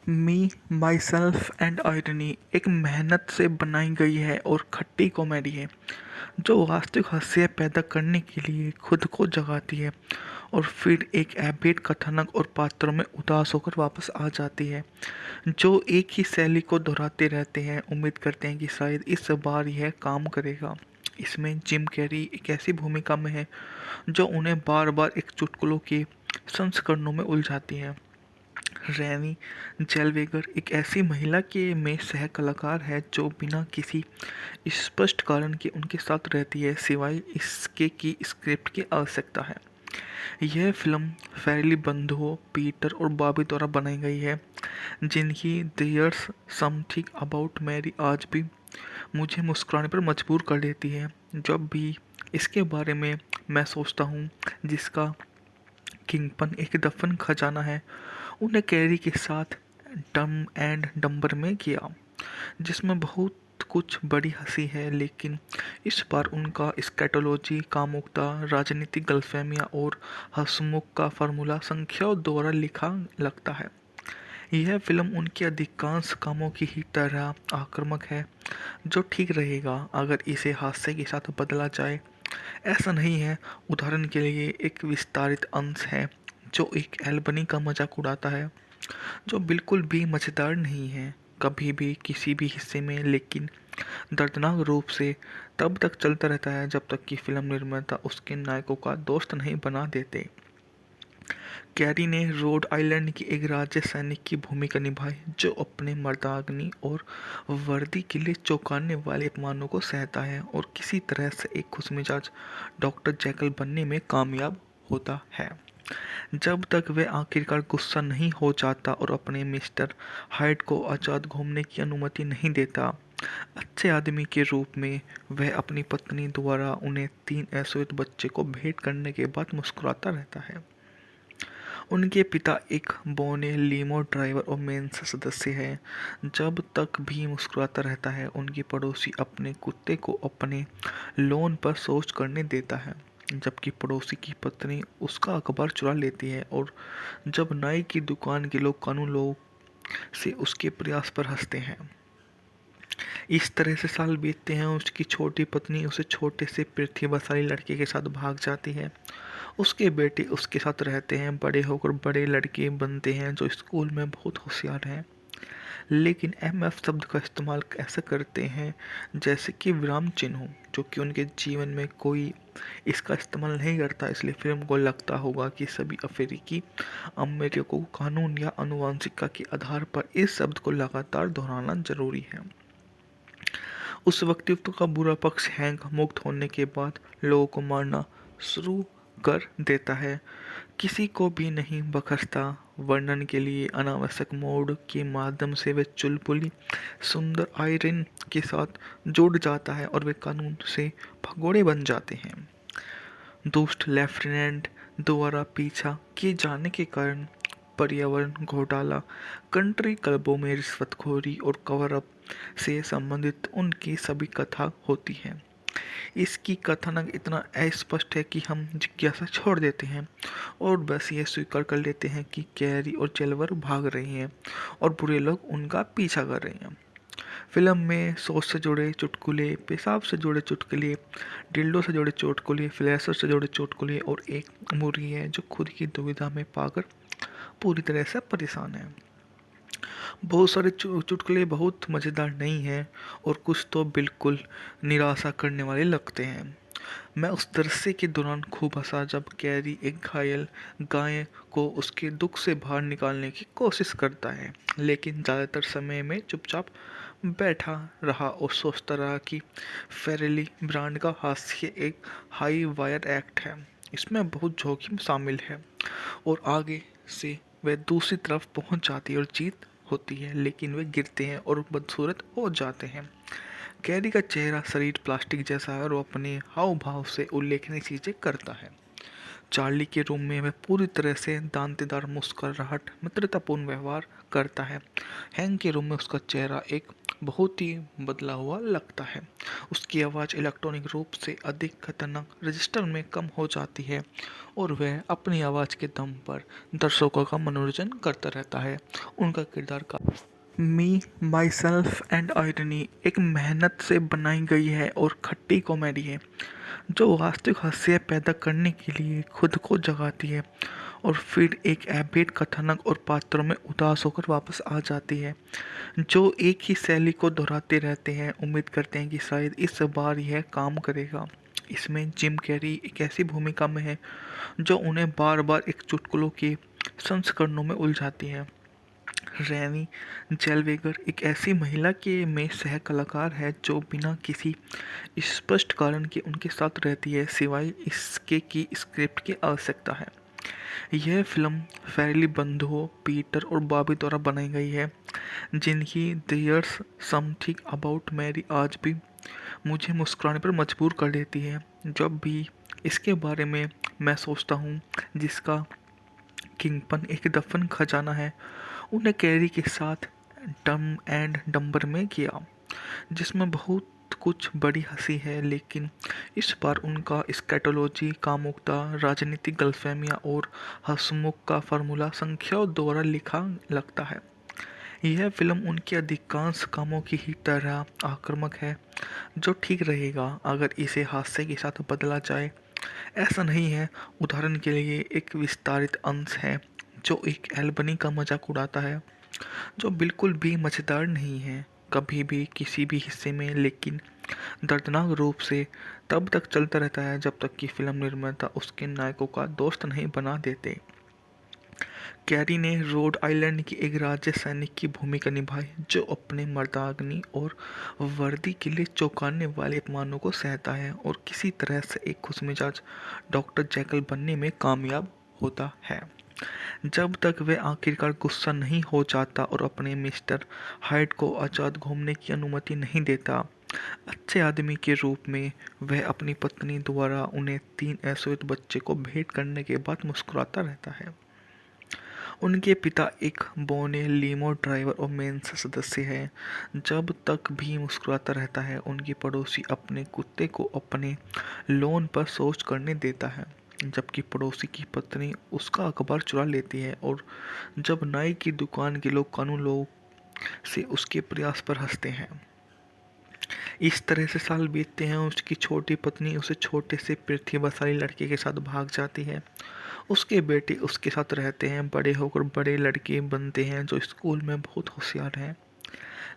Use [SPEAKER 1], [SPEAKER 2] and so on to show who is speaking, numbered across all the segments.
[SPEAKER 1] Me, myself and irony एक मेहनत से बनाई गई है और खट्टी कॉमेडी है जो वास्तविक हंसी पैदा करने के लिए खुद को जगाती है और फिर एक एबेट कथानक और पात्रों में उदास होकर वापस आ जाती है, जो एक ही शैली को दोहराते रहते हैं। उम्मीद करते हैं कि शायद इस बार यह काम करेगा। इसमें जिम कैरी एक ऐसी भूमिका में है जो उन्हें बार बार एक चुटकुलों के संस्करणों में उलझाती है। रैनी जेलवेगर एक ऐसी महिला के में सह कलाकार है जो बिना किसी स्पष्ट कारण के उनके साथ रहती है, सिवाय इसके कि स्क्रिप्ट की आवश्यकता है। यह फिल्म फैरिली बंधुओं पीटर और बॉबी द्वारा बनाई गई है, जिनकी देयर्स समथिंग अबाउट मैरी आज भी मुझे मुस्कुराने पर मजबूर कर देती है जब भी इसके बारे में मैं सोचता हूँ, जिसका किंगपन एक दफन खजाना है। उन्हें कैरी के साथ डम एंड डम्बर में किया, जिसमें बहुत कुछ बड़ी हंसी है, लेकिन इस बार उनका स्कैटोलॉजी, कामुकता, राजनीतिक गलतफहमियां और हंसमुख का फार्मूला संख्याओं द्वारा लिखा लगता है। यह फिल्म उनके अधिकांश कामों की ही तरह आक्रामक है, जो ठीक रहेगा अगर इसे हास्य के साथ बदला जाए। ऐसा नहीं है। उदाहरण के लिए एक विस्तारित अंश है जो एक एल्बनी का मजाक उड़ाता है, जो बिल्कुल भी मज़ेदार नहीं है कभी भी किसी भी हिस्से में, लेकिन दर्दनाक रूप से तब तक चलता रहता है जब तक कि फिल्म निर्माता उसके नायकों का दोस्त नहीं बना देते। कैरी ने रोड आइलैंड की एक राज्य सैनिक की भूमिका निभाई जो अपने मर्दानगी और वर्दी के लिए चौंकाने वाले अपमानों को सहता है और किसी तरह से एक खुशमिजाज डॉक्टर जैकल बनने में कामयाब होता है, जब तक वह आखिरकार गुस्सा नहीं हो जाता और अपने मिस्टर हाइड को आज़ाद घूमने की अनुमति नहीं देता। अच्छे आदमी के रूप में वह अपनी पत्नी द्वारा उन्हें 3 अश्वेत बच्चे को भेंट करने के बाद मुस्कुराता रहता है। उनके पिता एक बौने लीमो ड्राइवर और मेंसा सदस्य हैं। जब तक भी मुस्कुराता रहता है, उनकी पड़ोसी अपने कुत्ते को अपने लॉन पर शौच करने देता है, जबकि पड़ोसी की पत्नी उसका अखबार चुरा लेती है, और जब नाई की दुकान के लोग कानून लोग से उसके प्रयास पर हंसते हैं। इस तरह से साल बीतते हैं। उसकी छोटी पत्नी उसे छोटे से प्रतिभाशाली लड़के के साथ भाग जाती है। उसके बेटे उसके साथ रहते हैं, बड़े होकर बड़े लड़के बनते हैं जो स्कूल में बहुत होशियार हैं, लेकिन एमएफ शब्द का इस्तेमाल ऐसा करते हैं जैसे कि विराम चिन्ह हो, जो कि उनके जीवन में कोई इसका इस्तेमाल नहीं करता। इसलिए फिल्म को लगता होगा कि सभी अफ्रीकी अमेरिकियों को कानून या आनुवंशिकता के आधार पर इस शब्द को लगातार दोहराना जरूरी है। उस व्यक्तित्व का बुरा पक्ष हैंक मुक्त होने के बाद लोगों को मारना शुरू कर देता है, किसी को भी नहीं बख्शता। वर्णन के लिए अनावश्यक मोड के माध्यम से वे चुलबुली सुंदर आयरन के साथ जुड़ जाता है और वे कानून से भगोड़े बन जाते हैं। दुष्ट लेफ्टिनेंट द्वारा पीछा किए जाने के कारण पर्यावरण घोटाला, कंट्री क्लबों में रिश्वतखोरी और कवर अप से संबंधित उनकी सभी कथा होती है। इसकी कथानक इतना अस्पष्ट है कि हम जिज्ञासा छोड़ देते हैं और बस ये स्वीकार कर लेते हैं कि कैरी और जेलवर भाग रही हैं और बुरे लोग उनका पीछा कर रहे हैं। फिल्म में शौच से जुड़े चुटकुले, पेशाब से जुड़े चुटकुले, डिल्डो से जुड़े चुटकुले, फ्लैशर से जुड़े चुटकुले और एक मुर्गी है जो खुद की दुविधा में पाकर पूरी तरह से परेशान है। बहुत सारे चुटकुले बहुत मज़ेदार नहीं हैं और कुछ तो बिल्कुल निराशा करने वाले लगते हैं। मैं उस दृश्य के दौरान खूब हंसा जब कैरी एक घायल गाय को उसके दुख से बाहर निकालने की कोशिश करता है, लेकिन ज़्यादातर समय में चुपचाप बैठा रहा और सोचता रहा कि फेरेली ब्रांड का हास्य एक हाई वायर एक्ट है, इसमें बहुत जोखिम शामिल है और आगे से वह दूसरी तरफ पहुंच जाती है और जीत होती है, लेकिन वे गिरते हैं और बदसूरत हो जाते हैं। कैरी का चेहरा शरीर प्लास्टिक जैसा है और वो अपने हाव भाव से उल्लेखनीय चीजें करता है। चार्ली के रूम में वह पूरी तरह से दांतेदार मुस्कुराहट मित्रतापूर्ण व्यवहार करता है। हैंक के रूम में उसका चेहरा एक बहुत ही बदला हुआ लगता है। उसकी आवाज़ इलेक्ट्रॉनिक रूप से अधिक खतरनाक रजिस्टर में कम हो जाती है और वह अपनी आवाज़ के दम पर दर्शकों का मनोरंजन करता रहता है। उनका किरदार का मी माई सेल्फ एंड आयरनी एक मेहनत से बनाई गई है और खट्टी कॉमेडी है जो वास्तविक हास्य पैदा करने के लिए खुद को जगाती है और फिर एक एबेट कथानक और पात्रों में उदास होकर वापस आ जाती है, जो एक ही शैली को दोहराते रहते हैं। उम्मीद करते हैं कि शायद इस बार यह काम करेगा। इसमें जिम कैरी एक ऐसी भूमिका में है जो उन्हें बार बार एक चुटकुलों के संस्करणों में उलझाती है। रैनी जेलवेगर एक ऐसी महिला के में सह कलाकार है जो बिना किसी स्पष्ट कारण के उनके साथ रहती है, सिवाय इसके कि स्क्रिप्ट की आवश्यकता है। यह फिल्म फैरली बंधुओं पीटर और बॉबी द्वारा बनाई गई है, जिनकी देयर्स समथिंग अबाउट मैरी आज भी मुझे मुस्कुराने पर मजबूर कर देती है जब भी इसके बारे में मैं सोचता हूँ, जिसका किंगपन एक दफन खजाना है। उन्हें कैरी के साथ डम एंड डम्बर में किया, जिसमें बहुत कुछ बड़ी हंसी है, लेकिन इस बार उनका स्कैटोलॉजी कामुकता राजनीतिक गलतफहमियां और हंसमुख का फार्मूला संख्याओं द्वारा लिखा लगता है। यह फिल्म उनके अधिकांश कामों की ही तरह आक्रामक है, जो ठीक रहेगा अगर इसे हास्य के साथ बदला जाए। ऐसा नहीं है। उदाहरण के लिए एक विस्तारित अंश है जो एक एल्बनी का मजाक उड़ाता है, जो बिल्कुल भी मज़ेदार नहीं है कभी भी किसी भी हिस्से में, लेकिन दर्दनाक रूप से तब तक चलता रहता है जब तक कि फिल्म निर्माता उसके नायकों का दोस्त नहीं बना देते। कैरी ने रोड आइलैंड की एक राज्य सैनिक की भूमिका निभाई जो अपने मर्दानगी और वर्दी के लिए चौंकाने वाले अपमानों को सहता है और किसी तरह से एक खुशमिजाज डॉक्टर जैकल बनने में कामयाब होता है, जब तक वह आखिरकार गुस्सा नहीं हो जाता और अपने मिस्टर हाइड को आज़ाद घूमने की अनुमति नहीं देता। अच्छे आदमी के रूप में वह अपनी पत्नी द्वारा उन्हें 3 अश्वेत बच्चे को भेंट करने के बाद मुस्कुराता रहता है। उनके पिता एक बौने लीमो ड्राइवर और मेंसा सदस्य हैं। जब तक भी मुस्कुराता रहता है, उनकी पड़ोसी अपने कुत्ते को अपने लॉन पर शौच करने देता है, जबकि पड़ोसी की पत्नी उसका अखबार चुरा लेती है, और जब नाई की दुकान के लोग कानून लोग से उसके प्रयास पर हंसते हैं। इस तरह से साल बीतते हैं। उसकी छोटी पत्नी उसे छोटे से प्रतिभाशाली लड़के के साथ भाग जाती है। उसके बेटे उसके साथ रहते हैं, बड़े होकर बड़े लड़के बनते हैं जो स्कूल में बहुत होशियार हैं,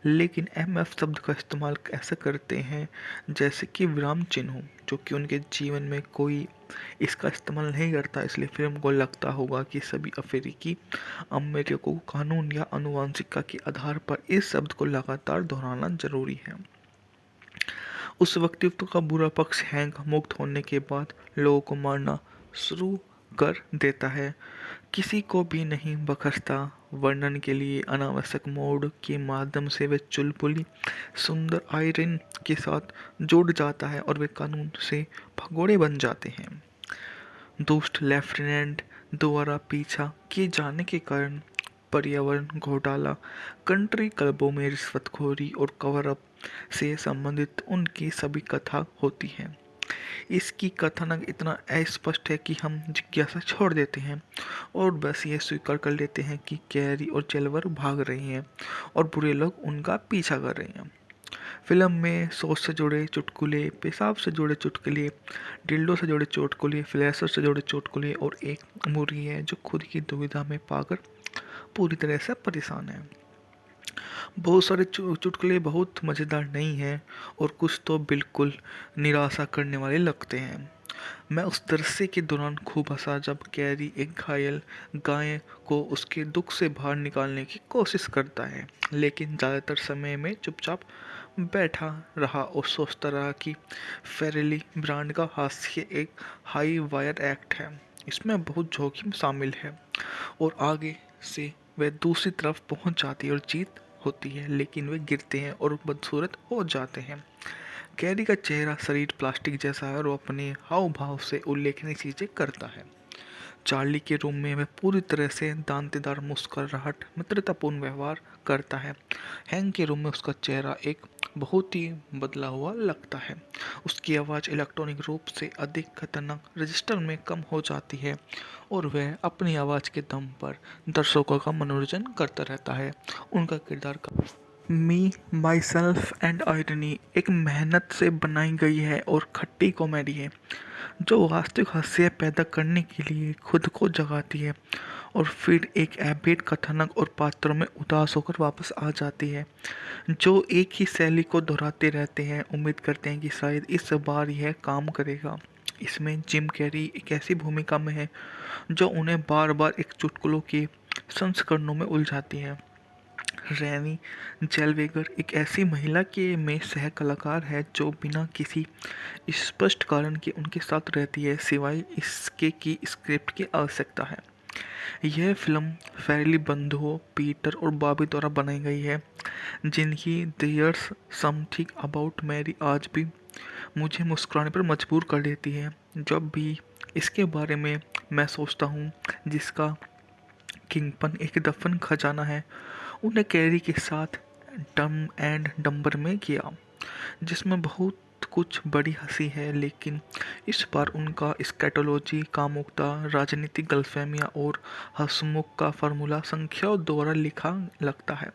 [SPEAKER 1] लेकिन एमएफ शब्द का इस्तेमाल ऐसा करते हैं जैसे कि विराम चिन्ह हो, जो कि उनके जीवन में कोई इसका इस्तेमाल नहीं करता। इसलिए फिल्म को लगता होगा कि सभी अफ्रीकी अमेरिकियों को कानून या आनुवंशिकता के आधार पर इस शब्द को लगातार दोहराना जरूरी है। उस व्यक्तित्व का बुरा पक्ष हैंक मुक्त होने के बाद लोगों को मारना शुरू कर देता है, किसी को भी नहीं बख्शता। वर्णन के लिए अनावश्यक मोड के माध्यम से वे चुलबुली सुंदर आयरन के साथ जुड़ जाता है और वे कानून से भगोड़े बन जाते हैं। दुष्ट लेफ्टिनेंट द्वारा पीछा किए जाने के कारण पर्यावरण घोटाला, कंट्री क्लबों में रिश्वतखोरी और कवर अप से संबंधित उनकी सभी कथा होती है। इसकी कथानक इतना अस्पष्ट है कि हम जिज्ञासा छोड़ देते हैं और बस ये स्वीकार कर लेते हैं कि कैरी और जेलवर भाग रही हैं और बुरे लोग उनका पीछा कर रहे हैं। फिल्म में सोच से जुड़े चुटकुले, पेशाब से जुड़े चुटकुले, डिल्डो से जुड़े चुटकुले, फ्लैशर से जुड़े चुटकुले और एक मुर्गी है जो खुद की दुविधा में पाकर पूरी तरह से परेशान है। बहुत सारे चुटकुले बहुत मज़ेदार नहीं हैं और कुछ तो बिल्कुल निराशा करने वाले लगते हैं। मैं उस दृश्य के दौरान खूब हंसा जब कैरी एक घायल गाय को उसके दुख से बाहर निकालने की कोशिश करता है, लेकिन ज़्यादातर समय में चुपचाप बैठा रहा और सोचता रहा कि फेरेली ब्रांड का हास्य एक हाई वायर एक्ट है, इसमें बहुत जोखिम शामिल है और आगे से वह दूसरी तरफ पहुंच जाती है और जीत होती है, लेकिन वे गिरते हैं और बदसूरत हो जाते हैं। कैरी का चेहरा शरीर प्लास्टिक जैसा है और वो अपने हाव भाव से उल्लेखनीय चीज़ें करता है। चार्ली के रूम में वह पूरी तरह से दांतेदार मुस्कुराहट मित्रतापूर्ण व्यवहार करता है। हैंक के रूम में उसका चेहरा एक बहुत ही बदला हुआ लगता है। उसकी आवाज़ इलेक्ट्रॉनिक रूप से अधिक खतरनाक रजिस्टर में कम हो जाती है और वह अपनी आवाज़ के दम पर दर्शकों का मनोरंजन करता रहता है। उनका किरदार मी माई सेल्फ एंड आयरनी एक मेहनत से बनाई गई है और खट्टी कॉमेडी है जो वास्तविक हास्य पैदा करने के लिए खुद को जगाती है और फिर एक एबेट कथानक और पात्रों में उदास होकर वापस आ जाती है, जो एक ही शैली को दोहराते रहते हैं। उम्मीद करते हैं कि शायद इस बार यह काम करेगा। इसमें जिम कैरी एक ऐसी भूमिका में है जो उन्हें बार बार एक चुटकुलों के संस्करणों में उलझाती है। रैनी जेलवेगर एक ऐसी महिला के में सह कलाकार है जो बिना किसी स्पष्ट कारण के उनके साथ रहती है, सिवाय इसके कि स्क्रिप्ट की आवश्यकता है। यह फिल्म फैरिली बंधुओं पीटर और बॉबी द्वारा बनाई गई है, जिनकी देयर्स समथिंग अबाउट मैरी आज भी मुझे मुस्कुराने पर मजबूर कर देती है जब भी इसके बारे में मैं सोचता हूँ, जिसका किंगपन एक दफन खजाना है। उन्हें कैरी के साथ डम एंड डम्बर में किया, जिसमें बहुत कुछ बड़ी हंसी है, लेकिन इस बार उनका स्कैटोलॉजी कामुकता राजनीतिक गलतफहमियां और हंसमुख का फार्मूला संख्याओं द्वारा लिखा लगता है।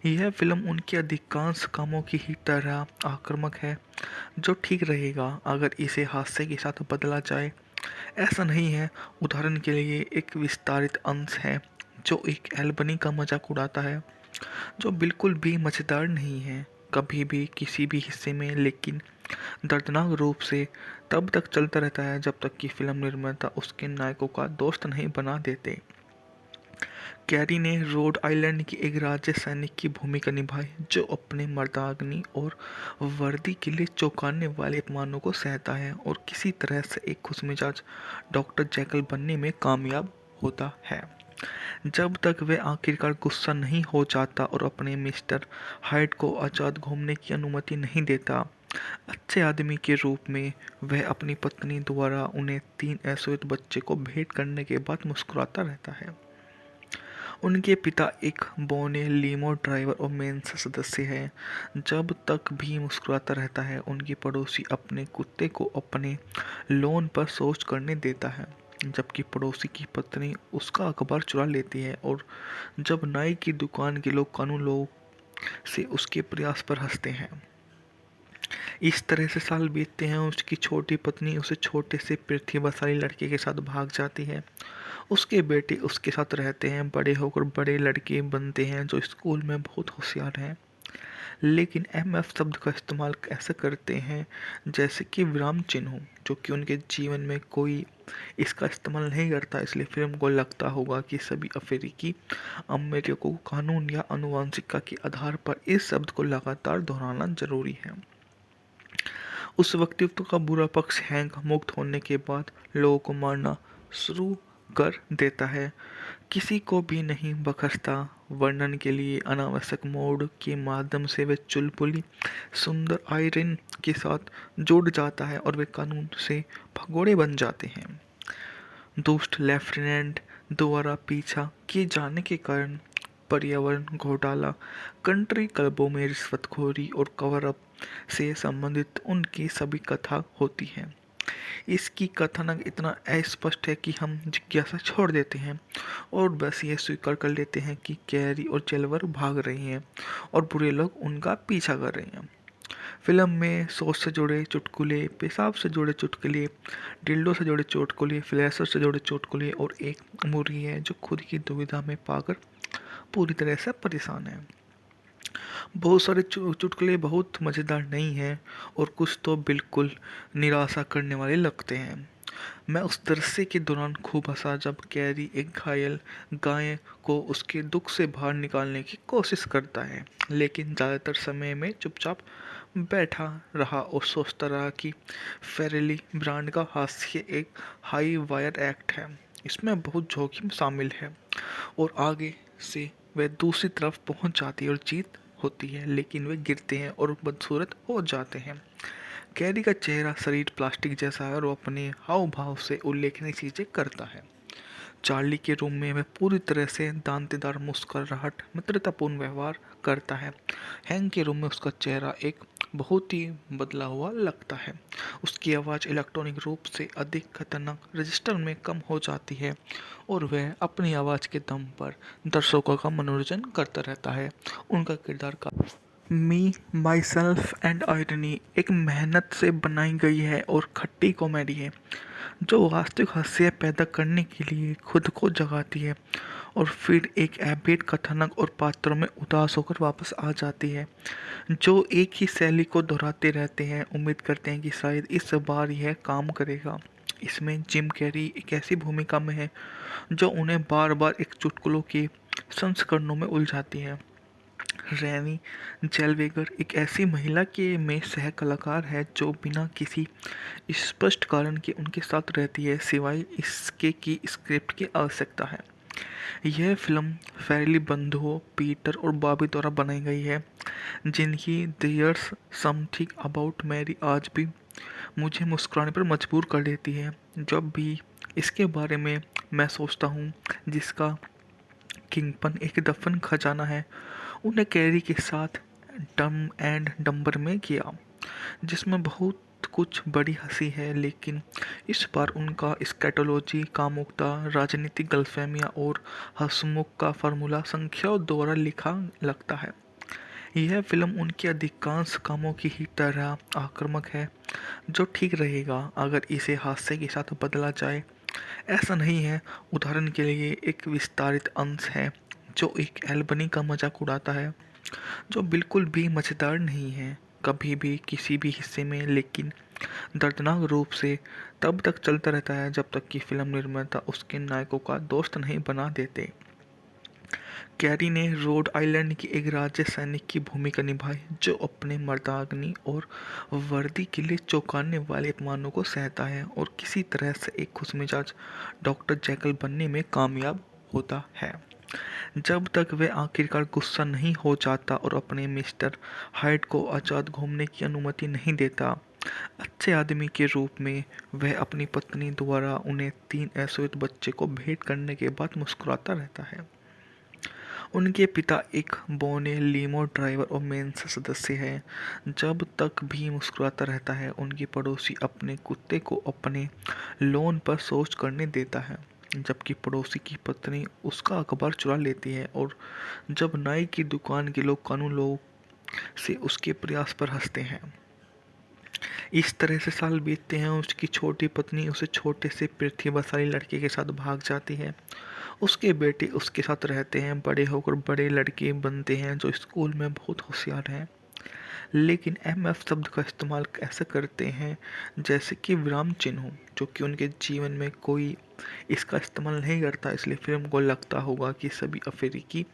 [SPEAKER 1] यह फिल्म उनके अधिकांश कामों की ही तरह आक्रामक है, जो ठीक रहेगा अगर इसे हास्य के साथ बदला जाए। ऐसा नहीं है। उदाहरण के लिए एक विस्तारित अंश है जो एक एल्बनी का मजाक उड़ाता है, जो बिल्कुल भी मज़ेदार नहीं है कभी भी किसी भी हिस्से में, लेकिन दर्दनाक रूप से तब तक चलता रहता है जब तक कि फिल्म निर्माता उसके नायकों का दोस्त नहीं बना देते। कैरी ने रोड आइलैंड की एक राज्य सैनिक की भूमिका निभाई जो अपने मर्दानगी और वर्दी के लिए चौंकाने वाले अपमानों को सहता है और किसी तरह से एक खुशमिजाज डॉक्टर जैकल बनने में कामयाब होता है, जब तक वह आखिरकार गुस्सा नहीं हो जाता और अपने मिस्टर हाइड को आज़ाद घूमने की अनुमति नहीं देता। अच्छे आदमी के रूप में वह अपनी पत्नी द्वारा उन्हें 3 अश्वेत बच्चे को भेंट करने के बाद मुस्कुराता रहता है। उनके पिता एक बौने लीमो ड्राइवर और मेंसा सदस्य हैं। जब तक भी मुस्कुराता रहता है, उनकी पड़ोसी अपने कुत्ते को अपने लॉन पर शौच करने देता है, जबकि पड़ोसी की पत्नी उसका अखबार चुरा लेती है, और जब नाई की दुकान के लोग कानून लोग से उसके प्रयास पर हंसते हैं। इस तरह से साल बीतते हैं। उसकी छोटी पत्नी उसे छोटे से प्रतिभाशाली लड़के के साथ भाग जाती है। उसके बेटे उसके साथ रहते हैं, बड़े होकर बड़े लड़के बनते हैं जो स्कूल में बहुत होशियार हैं, लेकिन एमएफ शब्द का इस्तेमाल ऐसे करते हैं जैसे कि विराम चिन्ह हो, जो कि उनके जीवन में कोई इसका इस्तेमाल नहीं करता। इसलिए फिल्म को लगता होगा कि सभी अफ्रीकी अमेरिकियों को कानून या आनुवंशिकता के आधार पर इस शब्द को लगातार दोहराना जरूरी है। उस व्यक्तित्व का बुरा पक्ष हैंक मुक्त होने के बाद लोगों को मारना शुरू कर देता है, किसी को भी नहीं बख्शता। वर्णन के लिए अनावश्यक मोड के माध्यम से वे चुलबुली सुंदर आयरन के साथ जुड़ जाता है और वे कानून से भगोड़े बन जाते हैं। दुष्ट लेफ्टिनेंट द्वारा पीछा किए जाने के कारण पर्यावरण घोटाला, कंट्री क्लबों में रिश्वतखोरी और कवर अप से संबंधित उनकी सभी कथा होती है। इसकी कथानक इतना अस्पष्ट है कि हम जिज्ञासा छोड़ देते हैं और बस ये स्वीकार कर लेते हैं कि कैरी और जेलवर भाग रही हैं और बुरे लोग उनका पीछा कर रहे हैं। फिल्म में शौच से जुड़े चुटकुले, पेशाब से जुड़े चुटकुले, डिल्डो से जुड़े चुटकुले, फ्लैशर से जुड़े चुटकुले और एक मुर्गी है जो खुद की दुविधा में पाकर पूरी तरह से परेशान है। बहुत सारे चुटकुले बहुत मज़ेदार नहीं हैं और कुछ तो बिल्कुल निराशा करने वाले लगते हैं। मैं उस दृश्य के दौरान खूब हंसा जब कैरी एक घायल गाय को उसके दुख से बाहर निकालने की कोशिश करता है, लेकिन ज़्यादातर समय में चुपचाप बैठा रहा और सोचता रहा कि फेरेली ब्रांड का हास्य एक हाई वायर एक्ट है, इसमें बहुत जोखिम शामिल है और आगे से वह दूसरी तरफ पहुंच जाती है और जीत होती है, लेकिन वे गिरते हैं और बदसूरत हो जाते हैं। कैरी का चेहरा शरीर प्लास्टिक जैसा है और वो अपने हाव भाव से उल्लेखनीय चीज़ें करता है। चार्ली के रूम में वह पूरी तरह से दांतेदार मुस्कुराहट मित्रतापूर्ण व्यवहार करता है। हैंक के रूम में उसका चेहरा एक बहुत ही बदला हुआ लगता है। उसकी आवाज़ इलेक्ट्रॉनिक रूप से अधिक खतरनाक रजिस्टर में कम हो जाती है और वह अपनी आवाज़ के दम पर दर्शकों का मनोरंजन करता रहता है। उनका किरदार का मी माई सेल्फ एंड आयरनी एक मेहनत से बनाई गई है और खट्टी कॉमेडी है जो वास्तविक हास्य पैदा करने के लिए खुद को जगाती है और फिर एक एबेट कथानक और पात्रों में उदास होकर वापस आ जाती है, जो एक ही शैली को दोहराते रहते हैं। उम्मीद करते हैं कि शायद इस बार यह काम करेगा। इसमें जिम कैरी एक ऐसी भूमिका में है जो उन्हें बार बार एक चुटकुलों के संस्करणों में उलझाती है। रैनी जेलवेगर एक ऐसी महिला के में सह कलाकार है जो बिना किसी स्पष्ट कारण के उनके साथ रहती है, सिवाय इसके कि स्क्रिप्ट की आवश्यकता है। यह फिल्म फैरिली बंधुओं पीटर और बॉबी द्वारा बनाई गई है, जिनकी देयर्स समथिंग अबाउट मैरी आज भी मुझे मुस्कुराने पर मजबूर कर देती है जब भी इसके बारे में मैं सोचता हूँ, जिसका किंगपन एक दफन खजाना है। उन्हें कैरी के साथ डम एंड डम्बर में किया, जिसमें बहुत कुछ बड़ी हंसी है, लेकिन इस बार उनका स्कैटोलॉजी कामुकता राजनीतिक गलतफहमियां और हंसमुख का फार्मूला संख्याओं द्वारा लिखा लगता है। यह फिल्म उनके अधिकांश कामों की ही तरह आक्रामक है, जो ठीक रहेगा अगर इसे हास्य के साथ बदला जाए। ऐसा नहीं है। उदाहरण के लिए एक विस्तारित अंश है जो एक एल्बनी का मजाक उड़ाता है, जो बिल्कुल भी मज़ेदार नहीं है कभी भी किसी भी हिस्से में, लेकिन दर्दनाक रूप से तब तक चलता रहता है जब तक कि फिल्म निर्माता उसके नायकों का दोस्त नहीं बना देते। कैरी ने रोड आइलैंड की एक राज्य सैनिक की भूमिका निभाई जो अपने मर्दानी और वर्दी के लिए चौंकाने वाले अपमानों को सहता है और किसी तरह से एक खुशमिजाज डॉक्टर जैकल बनने में कामयाब होता है, जब तक वह आखिरकार गुस्सा नहीं हो जाता और अपने मिस्टर हाइड को आज़ाद घूमने की अनुमति नहीं देता। अच्छे आदमी के रूप में वह अपनी पत्नी द्वारा उन्हें 3 अश्वेत बच्चे को भेंट करने के बाद मुस्कुराता रहता है। उनके पिता एक बौने लीमो ड्राइवर और मेंसा सदस्य हैं। जब तक भी मुस्कुराता रहता है, उनकी पड़ोसी अपने कुत्ते को अपने लॉन पर शौच करने देता है, जबकि पड़ोसी की पत्नी उसका अखबार चुरा लेती है, और जब नाई की दुकान के लोग कानून लोग से उसके प्रयास पर हंसते हैं। इस तरह से साल बीतते हैं। उसकी छोटी पत्नी उसे छोटे से प्रतिभाशाली लड़के के साथ भाग जाती है। उसके बेटे उसके साथ रहते हैं, बड़े होकर बड़े लड़के बनते हैं जो स्कूल में बहुत होशियार हैं, लेकिन एमएफ शब्द का इस्तेमाल ऐसे करते हैं जैसे कि विराम चिन्ह हो, जो कि उनके जीवन में कोई इसका इस्तेमाल नहीं करता। इसलिए फिल्म को लगता होगा कि सभी अफ्रीकी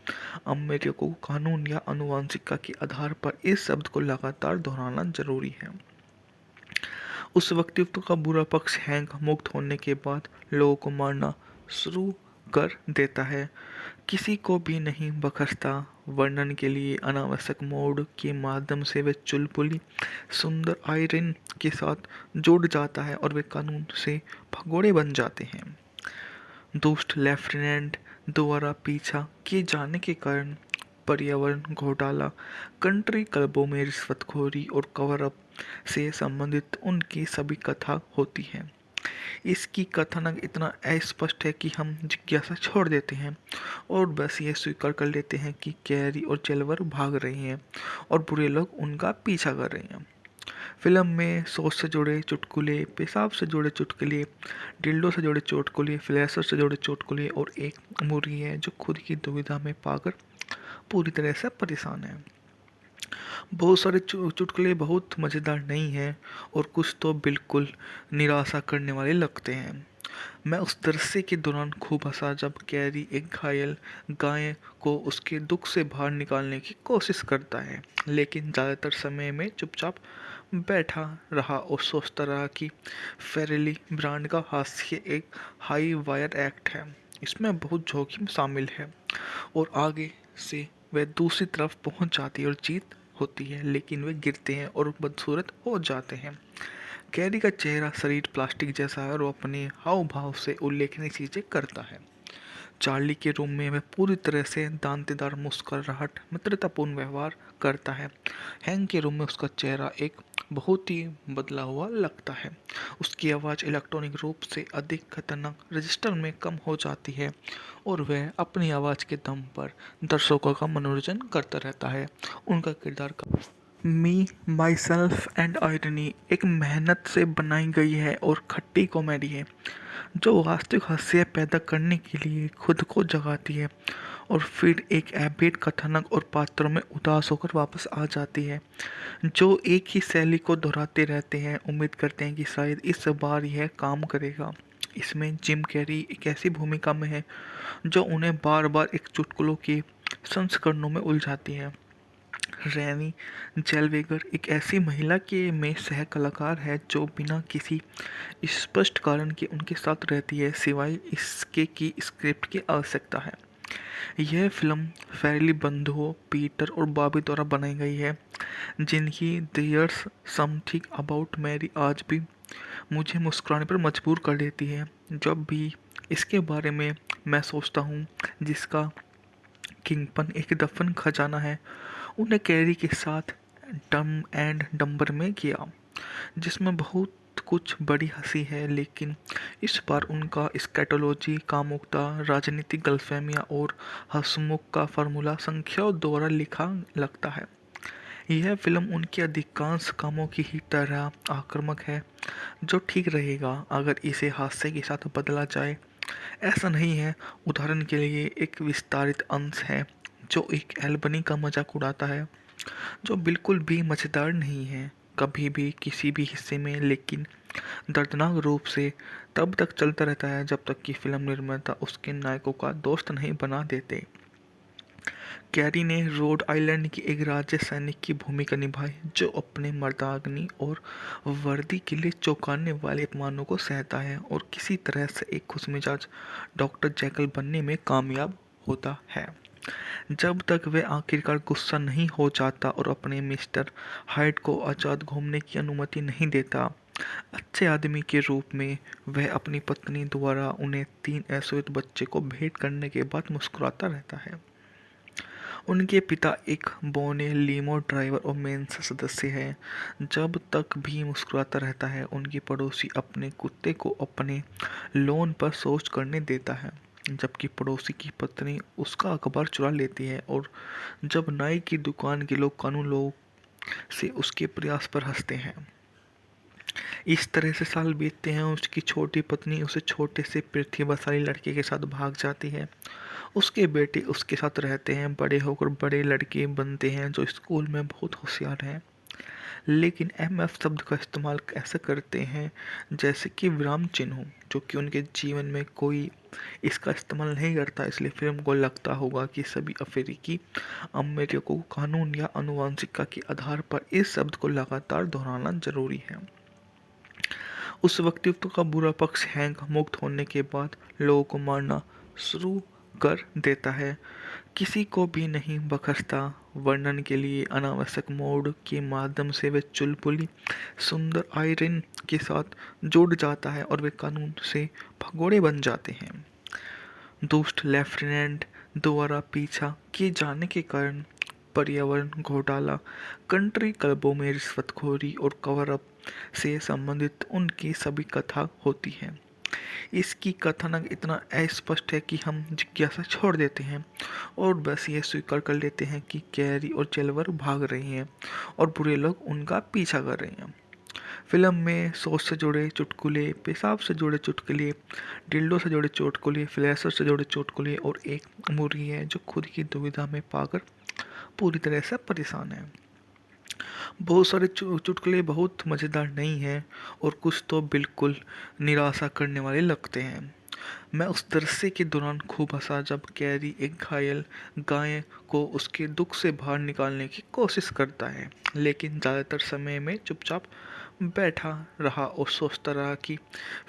[SPEAKER 1] अमेरिकियों को कानून या आनुवंशिकता के आधार पर इस शब्द को लगातार दोहराना जरूरी है। उस व्यक्तित्व का बुरा पक्ष हैंक मुक्त होने के बाद लोगों को मारना शुरू कर देता है, किसी को भी नहीं बख्शता। वर्णन के लिए अनावश्यक मोड के माध्यम से वे चुलबुली सुंदर आयरन के साथ जुड़ जाता है और वे कानून से भगोड़े बन जाते हैं। दुष्ट लेफ्टिनेंट द्वारा पीछा किए जाने के कारण पर्यावरण घोटाला, कंट्री क्लबों में रिश्वतखोरी और कवर अप से संबंधित उनकी सभी कथा होती है। इसकी कथानक इतना अस्पष्ट है कि हम जिज्ञासा छोड़ देते हैं और बस ये स्वीकार कर लेते हैं कि कैरी और जेलवर भाग रही हैं और बुरे लोग उनका पीछा कर रहे हैं। फिल्म में सोच से जुड़े चुटकुले, पेशाब से जुड़े चुटकुले, डिल्डो से जुड़े चुटकुले, फ्लैशर से जुड़े चुटकुले और एक मुर्गी है जो खुद की दुविधा में पाकर पूरी तरह से परेशान है। बहुत सारे चुटकुले बहुत मज़ेदार नहीं हैं और कुछ तो बिल्कुल निराशा करने वाले लगते हैं। मैं उस दृश्य के दौरान खूब हंसा जब कैरी एक घायल गाय को उसके दुख से बाहर निकालने की कोशिश करता है, लेकिन ज़्यादातर समय में चुपचाप बैठा रहा और सोचता रहा कि फेरेली ब्रांड का हास्य एक हाई वायर एक्ट है, इसमें बहुत जोखिम शामिल है और आगे से वह दूसरी तरफ पहुंच जाती है और जीत होती है, लेकिन वे गिरते हैं और बदसूरत हो जाते हैं। कैरी का चेहरा शरीर प्लास्टिक जैसा है और वो अपने हाव भाव से उल्लेखनीय चीज़ें करता है। चार्ली के रूम में वह पूरी तरह से दांतेदार मुस्कुराहट मित्रतापूर्ण व्यवहार करता है। हैंक के रूम में उसका चेहरा एक बहुत ही बदला हुआ लगता है। उसकी आवाज़ इलेक्ट्रॉनिक रूप से अधिक खतरनाक रजिस्टर में कम हो जाती है और वह अपनी आवाज़ के दम पर दर्शकों का मनोरंजन करता रहता है। उनका किरदार का मी माई सेल्फ एंड आयरनी एक मेहनत से बनाई गई है और खट्टी कॉमेडी है जो वास्तविक हास्य पैदा करने के लिए खुद को जगाती है और फिर एक एबेट कथानक और पात्रों में उदास होकर वापस आ जाती है जो एक ही शैली को दोहराते रहते हैं। उम्मीद करते हैं कि शायद इस बार यह काम करेगा। इसमें जिम कैरी एक ऐसी भूमिका में है जो उन्हें बार बार एक चुटकुलों के संस्करणों में उलझाती है। रैनी जेलवेगर एक ऐसी महिला के में सह कलाकार है जो बिना किसी स्पष्ट कारण के उनके साथ रहती है सिवाय इसके कि स्क्रिप्ट की आवश्यकता है। यह फिल्म फैरिली बंधुओं पीटर और बॉबी द्वारा बनाई गई है जिनकी देयर्स समथिंग अबाउट मैरी आज भी मुझे मुस्कुराने पर मजबूर कर देती है जब भी इसके बारे में मैं सोचता हूँ, जिसका किंगपन एक दफन खजाना है। उन्हें कैरी के साथ डम एंड डम्बर में किया जिसमें बहुत कुछ बड़ी हंसी है, लेकिन इस बार उनका स्कैटोलॉजी कामुकता राजनीतिक गलतफहमियां और हंसमुख का फार्मूला संख्याओं द्वारा लिखा लगता है। यह फिल्म उनके अधिकांश कामों की ही तरह आक्रामक है जो ठीक रहेगा अगर इसे हास्य के साथ बदला जाए। ऐसा नहीं है। उदाहरण के लिए एक विस्तारित अंश है जो एक एल्बनी का मजाक उड़ाता है जो बिल्कुल भी मज़ेदार नहीं है कभी भी किसी भी हिस्से में, लेकिन दर्दनाक रूप से तब तक चलता रहता है जब तक कि फिल्म निर्माता उसके नायकों का दोस्त नहीं बना देते। कैरी ने रोड आइलैंड की एक राज्य सैनिक की भूमिका निभाई जो अपने मर्दाग्नि और वर्दी के लिए चौंकाने वाले अपमानों को सहता है और किसी तरह से एक खुशमिजाज डॉक्टर जैकल बनने में कामयाब होता है जब तक वह आखिरकार गुस्सा नहीं हो जाता और अपने मिस्टर हाइड को आज़ाद घूमने की अनुमति नहीं देता। अच्छे आदमी के रूप में वह अपनी पत्नी द्वारा उन्हें 3 अश्वेत बच्चे को भेंट करने के बाद मुस्कुराता रहता है। उनके पिता एक बौने लीमो ड्राइवर और मेंसा सदस्य हैं। जब तक भी मुस्कुराता रहता है, उनकी पड़ोसी अपने कुत्ते को अपने लॉन पर शौच करने देता है, जबकि पड़ोसी की पत्नी उसका अखबार चुरा लेती है और जब नाई की दुकान के लोग कानून लोग से उसके प्रयास पर हंसते हैं। इस तरह से साल बीतते हैं। उसकी छोटी पत्नी उसे छोटे से प्रतिभाशाली लड़के के साथ भाग जाती है। उसके बेटे उसके साथ रहते हैं, बड़े होकर बड़े लड़के बनते हैं जो स्कूल में बहुत होशियार हैं, लेकिन एमएफ शब्द का इस्तेमाल ऐसे करते हैं जैसे कि विराम चिन्ह हो, जो कि उनके जीवन में कोई इसका इस्तेमाल नहीं करता। इसलिए फिल्म को लगता होगा कि सभी अफ्रीकी अमेरिकियों को कानून या आनुवंशिकता के आधार पर इस शब्द को लगातार दोहराना जरूरी है। उस व्यक्तित्व का बुरा पक्ष हैंक मुक्त होने के बाद लोगों को मारना शुरू कर देता है, किसी को भी नहीं बख्शता। वर्णन के लिए अनावश्यक मोड के माध्यम से वे चुलबुली सुंदर आयरन के साथ जुड़ जाता है और वे कानून से भगोड़े बन जाते हैं। दुष्ट लेफ्टिनेंट द्वारा पीछा किए जाने के कारण पर्यावरण घोटाला, कंट्री क्लबों में रिश्वतखोरी और कवर अप से संबंधित उनकी सभी कथा होती है। इसकी कथानक इतना अस्पष्ट है कि हम जिज्ञासा छोड़ देते हैं और बस ये स्वीकार कर लेते हैं कि कैरी और जेलवर भाग रही हैं और बुरे लोग उनका पीछा कर रहे हैं। फिल्म में सोच से जुड़े चुटकुले, पेशाब से जुड़े चुटकुले, डिल्डो से जुड़े चुटकुले, फ्लैशर से जुड़े चुटकुले और एक मुर्गी है जो खुद की दुविधा में पाकर पूरी तरह से परेशान है। बहुत सारे चुटकुले बहुत मज़ेदार नहीं हैं और कुछ तो बिल्कुल निराशा करने वाले लगते हैं। मैं उस दृश्य के दौरान खूब हंसा जब कैरी एक घायल गाय को उसके दुख से बाहर निकालने की कोशिश करता है, लेकिन ज़्यादातर समय में चुपचाप बैठा रहा और सोचता रहा कि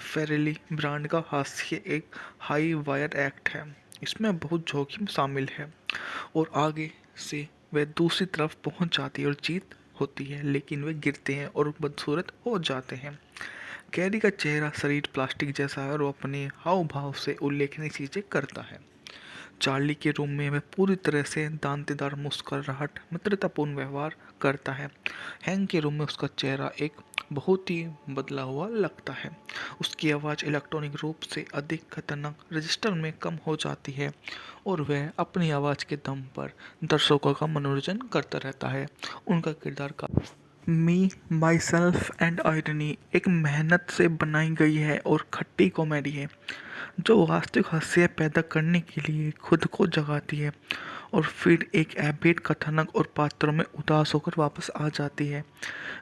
[SPEAKER 1] फेरेली ब्रांड का हास्य एक हाई वायर एक्ट है, इसमें बहुत जोखिम शामिल है और आगे से वह दूसरी तरफ पहुंच जाती है और जीत होती है, लेकिन वे गिरते हैं और बदसूरत हो जाते हैं। कैरी का चेहरा शरीर प्लास्टिक जैसा है और वो अपने हाव भाव से उल्लेखनीय चीज़ें करता है। चार्ली के रूम में वह पूरी तरह से दांतेदार मुस्कुराहट मित्रतापूर्ण व्यवहार करता है। हैंक के रूम में उसका चेहरा एक बहुत ही बदला हुआ लगता है। उसकी आवाज़ इलेक्ट्रॉनिक रूप से अधिक खतरनाक रजिस्टर में कम हो जाती है और वह अपनी आवाज़ के दम पर दर्शकों का मनोरंजन करता रहता है। उनका किरदार का मी माई सेल्फ एंड आयरनी एक मेहनत से बनाई गई है और खट्टी कॉमेडी है जो वास्तविक हास्य पैदा करने के लिए खुद को जगाती है और फिर एक एबेट कथानक और पात्रों में उदास होकर वापस आ जाती है,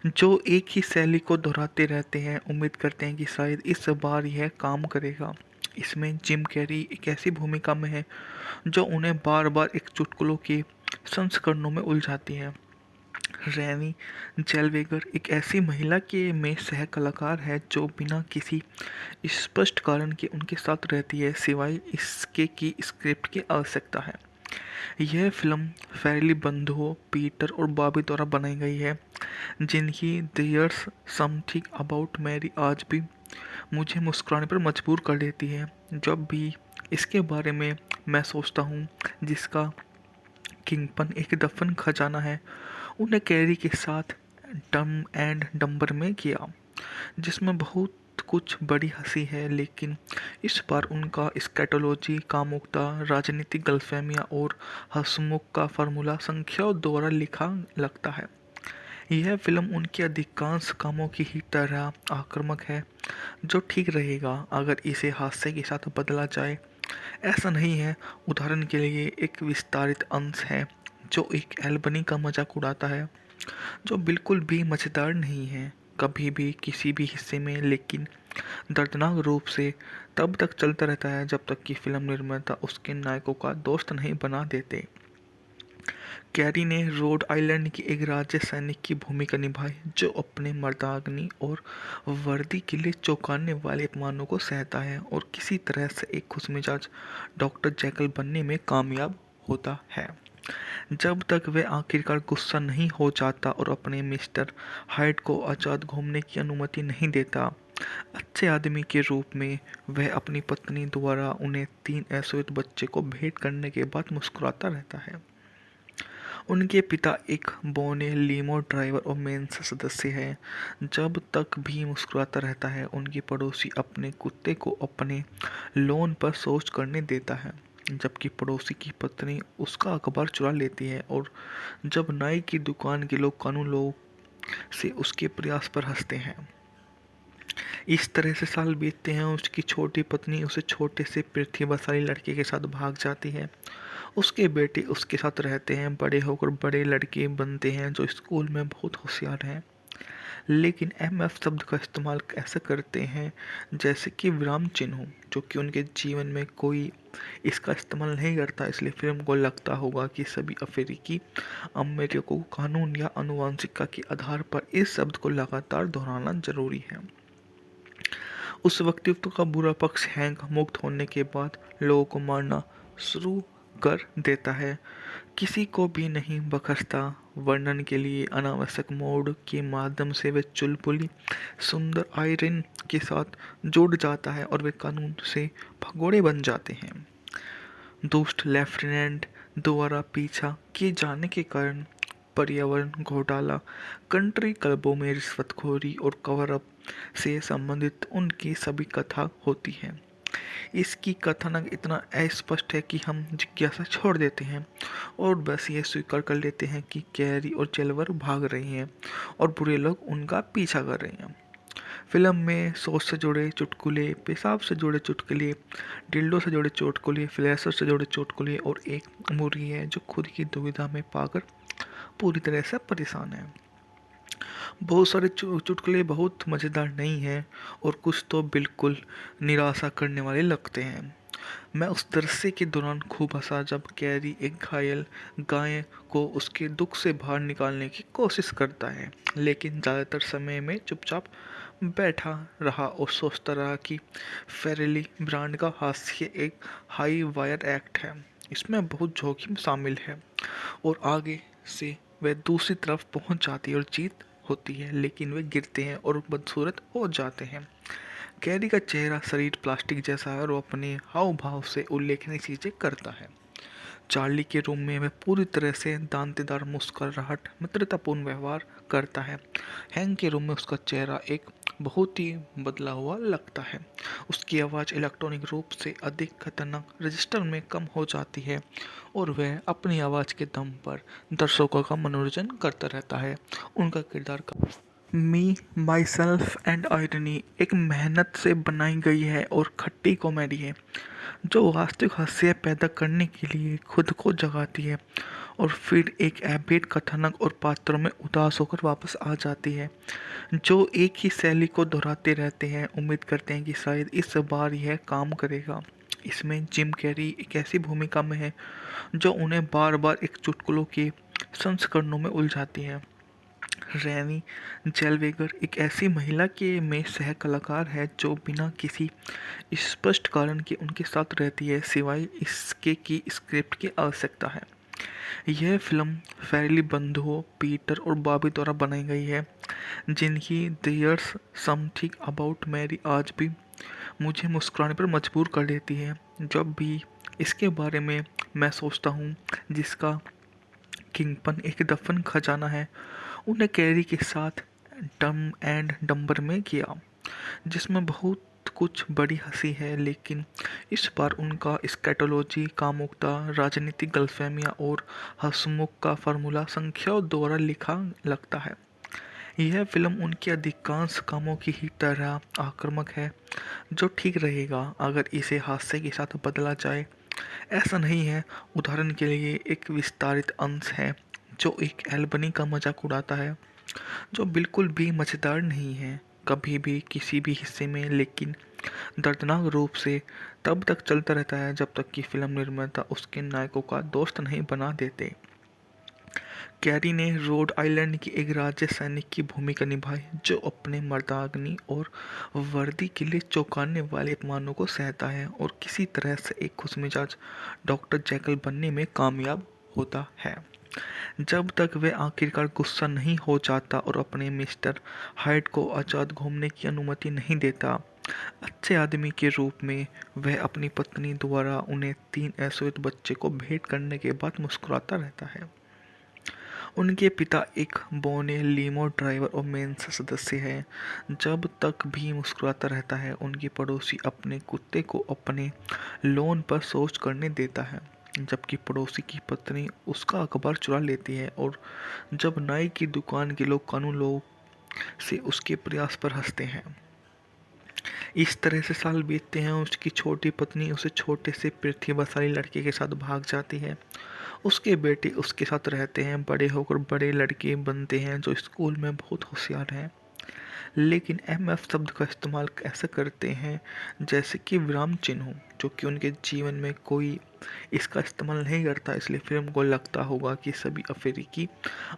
[SPEAKER 1] जो एक ही शैली को दोहराते रहते हैं। उम्मीद करते हैं कि शायद इस बार यह काम करेगा। इसमें जिम कैरी एक ऐसी भूमिका में है जो उन्हें बार बार एक चुटकुलों के संस्करणों में उलझाती है। रैनी जेलवेगर एक ऐसी महिला के में सह कलाकार है जो बिना किसी स्पष्ट कारण के उनके साथ रहती है, सिवाय इसके कि स्क्रिप्ट की आवश्यकता है। यह फिल्म फैरिली बंधुओं पीटर और बॉबी द्वारा बनाई गई है, जिनकी देयर्स समथिंग अबाउट मैरी आज भी मुझे मुस्कुराने पर मजबूर कर देती है जब भी इसके बारे में मैं सोचता हूँ, जिसका किंगपन एक दफन खजाना है। उन्हें कैरी के साथ डम एंड डम्बर में किया, जिसमें बहुत कुछ बड़ी हंसी है, लेकिन इस बार उनका स्कैटोलॉजी कामुकता राजनीतिक गलतफहमियां और हंसमुख का फार्मूला संख्याओं द्वारा लिखा लगता है। यह फिल्म उनके अधिकांश कामों की ही तरह आक्रामक है, जो ठीक रहेगा अगर इसे हास्य के साथ बदला जाए। ऐसा नहीं है। उदाहरण के लिए एक विस्तारित अंश है जो एक एल्बनी का मजाक उड़ाता है, जो बिल्कुल भी मज़ेदार नहीं है कभी भी किसी भी हिस्से में, लेकिन दर्दनाक रूप से तब तक चलता रहता है जब तक कि फिल्म निर्माता उसके नायकों का दोस्त नहीं बना देते। कैरी ने रोड आइलैंड की एक राज्य सैनिक की भूमिका निभाई जो अपने मर्दानगी और वर्दी के लिए चौंकाने वाले अपमानों को सहता है और किसी तरह से एक खुशमिजाज डॉक्टर जैकल बनने में कामयाब होता है, जब तक वह आखिरकार गुस्सा नहीं हो जाता और अपने मिस्टर हाइड को आज़ाद घूमने की अनुमति नहीं देता। अच्छे आदमी के रूप में वह अपनी पत्नी द्वारा उन्हें 3 अश्वेत बच्चे को भेंट करने के बाद मुस्कुराता रहता है। उनके पिता एक बौने लीमो ड्राइवर और मेंसा सदस्य हैं। जब तक भी मुस्कुराता रहता है, उनकी पड़ोसी अपने कुत्ते को अपने लॉन पर शौच करने देता है, जबकि पड़ोसी की पत्नी उसका अखबार चुरा लेती है, और जब नाई की दुकान के लोग कानून लोग से उसके प्रयास पर हंसते हैं। इस तरह से साल बीतते हैं। उसकी छोटी पत्नी उसे छोटे से प्रतिभाशाली लड़के के साथ भाग जाती है। उसके बेटे उसके साथ रहते हैं, बड़े होकर बड़े लड़के बनते हैं जो स्कूल में बहुत होशियार हैं, लेकिन एमएफ शब्द का इस्तेमाल ऐसे करते हैं जैसे कि विराम चिन्ह हो, जो कि उनके जीवन में कोई इसका इस्तेमाल नहीं करता। इसलिए फिल्म को लगता होगा कि सभी अफ्रीकी अमेरिकियों को कानून या आनुवंशिकता के आधार पर इस शब्द को लगातार दोहराना जरूरी है। उस व्यक्तित्व का बुरा पक्ष हैंक मुक्त होने के बाद लोगों को मारना शुरू कर देता है, किसी को भी नहीं बख्शता। वर्णन के लिए अनावश्यक मोड के माध्यम से वे चुलबुली सुंदर आयरन के साथ जुड़ जाता है और वे कानून से भगोड़े बन जाते हैं। दुष्ट लेफ्टिनेंट द्वारा पीछा किए जाने के कारण पर्यावरण घोटाला, कंट्री क्लबों में रिश्वतखोरी और कवर अप से संबंधित उनकी सभी कथा होती है। इसकी कथानक इतना अस्पष्ट है कि हम जिज्ञासा छोड़ देते हैं और बस ये स्वीकार कर लेते हैं कि कैरी और जेलवर भाग रही हैं और बुरे लोग उनका पीछा कर रहे हैं। फिल्म में शौच से जुड़े चुटकुले, पेशाब से जुड़े चुटकुले, डिल्डो से जुड़े चुटकुले, फ्लैशर से जुड़े चुटकुले और एक मुर्गी है जो खुद की दुविधा में पाकर पूरी तरह से परेशान है। बहुत सारे चुटकुले बहुत मज़ेदार नहीं हैं और कुछ तो बिल्कुल निराशा करने वाले लगते हैं। मैं उस दृश्य के दौरान खूब हंसा जब कैरी एक घायल गाय को उसके दुख से बाहर निकालने की कोशिश करता है, लेकिन ज़्यादातर समय में चुपचाप बैठा रहा और सोचता रहा कि फेरेली ब्रांड का हास्य एक हाई वायर एक्ट है, इसमें बहुत जोखिम शामिल है और आगे से वह दूसरी तरफ पहुंच जाती है और जीत होती है, लेकिन वे गिरते हैं और बदसूरत हो जाते हैं। कैरी का चेहरा शरीर प्लास्टिक जैसा है और वो अपने हाव भाव से उल्लेखनीय चीज़ें करता है। चार्ली के रूम में वह पूरी तरह से दांतेदार मुस्कुराहट मित्रतापूर्ण व्यवहार करता है। हैंक के रूम में उसका चेहरा एक बहुत ही बदला हुआ लगता है। उसकी आवाज़ इलेक्ट्रॉनिक रूप से अधिक खतरनाक रजिस्टर में कम हो जाती है और वह अपनी आवाज़ के दम पर दर्शकों का मनोरंजन करता रहता है। उनका किरदार मी माई सेल्फ एंड आयरनी एक मेहनत से बनाई गई है और खट्टी कॉमेडी है जो वास्तविक हास्य पैदा करने के लिए खुद को जगाती है और फिर एक एबेट कथानक और पात्रों में उदास होकर वापस आ जाती है जो एक ही शैली को दोहराते रहते हैं। उम्मीद करते हैं कि शायद इस बार यह काम करेगा। इसमें जिम कैरी एक ऐसी भूमिका में है जो उन्हें बार बार एक चुटकुलों के संस्करणों में उलझाती है। रैनी जेलवेगर एक ऐसी महिला के में सह कलाकार है जो बिना किसी स्पष्ट कारण के उनके साथ रहती है सिवाय इसके कि स्क्रिप्ट की आवश्यकता है। यह फिल्म फैरिली बंधुओं पीटर और बॉबी द्वारा बनाई गई है जिनकी देयर्स समथिंग अबाउट मैरी आज भी मुझे मुस्कुराने पर मजबूर कर देती है जब भी इसके बारे में मैं सोचता हूँ, जिसका किंगपन एक दफन खजाना है उन्हें कैरी के साथ डम एंड डम्बर में किया, जिसमें बहुत कुछ बड़ी हंसी है, लेकिन इस बार उनका स्कैटोलॉजी कामुकता राजनीतिक गलतफहमियां और हंसमुख का फार्मूला संख्याओं द्वारा लिखा लगता है। यह फिल्म उनके अधिकांश कामों की ही तरह आक्रामक है, जो ठीक रहेगा अगर इसे हास्य के साथ बदला जाए। ऐसा नहीं है। उदाहरण के लिए एक विस्तारित अंश है जो एक एल्बनी का मजाक उड़ाता है जो बिल्कुल भी मज़ेदार नहीं है कभी भी किसी भी हिस्से में, लेकिन दर्दनाक रूप से तब तक चलता रहता है जब तक कि फिल्म निर्माता उसके नायकों का दोस्त नहीं बना देते। कैरी ने रोड आइलैंड की एक राज्य सैनिक की भूमिका निभाई जो अपने मर्दाग्नि और वर्दी के लिए चौंकाने वाले अपमानों को सहता है और किसी तरह से एक खुशमिजाज डॉक्टर जैकल बनने में कामयाब होता है जब तक वह आखिरकार गुस्सा नहीं हो जाता और अपने मिस्टर हाइड को आज़ाद घूमने की अनुमति नहीं देता। अच्छे आदमी के रूप में वह अपनी पत्नी द्वारा उन्हें 3 अश्वेत बच्चे को भेंट करने के बाद मुस्कुराता रहता है। उनके पिता एक बौने लीमो ड्राइवर और मेंस सदस्य हैं। जब तक भी मुस्कुराता रहता है, उनकी पड़ोसी अपने कुत्ते को अपने लॉन पर शौच करने देता है, जबकि पड़ोसी की पत्नी उसका अखबार चुरा लेती है और जब नाई की दुकान के लोग कानून लोग से उसके प्रयास पर हंसते हैं। इस तरह से साल बीतते हैं। उसकी छोटी पत्नी उसे छोटे से प्रतिभाशाली लड़के के साथ भाग जाती है। उसके बेटे उसके साथ रहते हैं, बड़े होकर बड़े लड़के बनते हैं जो स्कूल में बहुत होशियार हैं, लेकिन एमएफ शब्द का इस्तेमाल ऐसा करते हैं जैसे कि विराम चिन्ह हो, जो कि उनके जीवन में कोई इसका इस्तेमाल नहीं करता। इसलिए फिल्म को लगता होगा कि सभी अफ्रीकी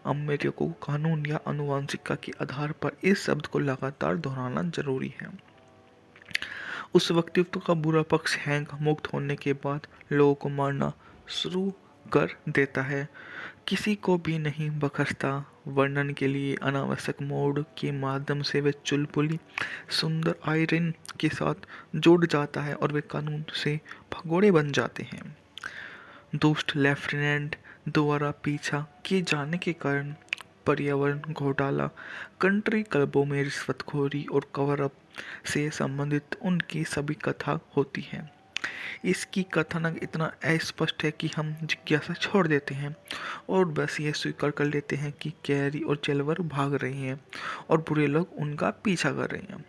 [SPEAKER 1] अमेरिकियों को कानून या आनुवंशिकता के आधार पर इस शब्द को लगातार दोहराना जरूरी है। उस व्यक्तित्व का बुरा पक्ष हैंक मुक्त होने के बाद लोगों को मारना शुरू कर देता है, किसी को भी नहीं बख्शता। वर्णन के लिए अनावश्यक मोड के माध्यम से वे चुलबुली सुंदर आयरन के साथ जुड़ जाता है और वे कानून से भगोड़े बन जाते हैं। दुष्ट लेफ्टिनेंट द्वारा पीछा किए जाने के कारण पर्यावरण घोटाला, कंट्री क्लबों में रिश्वतखोरी और कवर अप से संबंधित उनकी सभी कथा होती है। इसकी कथानक इतना अस्पष्ट है कि हम जिज्ञासा छोड़ देते हैं और बस ये स्वीकार कर लेते हैं कि कैरी और जेलवर भाग रही हैं और बुरे लोग उनका पीछा कर रहे हैं।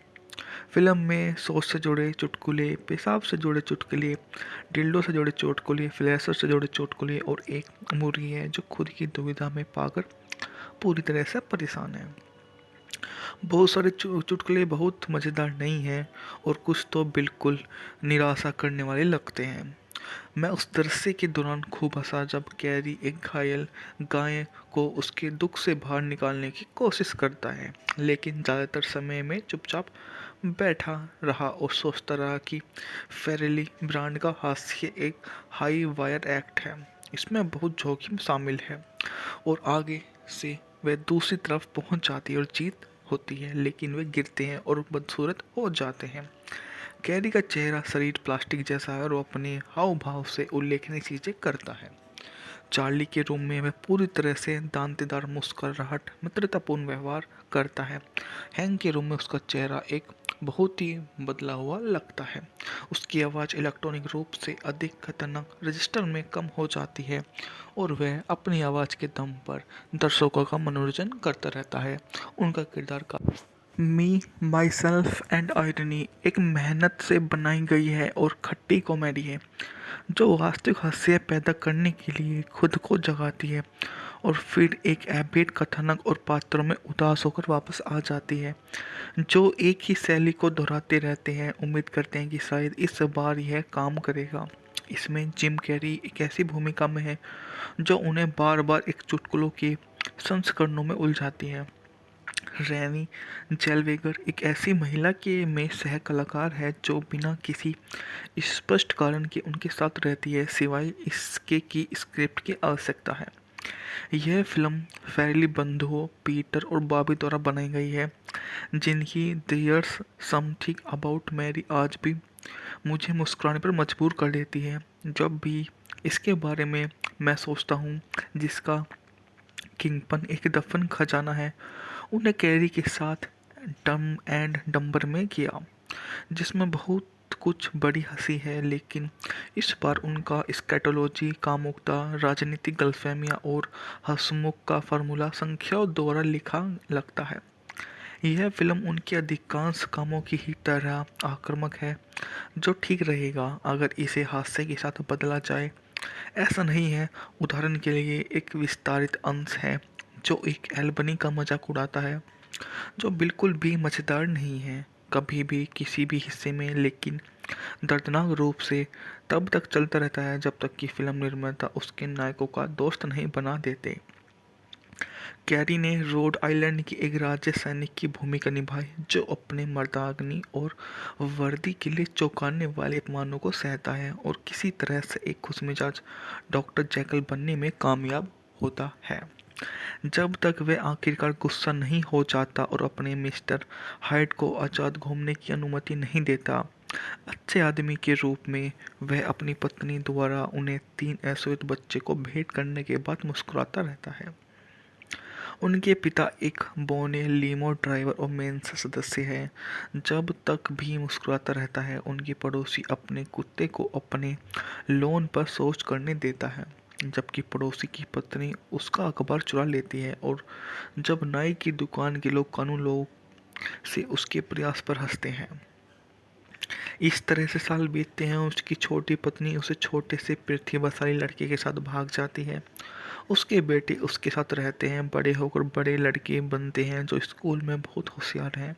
[SPEAKER 1] फिल्म में सोच से जुड़े चुटकुले, पेशाब से जुड़े चुटकुले, डिल्डो से जुड़े चुटकुले, फ्लैशर से जुड़े चुटकुले और एक मुर्गी है जो खुद की दुविधा में पाकर पूरी तरह से परेशान है। बहुत सारे चुटकुले बहुत मज़ेदार नहीं हैं और कुछ तो बिल्कुल निराशा करने वाले लगते हैं। मैं उस दृश्य के दौरान खूब हंसा जब कैरी एक घायल गाय को उसके दुख से बाहर निकालने की कोशिश करता है, लेकिन ज़्यादातर समय में चुपचाप बैठा रहा और सोचता रहा कि फेरेली ब्रांड का हास्य एक हाई वायर एक्ट है, इसमें बहुत जोखिम शामिल है और आगे से वे दूसरी तरफ पहुंच जाती है और जीत होती है, लेकिन वे गिरते हैं और बदसूरत हो जाते हैं। कैरी का चेहरा शरीर प्लास्टिक जैसा है और वो अपने हाव भाव से उल्लेखनीय चीज़ें करता है। चार्ली के रूम में वह पूरी तरह से दांतेदार मुस्कुराहट मित्रतापूर्ण व्यवहार करता है। हैंक के रूम में उसका चेहरा एक बहुत ही बदला हुआ लगता है। उसकी आवाज़ इलेक्ट्रॉनिक रूप से अधिक खतरनाक रजिस्टर में कम हो जाती है और वह अपनी आवाज़ के दम पर दर्शकों का मनोरंजन करता रहता है। उनका किरदार का मी माई सेल्फ एंड आयरनी एक मेहनत से बनाई गई है और खट्टी कॉमेडी है जो वास्तविक हास्य पैदा करने के लिए खुद को जगाती है और फिर एक एबेट कथानक और पात्रों में उदास होकर वापस आ जाती है जो एक ही शैली को दोहराते रहते हैं। उम्मीद करते हैं कि शायद इस बार यह काम करेगा। इसमें जिम कैरी एक ऐसी भूमिका में है जो उन्हें बार बार एक चुटकुलों के संस्करणों में उलझाती है। रैनी जेलवेगर एक ऐसी महिला के में सह कलाकार है जो बिना किसी स्पष्ट कारण के उनके साथ रहती है सिवाय इसके कि स्क्रिप्ट की आवश्यकता है। यह फिल्म फैरिली बंधुओं पीटर और बॉबी द्वारा बनाई गई है जिनकी देयर्स समथिंग अबाउट मैरी आज भी मुझे मुस्कुराने पर मजबूर कर देती है जब भी इसके बारे में मैं सोचता हूँ जिसका किंगपन एक दफन खजाना है उन्हें कैरी के साथ डम एंड डम्बर में किया जिसमें बहुत कुछ बड़ी हंसी है लेकिन इस बार उनका स्कैटोलॉजी कामुकता राजनीतिक गलतफहमियां और हंसमुख का फार्मूला संख्याओं द्वारा लिखा लगता है। यह फिल्म उनके अधिकांश कामों की ही तरह आक्रामक है जो ठीक रहेगा अगर इसे हास्य के साथ बदला जाए। ऐसा नहीं है। उदाहरण के लिए एक विस्तारित अंश है जो एक एल्बनी का मजाक उड़ाता है जो बिल्कुल भी मज़ेदार नहीं है कभी भी किसी भी हिस्से में लेकिन दर्दनाक रूप से तब तक चलता रहता है जब तक कि फिल्म निर्माता उसके नायकों का दोस्त नहीं बना देते। कैरी ने रोड आइलैंड की एक राज्य सैनिक की भूमिका निभाई जो अपने मर्दाग्नि और वर्दी के लिए चौंकाने वाले अपमानों को सहता है और किसी तरह से एक खुशमिजाज डॉक्टर जैकल बनने में कामयाब होता है जब तक वह आखिरकार गुस्सा नहीं हो जाता और अपने मिस्टर हाइड को आज़ाद घूमने की अनुमति नहीं देता। अच्छे आदमी के रूप में वह अपनी पत्नी द्वारा उन्हें 3 अश्वेत बच्चे को भेंट करने के बाद मुस्कुराता रहता है। उनके पिता एक बौने लीमो ड्राइवर और मेंस सदस्य हैं। जब तक भी मुस्कुराता रहता है उनके पड़ोसी अपने कुत्ते को अपने लॉन पर शौच करने देता है जबकि पड़ोसी की पत्नी उसका अखबार चुरा लेती है और जब नाई की दुकान के लोग कानून लोग से उसके प्रयास पर हंसते हैं। इस तरह से साल बीतते हैं। उसकी छोटी पत्नी उसे छोटे से प्रतिभाशाली लड़के के साथ भाग जाती है। उसके बेटे उसके साथ रहते हैं। बड़े होकर बड़े लड़के बनते हैं जो स्कूल में बहुत होशियार हैं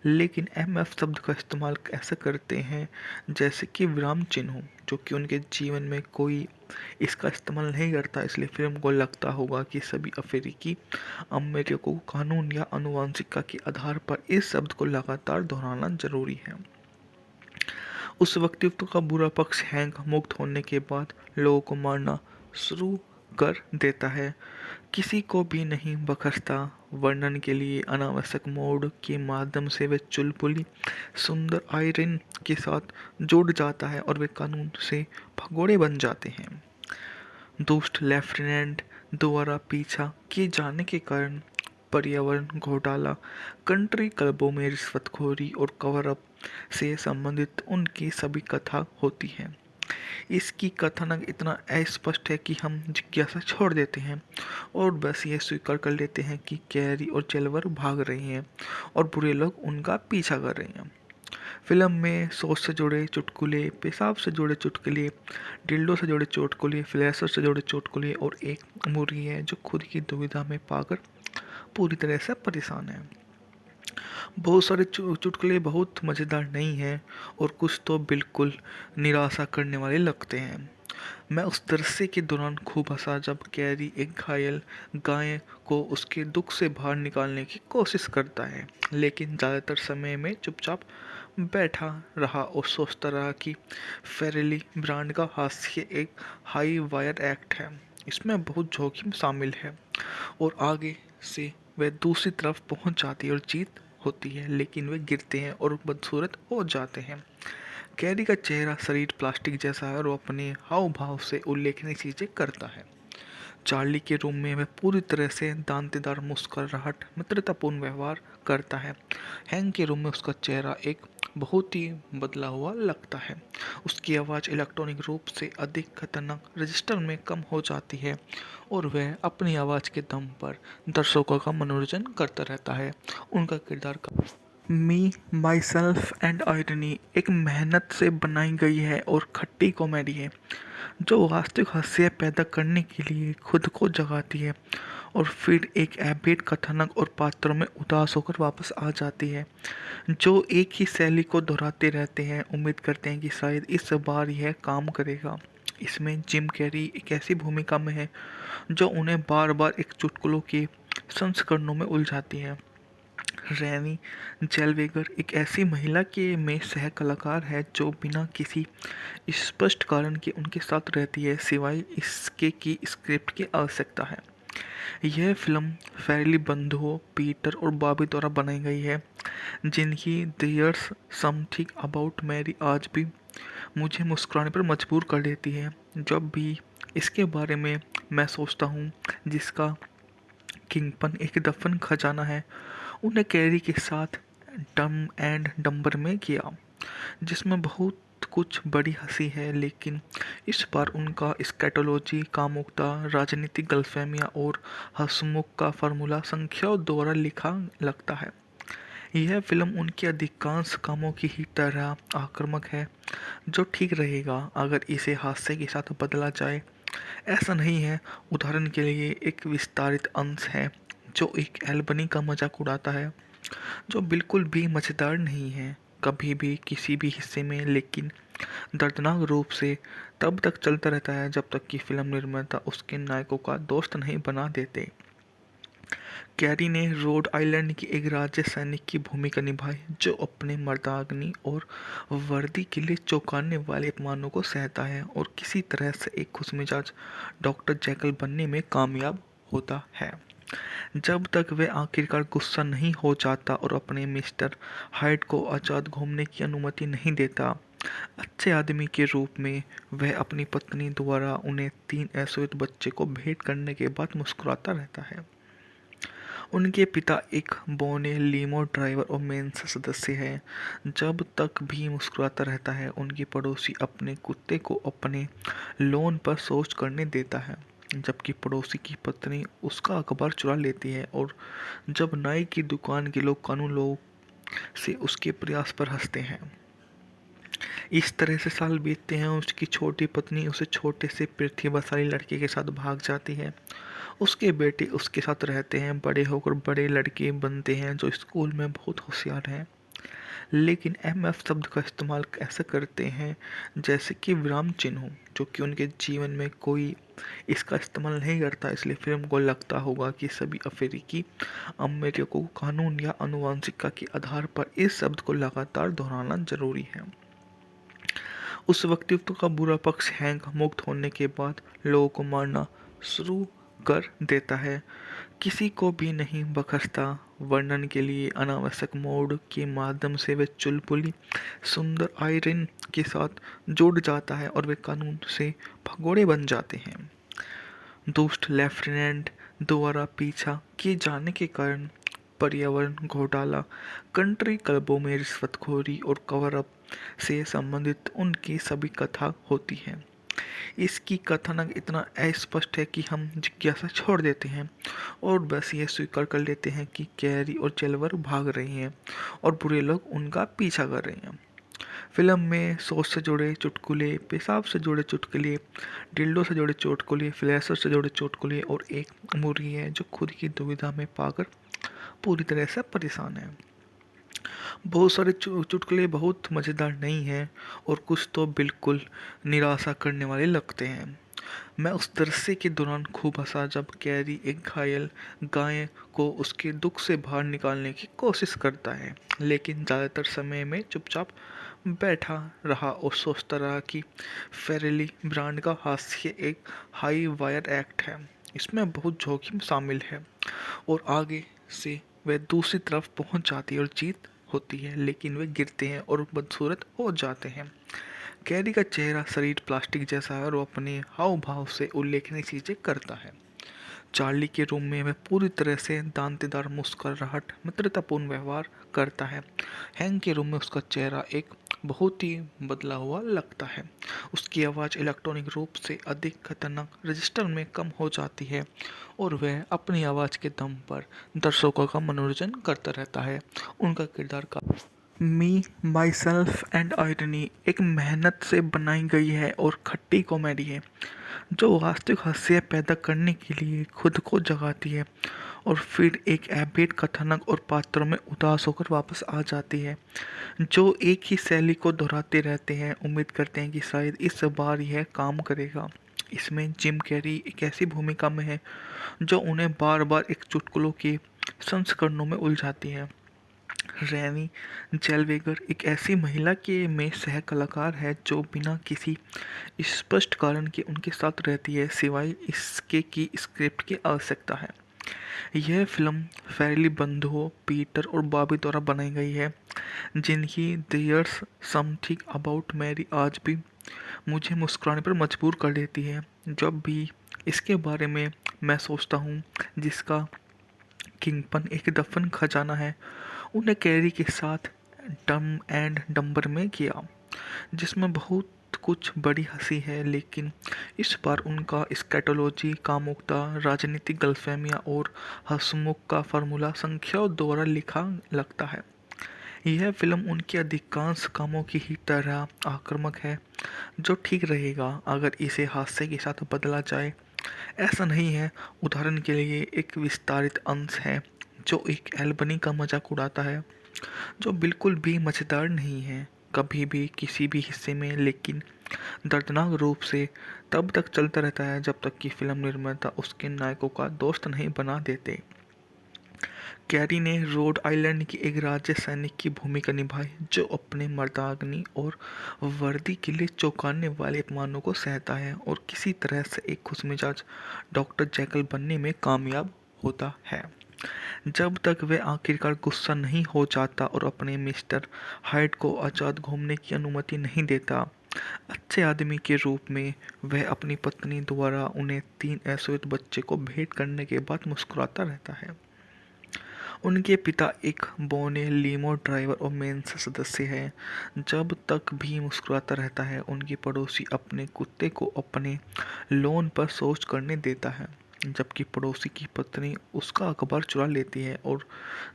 [SPEAKER 1] लेकिन एमएफ शब्द का इस्तेमाल ऐसा करते हैं जैसे कि विराम चिन्ह हो जो कि उनके जीवन में कोई इसका इस्तेमाल नहीं करता। इसलिए फिल्म को लगता होगा कि सभी अफ्रीकी अमेरिकियों को कानून या आनुवंशिकता के आधार पर इस शब्द को लगातार दोहराना जरूरी है। उस व्यक्तित्व का बुरा पक्ष हैंक मुक्त होने के बाद लोगों को मारना शुरू कर देता है। किसी को भी नहीं बख्शता। वर्णन के लिए अनावश्यक मोड के माध्यम से वे चुलबुली सुंदर आयरन के साथ जुड़ जाता है और वे कानून से भगोड़े बन जाते हैं। दुष्ट लेफ्टिनेंट द्वारा पीछा किए जाने के कारण पर्यावरण घोटाला कंट्री क्लबों में रिश्वतखोरी और कवर अप से संबंधित उनकी सभी कथा होती है। इसकी कथानक इतना अस्पष्ट है कि हम जिज्ञासा छोड़ देते हैं और बस ये स्वीकार कर लेते हैं कि कैरी और जेलवर भाग रही हैं और बुरे लोग उनका पीछा कर रहे हैं। फिल्म में सोच से जुड़े चुटकुले, पेशाब से जुड़े चुटकुले, डिल्डो से जुड़े चुटकुले, फ्लैशर से जुड़े चुटकुले और एक मुर्गी है जो खुद की दुविधा में पाकर पूरी तरह से परेशान है। बहुत सारे चुटकुले बहुत मज़ेदार नहीं हैं और कुछ तो बिल्कुल निराशा करने वाले लगते हैं। मैं उस दृश्य के दौरान खूब हंसा जब कैरी एक घायल गाय को उसके दुख से बाहर निकालने की कोशिश करता है लेकिन ज़्यादातर समय में चुपचाप बैठा रहा और सोचता रहा कि फेरेली ब्रांड का हास्य एक हाई वायर एक्ट है। इसमें बहुत जोखिम शामिल है और आगे से वह दूसरी तरफ पहुंच जाती है और जीत होती है लेकिन वे गिरते हैं और बदसूरत हो जाते हैं। कैरी का चेहरा शरीर प्लास्टिक जैसा है और वो अपने हाव भाव से उल्लेखनीय चीज़ें करता है। चार्ली के रूम में वह पूरी तरह से दांतेदार मुस्कुराहट मित्रतापूर्ण व्यवहार करता है। हैंक के रूम में उसका चेहरा एक बहुत ही बदला हुआ लगता है। उसकी आवाज़ इलेक्ट्रॉनिक रूप से अधिक खतरनाक रजिस्टर में कम हो जाती है और वह अपनी आवाज़ के दम पर दर्शकों का मनोरंजन करता रहता है। उनका किरदार मी माई सेल्फ एंड आयरनी एक मेहनत से बनाई गई है और खट्टी कॉमेडी है जो वास्तविक हास्य पैदा करने के लिए खुद को जगाती है और फिर एक एबेट कथानक और पात्रों में उदास होकर वापस आ जाती है, जो एक ही शैली को दोहराते रहते हैं। उम्मीद करते हैं कि शायद इस बार यह काम करेगा। इसमें जिम कैरी एक ऐसी भूमिका में है जो उन्हें बार बार एक चुटकुलों के संस्करणों में उलझाती है। रैनी जेलवेगर एक ऐसी महिला के में सह कलाकार है जो बिना किसी स्पष्ट कारण के उनके साथ रहती है, सिवाय इसके कि स्क्रिप्ट की आवश्यकता है। यह फिल्म फैरली बंधुओं पीटर और बॉबी द्वारा बनाई गई है, जिनकी देयर्स समथिंग अबाउट मैरी आज भी मुझे मुस्कुराने पर मजबूर कर देती है जब भी इसके बारे में मैं सोचता हूँ, जिसका किंगपन एक दफन खजाना है। उन्हें कैरी के साथ डम एंड डम्बर में किया, जिसमें बहुत कुछ बड़ी हंसी है, लेकिन इस बार उनका स्कैटोलॉजी कामुकता राजनीतिक गलतफहमियां और हंसमुख का फार्मूला संख्याओं द्वारा लिखा लगता है। यह फिल्म उनके अधिकांश कामों की ही तरह आक्रामक है, जो ठीक रहेगा अगर इसे हास्य के साथ बदला जाए। ऐसा नहीं है। उदाहरण के लिए एक विस्तारित अंश है जो एक एल्बनी का मजाक उड़ाता है, जो बिल्कुल भी मज़ेदार नहीं है कभी भी किसी भी हिस्से में, लेकिन दर्दनाक रूप से तब तक चलता रहता है जब तक कि फिल्म निर्माता उसके नायकों का दोस्त नहीं बना देते। कैरी ने रोड आइलैंड की एक राज्य सैनिक की भूमिका निभाई जो अपने मर्दाग्नि और वर्दी के लिए चौंकाने वाले अपमानों को सहता है और किसी तरह से एक खुशमिजाज डॉक्टर जैकल बनने में कामयाब होता है, जब तक वह आखिरकार गुस्सा नहीं हो जाता और अपने मिस्टर हाइड को आज़ाद घूमने की अनुमति नहीं देता। अच्छे आदमी के रूप में वह अपनी पत्नी द्वारा उन्हें 3 अश्वेत बच्चे को भेंट करने के बाद मुस्कुराता रहता है। उनके पिता एक बौने लीमो ड्राइवर और मेंस सदस्य हैं। जब तक भी मुस्कुराता रहता है, उनकी पड़ोसी अपने कुत्ते को अपने लॉन पर शौच करने देता है, जबकि पड़ोसी की पत्नी उसका अखबार चुरा लेती है और जब नाई की दुकान के लोग कानून लोग से उसके प्रयास पर हंसते हैं। इस तरह से साल बीतते हैं। उसकी छोटी पत्नी उसे छोटे से प्रतिभाशाली लड़के के साथ भाग जाती है। उसके बेटे उसके साथ रहते हैं, बड़े होकर बड़े लड़के बनते हैं जो स्कूल में बहुत होशियार हैं, लेकिन एमएफ शब्द का इस्तेमाल ऐसा करते हैं जैसे कि विराम चिन्ह हो, जो कि उनके जीवन में कोई इसका इस्तेमाल नहीं करता। इसलिए फिल्म को लगता होगा कि सभी अफ्रीकी अमेरिकियों को कानून या आनुवंशिकता के आधार पर इस शब्द को लगातार दोहराना जरूरी है। उस व्यक्तित्व का बुरा पक्ष हैंक मुक्त होने के बाद लोगों को मारना शुरू कर देता है, किसी को भी नहीं बख्शता। वर्णन के लिए अनावश्यक मोड के माध्यम से वे चुलबुली सुंदर आयरन के साथ जुड़ जाता है और वे कानून से भगोड़े बन जाते हैं। दुष्ट लेफ्टिनेंट द्वारा पीछा किए जाने के कारण पर्यावरण घोटाला, कंट्री क्लबों में रिश्वतखोरी और कवर अप से संबंधित उनकी सभी कथा होती है। इसकी कथानक इतना अस्पष्ट है कि हम जिज्ञासा छोड़ देते हैं और बस ये स्वीकार कर लेते हैं कि कैरी और जेलवर भाग रही हैं और बुरे लोग उनका पीछा कर रहे हैं। फिल्म में सोच से जुड़े चुटकुले, पेशाब से जुड़े चुटकुले, डिल्डो से जुड़े चुटकुले, फ्लैशर से जुड़े चुटकुले और एक मुर्गी है जो खुद की दुविधा में पाकर पूरी तरह से परेशान है। बहुत सारे चुटकुले बहुत मज़ेदार नहीं हैं और कुछ तो बिल्कुल निराशा करने वाले लगते हैं। मैं उस दृश्य के दौरान खूब हंसा जब कैरी एक घायल गाय को उसके दुख से बाहर निकालने की कोशिश करता है, लेकिन ज़्यादातर समय में चुपचाप बैठा रहा और सोचता रहा कि फेरेली ब्रांड का हास्य एक हाई वायर एक्ट है, इसमें बहुत जोखिम शामिल है और आगे से वह दूसरी तरफ पहुंच जाती है और जीत होती है, लेकिन वे गिरते हैं और बदसूरत हो जाते हैं। कैरी का चेहरा शरीर प्लास्टिक जैसा है और वो अपने हाव भाव से उल्लेखनीय चीज़ें करता है। चार्ली के रूम में वह पूरी तरह से दांतेदार मुस्कुराहट मित्रतापूर्ण व्यवहार करता है। हैंक के रूम में उसका चेहरा एक बहुत ही बदला हुआ लगता है। उसकी आवाज़ इलेक्ट्रॉनिक रूप से अधिक खतरनाक रजिस्टर में कम हो जाती है और वह अपनी आवाज़ के दम पर दर्शकों का मनोरंजन करता रहता है। उनका किरदार का मी माई सेल्फ एंड आयरनी एक मेहनत से बनाई गई है और खट्टी कॉमेडी है जो वास्तविक हास्य पैदा करने के लिए खुद को जगाती है और फिर एक एबेट कथानक और पात्रों में उदास होकर वापस आ जाती है जो एक ही शैली को दोहराते रहते हैं। उम्मीद करते हैं कि शायद इस बार यह काम करेगा। इसमें जिम कैरी एक ऐसी भूमिका में है जो उन्हें बार बार एक चुटकुलों के संस्करणों में उलझाती है। रैनी जेलवेगर एक ऐसी महिला के में सह कलाकार है जो बिना किसी स्पष्ट कारण के उनके साथ रहती है सिवाय इसके कि स्क्रिप्ट की आवश्यकता है। यह फिल्म फैरिली बंधुओं पीटर और बॉबी द्वारा बनाई गई है जिनकी देयर्स समथिंग अबाउट मैरी आज भी मुझे मुस्कुराने पर मजबूर कर देती है जब भी इसके बारे में मैं सोचता हूँ जिसका किंगपन एक दफन खजाना है उन्हें कैरी के साथ डम एंड डम्बर में किया जिसमें बहुत कुछ बड़ी हंसी है लेकिन इस बार उनका स्कैटोलॉजी कामुकता राजनीतिक गलतफहमियां और हंसमुख का फार्मूला संख्याओं द्वारा लिखा लगता है। यह फिल्म उनके अधिकांश कामों की ही तरह आक्रामक है जो ठीक रहेगा अगर इसे हास्य के साथ बदला जाए। ऐसा नहीं है। उदाहरण के लिए एक विस्तारित अंश है जो एक एल्बनी का मजाक उड़ाता है जो बिल्कुल भी मज़ेदार नहीं है कभी भी किसी भी हिस्से में लेकिन दर्दनाक रूप से तब तक चलता रहता है जब तक कि फिल्म निर्माता उसके नायकों का दोस्त नहीं बना देते। कैरी ने रोड आइलैंड की एक राज्य सैनिक की भूमिका निभाई जो अपने मर्दानगी और वर्दी के लिए चौंकाने वाले अपमानों को सहता है और किसी तरह से एक खुशमिजाज डॉक्टर जैकल बनने में कामयाब होता है जब तक वह आखिरकार गुस्सा नहीं हो जाता और अपने मिस्टर हाइड को आज़ाद घूमने की अनुमति नहीं देता। अच्छे आदमी के रूप में वह अपनी पत्नी द्वारा उन्हें 3 अश्वेत बच्चे को भेंट करने के बाद मुस्कुराता रहता है। उनके पिता एक बौने लीमो ड्राइवर और मेंस सदस्य हैं। जब तक भी मुस्कुराता रहता है उनकी पड़ोसी अपने कुत्ते को अपने लॉन पर शौच करने देता है जबकि पड़ोसी की पत्नी उसका अखबार चुरा लेती है और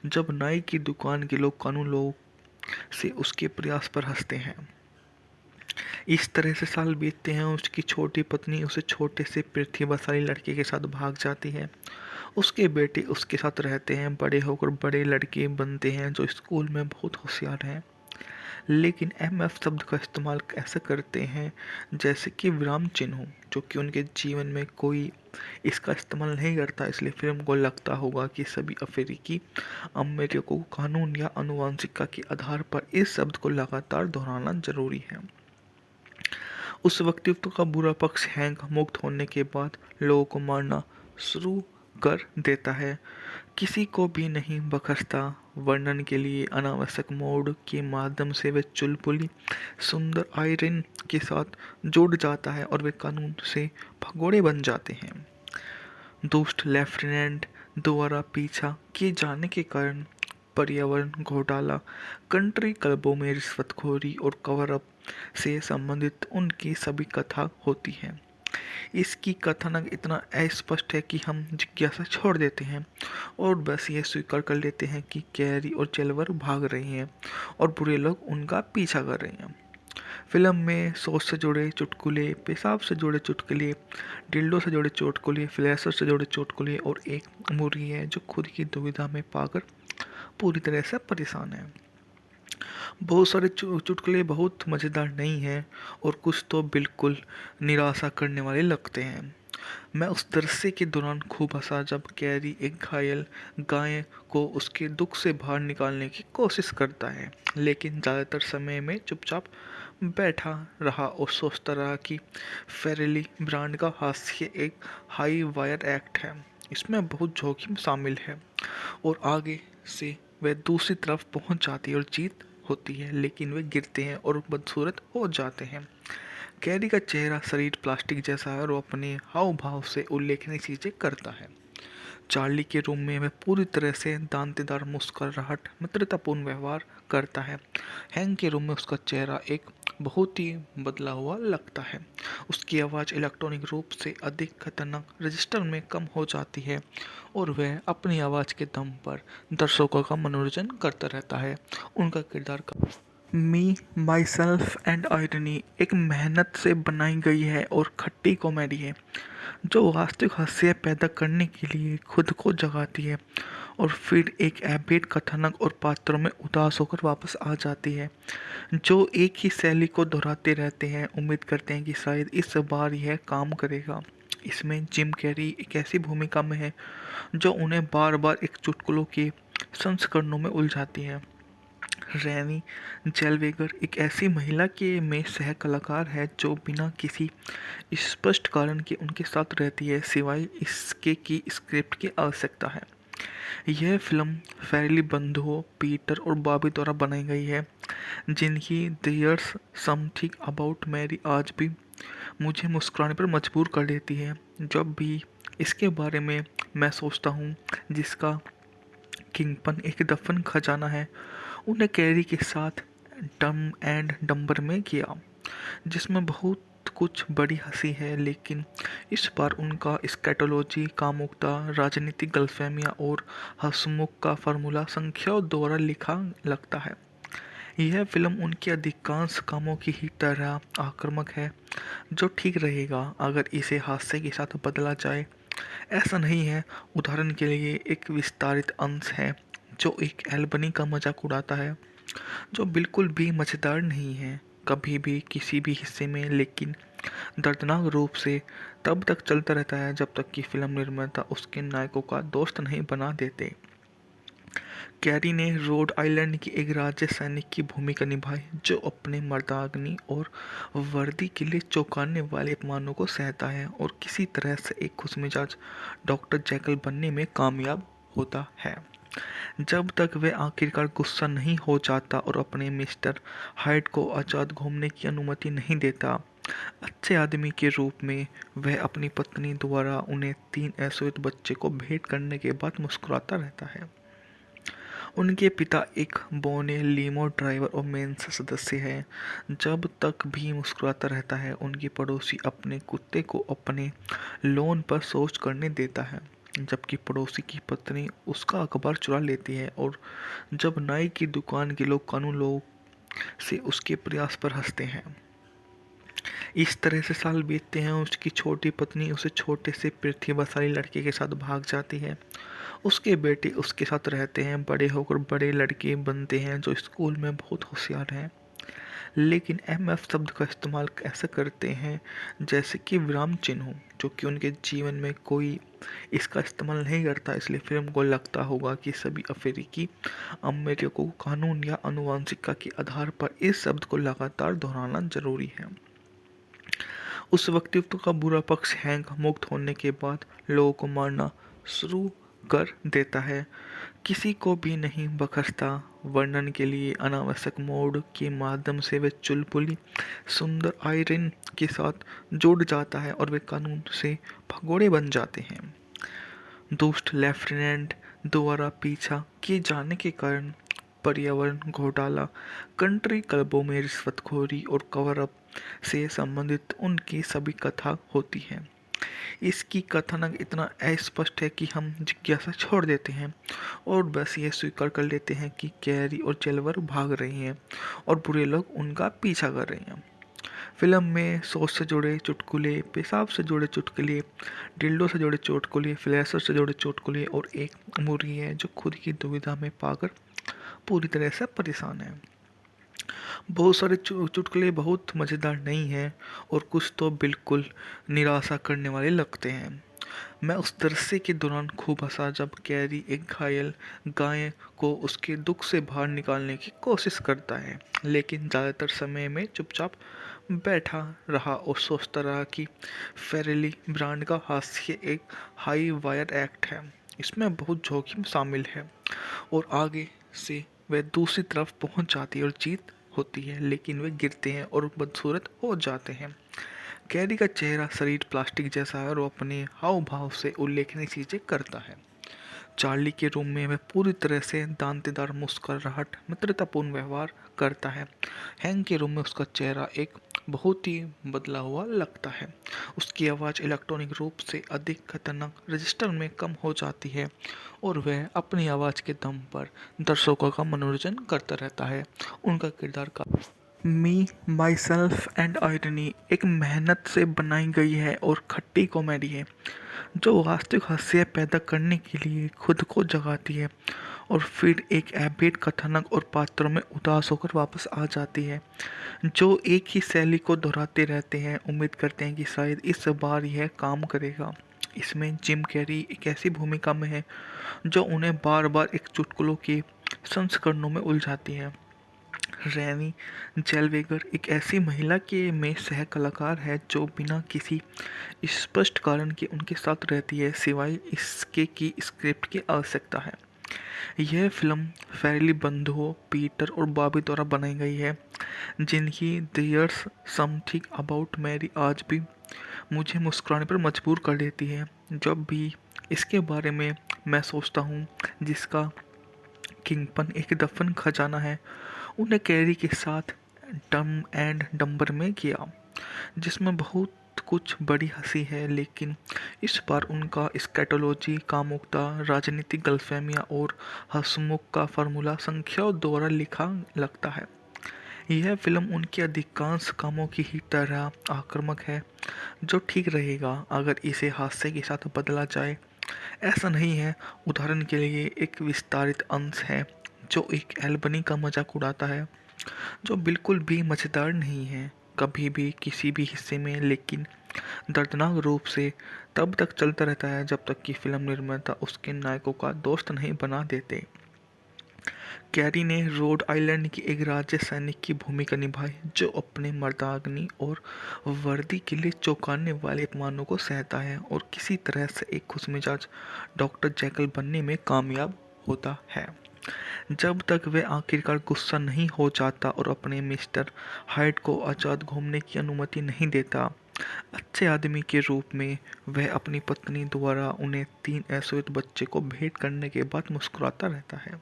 [SPEAKER 1] जब नाई की दुकान के लोग कानून लोग से उसके प्रयास पर हंसते हैं। इस तरह से साल बीतते हैं। उसकी छोटी पत्नी उसे छोटे से प्रतिभाशाली लड़के के साथ भाग जाती है। उसके बेटे उसके साथ रहते हैं। बड़े होकर बड़े लड़के बनते हैं जो स्कूल में बहुत होशियार हैं लेकिन एमएफ शब्द का इस्तेमाल ऐसे करते हैं जैसे कि विराम चिन्ह हो जो कि उनके जीवन में कोई इसका इस्तेमाल नहीं करता। इसलिए फिल्म को लगता होगा कि सभी अफ्रीकी अमेरिकियों को कानून या आनुवंशिकता के आधार पर इस शब्द को लगातार दोहराना जरूरी है। उस व्यक्तित्व का बुरा पक्ष हैंक मुक्त होने के बाद लोगों को मारना शुरू कर देता है। किसी को भी नहीं बख्शता। वर्णन के लिए अनावश्यक मोड के माध्यम से वे चुलबुली सुंदर आयरन के साथ जुड़ जाता है और वे कानून से भगोड़े बन जाते हैं। दुष्ट लेफ्टिनेंट द्वारा पीछा किए जाने के कारण पर्यावरण घोटाला कंट्री क्लबों में रिश्वतखोरी और कवर अप से संबंधित उनकी सभी कथा होती है। इसकी कथानक इतना अस्पष्ट है कि हम जिज्ञासा छोड़ देते हैं और बस ये स्वीकार कर लेते हैं कि कैरी और जेलवर भाग रहे हैं और बुरे लोग उनका पीछा कर रहे हैं। फिल्म में शौच से जुड़े चुटकुले, पेशाब से जुड़े चुटकुले, डिल्डो से जुड़े चुटकुले, फ्लैशर से जुड़े चुटकुले और एक मुर्गी है जो खुद की दुविधा में पाकर पूरी तरह से परेशान है। बहुत सारे चुटकुले बहुत मज़ेदार नहीं हैं और कुछ तो बिल्कुल निराशा करने वाले लगते हैं। मैं उस दृश्य के दौरान खूब हंसा जब कैरी एक घायल गाय को उसके दुख से बाहर निकालने की कोशिश करता है लेकिन ज़्यादातर समय में चुपचाप बैठा रहा और सोचता रहा कि फेरेली ब्रांड का हास्य एक हाई वायर एक्ट है। इसमें बहुत जोखिम शामिल है और आगे से वह दूसरी तरफ पहुंच जाती है और जीत होती है लेकिन वे गिरते हैं और बदसूरत हो जाते हैं। कैरी का चेहरा शरीर प्लास्टिक जैसा है और वो अपने हाव भाव से उल्लेखनीय चीज़ें करता है। चार्ली के रूम में वह पूरी तरह से दांतेदार मुस्कुराहट मित्रतापूर्ण व्यवहार करता है। हैंक के रूम में उसका चेहरा एक बहुत ही बदला हुआ लगता है। उसकी आवाज़ इलेक्ट्रॉनिक रूप से अधिक खतरनाक रजिस्टर में कम हो जाती है और वह अपनी आवाज़ के दम पर दर्शकों का मनोरंजन करता रहता है। उनका किरदार का मी माई सेल्फ एंड आयरनी एक मेहनत से बनाई गई है और खट्टी कॉमेडी है जो वास्तविक हास्य पैदा करने के लिए खुद को जगाती है और फिर एक एबेट कथानक और पात्रों में उदास होकर वापस आ जाती है, जो एक ही शैली को दोहराते रहते हैं। उम्मीद करते हैं कि शायद इस बार यह काम करेगा। इसमें जिम कैरी एक ऐसी भूमिका में है जो उन्हें बार बार एक चुटकुलों के संस्करणों में उलझाती है। रैनी जेलवेगर एक ऐसी महिला के में सह कलाकार है जो बिना किसी स्पष्ट कारण के उनके साथ रहती है, सिवाय इसके कि स्क्रिप्ट की आवश्यकता है। यह फिल्म फैरिली बंधुओं पीटर और बॉबी द्वारा बनाई गई है, जिनकी देयर्स समथिंग अबाउट मैरी आज भी मुझे मुस्कुराने पर मजबूर कर देती है जब भी इसके बारे में मैं सोचता हूँ, जिसका किंगपन एक दफन खजाना है। उन्हें कैरी के साथ डम एंड डम्बर में किया, जिसमें बहुत कुछ बड़ी हंसी है, लेकिन इस बार उनका स्कैटोलॉजी कामुकता राजनीतिक गलतफहमियां और हंसमुख का फार्मूला संख्याओं द्वारा लिखा लगता है। यह फिल्म उनके अधिकांश कामों की ही तरह आक्रामक है, जो ठीक रहेगा अगर इसे हास्य के साथ बदला जाए। ऐसा नहीं है। उदाहरण के लिए एक विस्तारित अंश है जो एक एल्बनी का मजाक उड़ाता है, जो बिल्कुल भी मज़ेदार नहीं है कभी भी किसी भी हिस्से में, लेकिन दर्दनाक रूप से तब तक चलता रहता है जब तक कि फिल्म निर्माता उसके नायकों का दोस्त नहीं बना देते। कैरी ने रोड आइलैंड की एक राज्य सैनिक की भूमिका निभाई जो अपने मर्दानी और वर्दी के लिए चौंकाने वाले अपमानों को सहता है और किसी तरह से एक खुशमिजाज डॉक्टर जैकल बनने में कामयाब होता है, जब तक वह आखिरकार गुस्सा नहीं हो जाता और अपने मिस्टर हाइड को आज़ाद घूमने की अनुमति नहीं देता। अच्छे आदमी के रूप में वह अपनी पत्नी द्वारा उन्हें 3 अशोचित बच्चे को भेंट करने के बाद मुस्कुराता रहता है। उनके पिता एक बौने लीमो ड्राइवर और मेंस सदस्य हैं। जब तक भी मुस्कुराता रहता है, उनकी पड़ोसी अपने कुत्ते को अपने लॉन पर शौच करने देता है, जबकि पड़ोसी की पत्नी उसका अखबार चुरा लेती है, और जब नाई की दुकान के लोग कानून लोग से उसके प्रयास पर हंसते हैं। इस तरह से साल बीतते हैं। उसकी छोटी पत्नी उसे छोटे से प्रतिभाशाली लड़के के साथ भाग जाती है। उसके बेटे उसके साथ रहते हैं, बड़े होकर बड़े लड़के बनते हैं जो स्कूल में बहुत होशियार हैं, लेकिन एमएफ शब्द का इस्तेमाल ऐसे करते हैं जैसे कि विराम चिन्ह हो, जो कि उनके जीवन में कोई इसका इस्तेमाल नहीं करता। इसलिए फिल्म को लगता होगा कि सभी अफ्रीकी अमेरिकियों को कानून या आनुवंशिकता के आधार पर इस शब्द को लगातार दोहराना जरूरी है। उस व्यक्तित्व का बुरा पक्ष हैंक मुक्त होने के बाद लोगों को मारना शुरू कर देता है, किसी को भी नहीं बख्शता। वर्णन के लिए अनावश्यक मोड के माध्यम से वे चुलबुली सुंदर आयरन के साथ जुड़ जाता है और वे कानून से भगोड़े बन जाते हैं। दुष्ट लेफ्टिनेंट द्वारा पीछा किए जाने के कारण पर्यावरण घोटाला, कंट्री क्लबों में रिश्वतखोरी और कवर अप से संबंधित उनकी सभी कथा होती है। इसकी कथानक इतना अस्पष्ट है कि हम जिज्ञासा छोड़ देते हैं और बस ये स्वीकार कर लेते हैं कि कैरी और जेलवर भाग रही हैं और बुरे लोग उनका पीछा कर रहे हैं। फिल्म में शौच से जुड़े चुटकुले, पेशाब से जुड़े चुटकुले, डिल्डो से जुड़े चुटकुले, फ्लैशर से जुड़े चुटकुले और एक मुर्गी है जो खुद की दुविधा में पाकर पूरी तरह से परेशान है। बहुत सारे चुटकुले बहुत मज़ेदार नहीं हैं और कुछ तो बिल्कुल निराशा करने वाले लगते हैं। मैं उस दृश्य के दौरान खूब हंसा जब कैरी एक घायल गाय को उसके दुख से बाहर निकालने की कोशिश करता है, लेकिन ज़्यादातर समय में चुपचाप बैठा रहा और सोचता रहा कि फेरेली ब्रांड का हास्य एक हाई वायर एक्ट है, इसमें बहुत जोखिम शामिल है और आगे से वह दूसरी तरफ पहुंच जाती है और जीत होती है, लेकिन वे गिरते हैं और बदसूरत हो जाते हैं। कैरी का चेहरा शरीर प्लास्टिक जैसा है और वो अपने हाव भाव से उल्लेखनीय चीज़ें करता है। चार्ली के रूम में वह पूरी तरह से दांतेदार मुस्कुराहट मित्रतापूर्ण व्यवहार करता है। हैंक के रूम में उसका चेहरा एक बहुत ही बदला हुआ लगता है। उसकी आवाज़ इलेक्ट्रॉनिक रूप से अधिक खतरनाक रजिस्टर में कम हो जाती है और वह अपनी आवाज़ के दम पर दर्शकों का मनोरंजन करता रहता है। उनका किरदार का मी माई सेल्फ एंड आयरनी एक मेहनत से बनाई गई है और खट्टी कॉमेडी है जो वास्तविक हास्य पैदा करने के लिए खुद को जगाती है और फिर एक एबिट कथानक और पात्रों में उदास होकर वापस आ जाती है जो एक ही शैली को दोहराते रहते हैं। उम्मीद करते हैं कि शायद इस बार यह काम करेगा। इसमें जिम कैरी एक ऐसी भूमिका में है जो उन्हें बार बार एक चुटकुलों के संस्करणों में उलझाती है। रैनी जेलवेगर एक ऐसी महिला के में सह कलाकार है जो बिना किसी स्पष्ट कारण के उनके साथ रहती है सिवाय इसके कि स्क्रिप्ट की आवश्यकता है। यह फिल्म फैरली बंधुओं पीटर और बॉबी द्वारा बनाई गई है जिनकी देयर्स समथिंग अबाउट मैरी आज भी मुझे मुस्कुराने पर मजबूर कर देती है जब भी इसके बारे में मैं सोचता हूँ जिसका किंगपन एक दफन खजाना है उन्हें कैरी के साथ डम एंड डम्बर में किया जिसमें बहुत कुछ बड़ी हंसी है लेकिन इस बार उनका स्कैटोलॉजी कामुकता राजनीतिक गलतफहमियां और हंसमुख का फार्मूला संख्याओं द्वारा लिखा लगता है। यह फिल्म उनके अधिकांश कामों की ही तरह आक्रामक है जो ठीक रहेगा अगर इसे हास्य के साथ बदला जाए। ऐसा नहीं है। उदाहरण के लिए एक विस्तारित अंश है जो एक एल्बनी का मजाक उड़ाता है जो बिल्कुल भी मज़ेदार नहीं है कभी भी किसी भी हिस्से में लेकिन दर्दनाक रूप से तब तक चलता रहता है जब तक कि फिल्म निर्माता उसके नायकों का दोस्त नहीं बना देते। कैरी ने रोड आइलैंड की एक राज्य सैनिक की भूमिका निभाई जो अपने मर्दाग्नि और वर्दी के लिए चौंकाने वाले अपमानों को सहता है और किसी तरह से एक खुशमिजाज डॉक्टर जैकल बनने में कामयाब होता है जब तक वह आखिरकार गुस्सा नहीं हो जाता और अपने मिस्टर हाइड को आज़ाद घूमने की अनुमति नहीं देता। अच्छे आदमी के रूप में वह अपनी पत्नी द्वारा उन्हें 3 अश्वेत बच्चे को भेंट करने के बाद मुस्कुराता रहता है।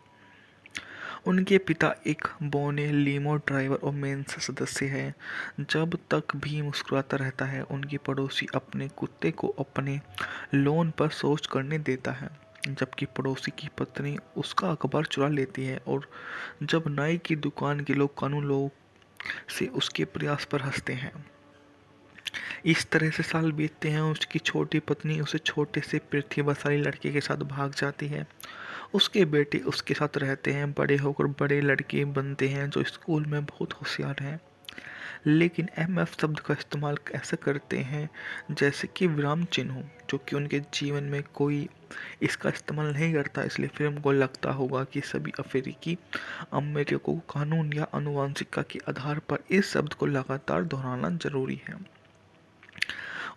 [SPEAKER 1] उनके पिता एक बौने लीमो ड्राइवर और मेंस सदस्य हैं। जब तक भी मुस्कुराता रहता है उनकी पड़ोसी अपने कुत्ते को अपने लॉन पर शौच करने देता है जबकि पड़ोसी की पत्नी उसका अखबार चुरा लेती है और जब नाई की दुकान के लोग कानून लोग से उसके प्रयास पर हंसते हैं। इस तरह से साल बीतते हैं। उसकी छोटी पत्नी उसे छोटे से प्रतिभाशाली लड़के के साथ भाग जाती है। उसके बेटे उसके साथ रहते हैं। बड़े होकर बड़े लड़के बनते हैं जो स्कूल में बहुत होशियार हैं लेकिन एमएफ शब्द का इस्तेमाल ऐसे करते हैं जैसे कि विराम चिन्ह हो जो कि उनके जीवन में कोई इसका इस्तेमाल नहीं करता। इसलिए फिल्म को लगता होगा कि सभी अफ्रीकी अमेरिकियों को कानून या आनुवंशिकता के आधार पर इस शब्द को लगातार दोहराना जरूरी है।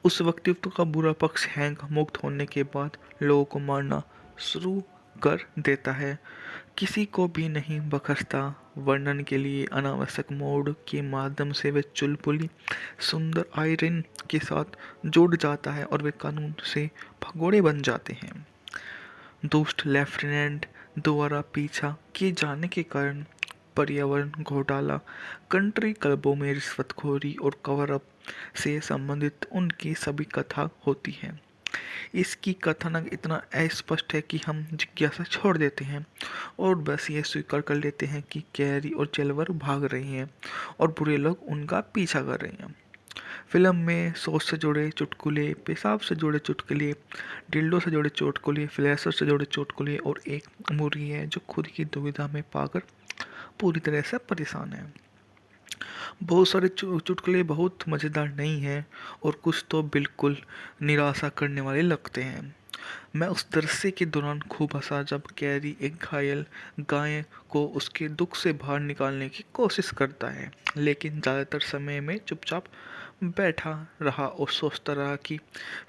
[SPEAKER 1] उस व्यक्तित्व का बुरा पक्ष हैंक मुक्त होने के बाद लोगों को मारना शुरू कर देता है। किसी को भी नहीं बख्शता। वर्णन के लिए अनावश्यक मोड के माध्यम से वे चुलबुली सुंदर आयरन के साथ जुड़ जाता है और वे कानून से भगोड़े बन जाते हैं। दुष्ट लेफ्टिनेंट द्वारा पीछा किए जाने के कारण पर्यावरण घोटाला कंट्री क्लबों में रिश्वतखोरी और कवर अप से संबंधित उनकी सभी कथा होती है। इसकी कथानक इतना अस्पष्ट है कि हम जिज्ञासा छोड़ देते हैं और बस ये स्वीकार कर लेते हैं कि कैरी और जेलवर भाग रही हैं और बुरे लोग उनका पीछा कर रहे हैं। फिल्म में शौच से जुड़े चुटकुले, पेशाब से जुड़े चुटकुले, डिल्डो से जुड़े चुटकुले, फ्लैशर से जुड़े चुटकुले और एक मुर्गी है जो खुद की दुविधा में पाकर पूरी तरह से परेशान है। बहुत सारे चुटकुले बहुत मज़ेदार नहीं हैं और कुछ तो बिल्कुल निराशा करने वाले लगते हैं। मैं उस दृश्य के दौरान खूब हंसा जब कैरी एक घायल गाय को उसके दुख से बाहर निकालने की कोशिश करता है लेकिन ज़्यादातर समय में चुपचाप बैठा रहा और सोचता रहा कि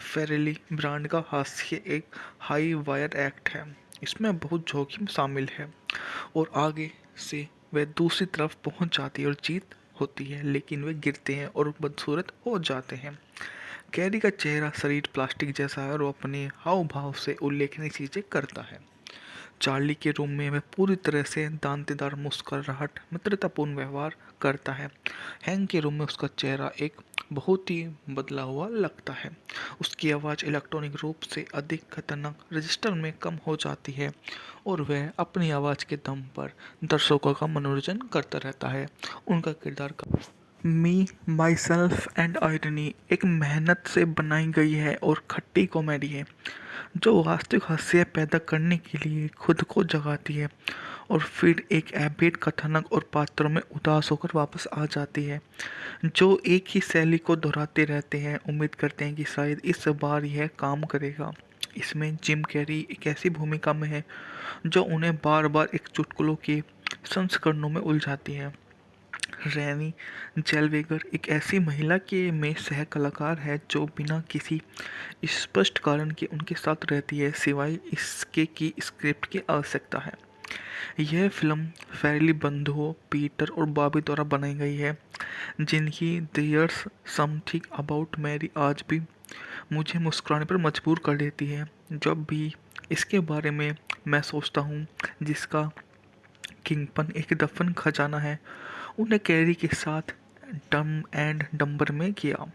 [SPEAKER 1] फेरेली ब्रांड का हास्य एक हाई वायर एक्ट है। इसमें बहुत जोखिम शामिल है और आगे से वह दूसरी तरफ पहुंच जाती है और जीत होती है लेकिन वे गिरते हैं और बदसूरत हो जाते हैं। कैरी का चेहरा शरीर प्लास्टिक जैसा है और वो अपने हाव भाव से उल्लेखनीय चीज़ें करता है। चार्ली के रूम में वह पूरी तरह से दांतेदार मुस्कुराहट मित्रतापूर्ण व्यवहार करता है। हैंक के रूम में उसका चेहरा एक बहुत ही बदला हुआ लगता है। उसकी आवाज़ इलेक्ट्रॉनिक रूप से अधिक खतरनाक रजिस्टर में कम हो जाती है और वह अपनी आवाज़ के दम पर दर्शकों का मनोरंजन करता रहता है। उनका किरदार का मी माई सेल्फ एंड आयरनी एक मेहनत से बनाई गई है और खट्टी कॉमेडी है जो वास्तविक हास्य पैदा करने के लिए खुद को जगाती है और फिर एक एबेट कथानक और पात्रों में उदास होकर वापस आ जाती है, जो एक ही शैली को दोहराते रहते हैं। उम्मीद करते हैं कि शायद इस बार यह काम करेगा। इसमें जिम कैरी एक ऐसी भूमिका में है जो उन्हें बार बार एक चुटकुलों के संस्करणों में उलझाती है। रैनी जेलवेगर एक ऐसी महिला के में सह कलाकार है जो बिना किसी स्पष्ट कारण के उनके साथ रहती है, सिवाय इसके कि स्क्रिप्ट की आवश्यकता है। यह फिल्म फैरली बंधुओं पीटर और बॉबी द्वारा बनाई गई है, जिनकी देयर्स समथिंग अबाउट मैरी आज भी मुझे मुस्कुराने पर मजबूर कर देती है जब भी इसके बारे में मैं सोचता हूँ, जिसका किंगपन एक दफन खजाना है। उन्हें कैरी के साथ डम एंड डम्बर में किया,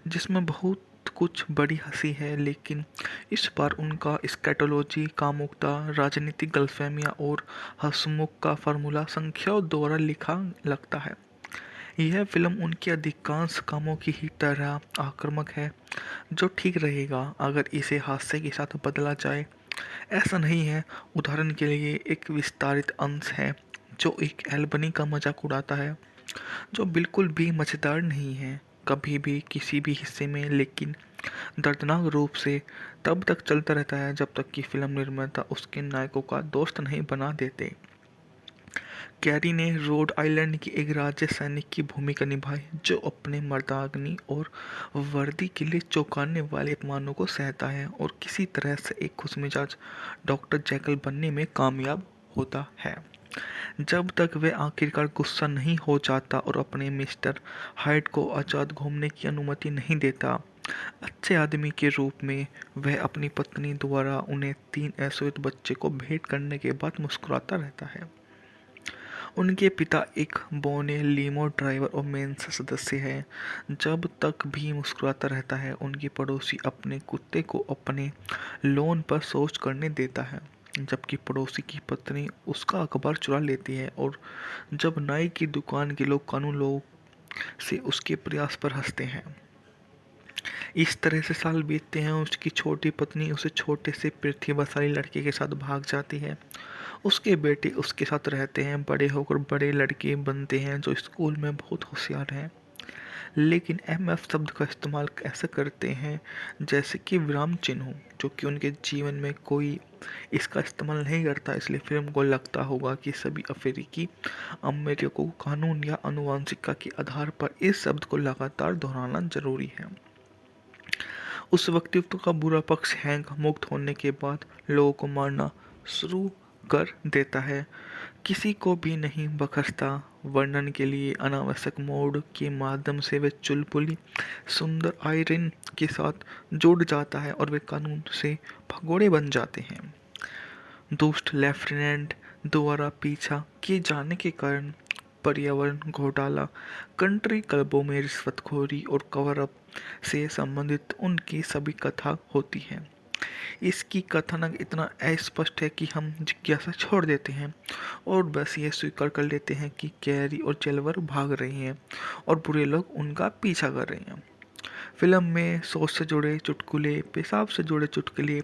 [SPEAKER 1] जिसमें बहुत कुछ बड़ी हंसी है, लेकिन इस बार उनका स्कैटोलॉजी, कामुकता, राजनीतिक गलतफहमियां और हंसमुख का फार्मूला संख्याओं द्वारा लिखा लगता है। यह फिल्म उनके अधिकांश कामों की ही तरह आक्रामक है, जो ठीक रहेगा अगर इसे हास्य के साथ बदला जाए। ऐसा नहीं है। उदाहरण के लिए एक विस्तारित अंश है जो एक एल्बनी का मजाक उड़ाता है, जो बिल्कुल भी मज़ेदार नहीं है कभी भी किसी भी हिस्से में, लेकिन दर्दनाक रूप से तब तक चलता रहता है जब तक कि फिल्म निर्माता उसके नायकों का दोस्त नहीं बना देते। कैरी ने रोड आइलैंड की एक राज्य सैनिक की भूमिका निभाई जो अपने मर्दानी और वर्दी के लिए चौंकाने वाले अपमानों को सहता है और किसी तरह से एक खुशमिजाज डॉक्टर जैकल बनने में कामयाब होता है, जब तक वह आखिरकार गुस्सा नहीं हो जाता और अपने मिस्टर हाइड को आज़ाद घूमने की अनुमति नहीं देता। अच्छे आदमी के रूप में वह अपनी पत्नी द्वारा उन्हें 3 अश्वेत बच्चे को भेंट करने के बाद मुस्कुराता रहता है। उनके पिता एक बौने लीमो ड्राइवर और मेंसा सदस्य हैं। जब तक भी मुस्कुराता रहता है, उनकी पड़ोसी अपने कुत्ते को अपने लॉन पर शौच करने देता है, जबकि पड़ोसी की पत्नी उसका अखबार चुरा लेती है, और जब नाई की दुकान के लोग कानून लोग से उसके प्रयास पर हंसते हैं। इस तरह से साल बीतते हैं। उसकी छोटी पत्नी उसे छोटे से प्रतिभाशाली लड़के के साथ भाग जाती है। उसके बेटे उसके साथ रहते हैं, बड़े होकर बड़े लड़के बनते हैं जो स्कूल में बहुत होशियार हैं, लेकिन एमएफ शब्द का इस्तेमाल ऐसे करते हैं जैसे कि विराम चिन्ह हो, जो कि उनके जीवन में कोई इसका इस्तेमाल नहीं करता। इसलिए फिल्म को लगता होगा कि सभी अफ्रीकी अमेरिकियों को कानून या आनुवंशिकता के आधार पर इस शब्द को लगातार दोहराना जरूरी है। उस व्यक्तित्व का बुरा पक्ष हैंक मुक्त होने के बाद लोगों को मारना शुरू कर देता है, किसी को भी नहीं बख्शता। वर्णन के लिए अनावश्यक मोड़ के माध्यम से वे चुलबुली सुंदर आयरन के साथ जुड़ जाता है और वे कानून से भगोड़े बन जाते हैं। दुष्ट लेफ्टिनेंट द्वारा पीछा किए जाने के कारण पर्यावरण घोटाला, कंट्री क्लबों में रिश्वतखोरी और कवर अप से संबंधित उनकी सभी कथा होती है। इसकी कथानक इतना अस्पष्ट है कि हम जिज्ञासा छोड़ देते हैं और बस ये स्वीकार कर लेते हैं कि कैरी और जेलवर भाग रही हैं और बुरे लोग उनका पीछा कर रहे हैं। फिल्म में सोच से जुड़े चुटकुले, पेशाब से जुड़े चुटकुले,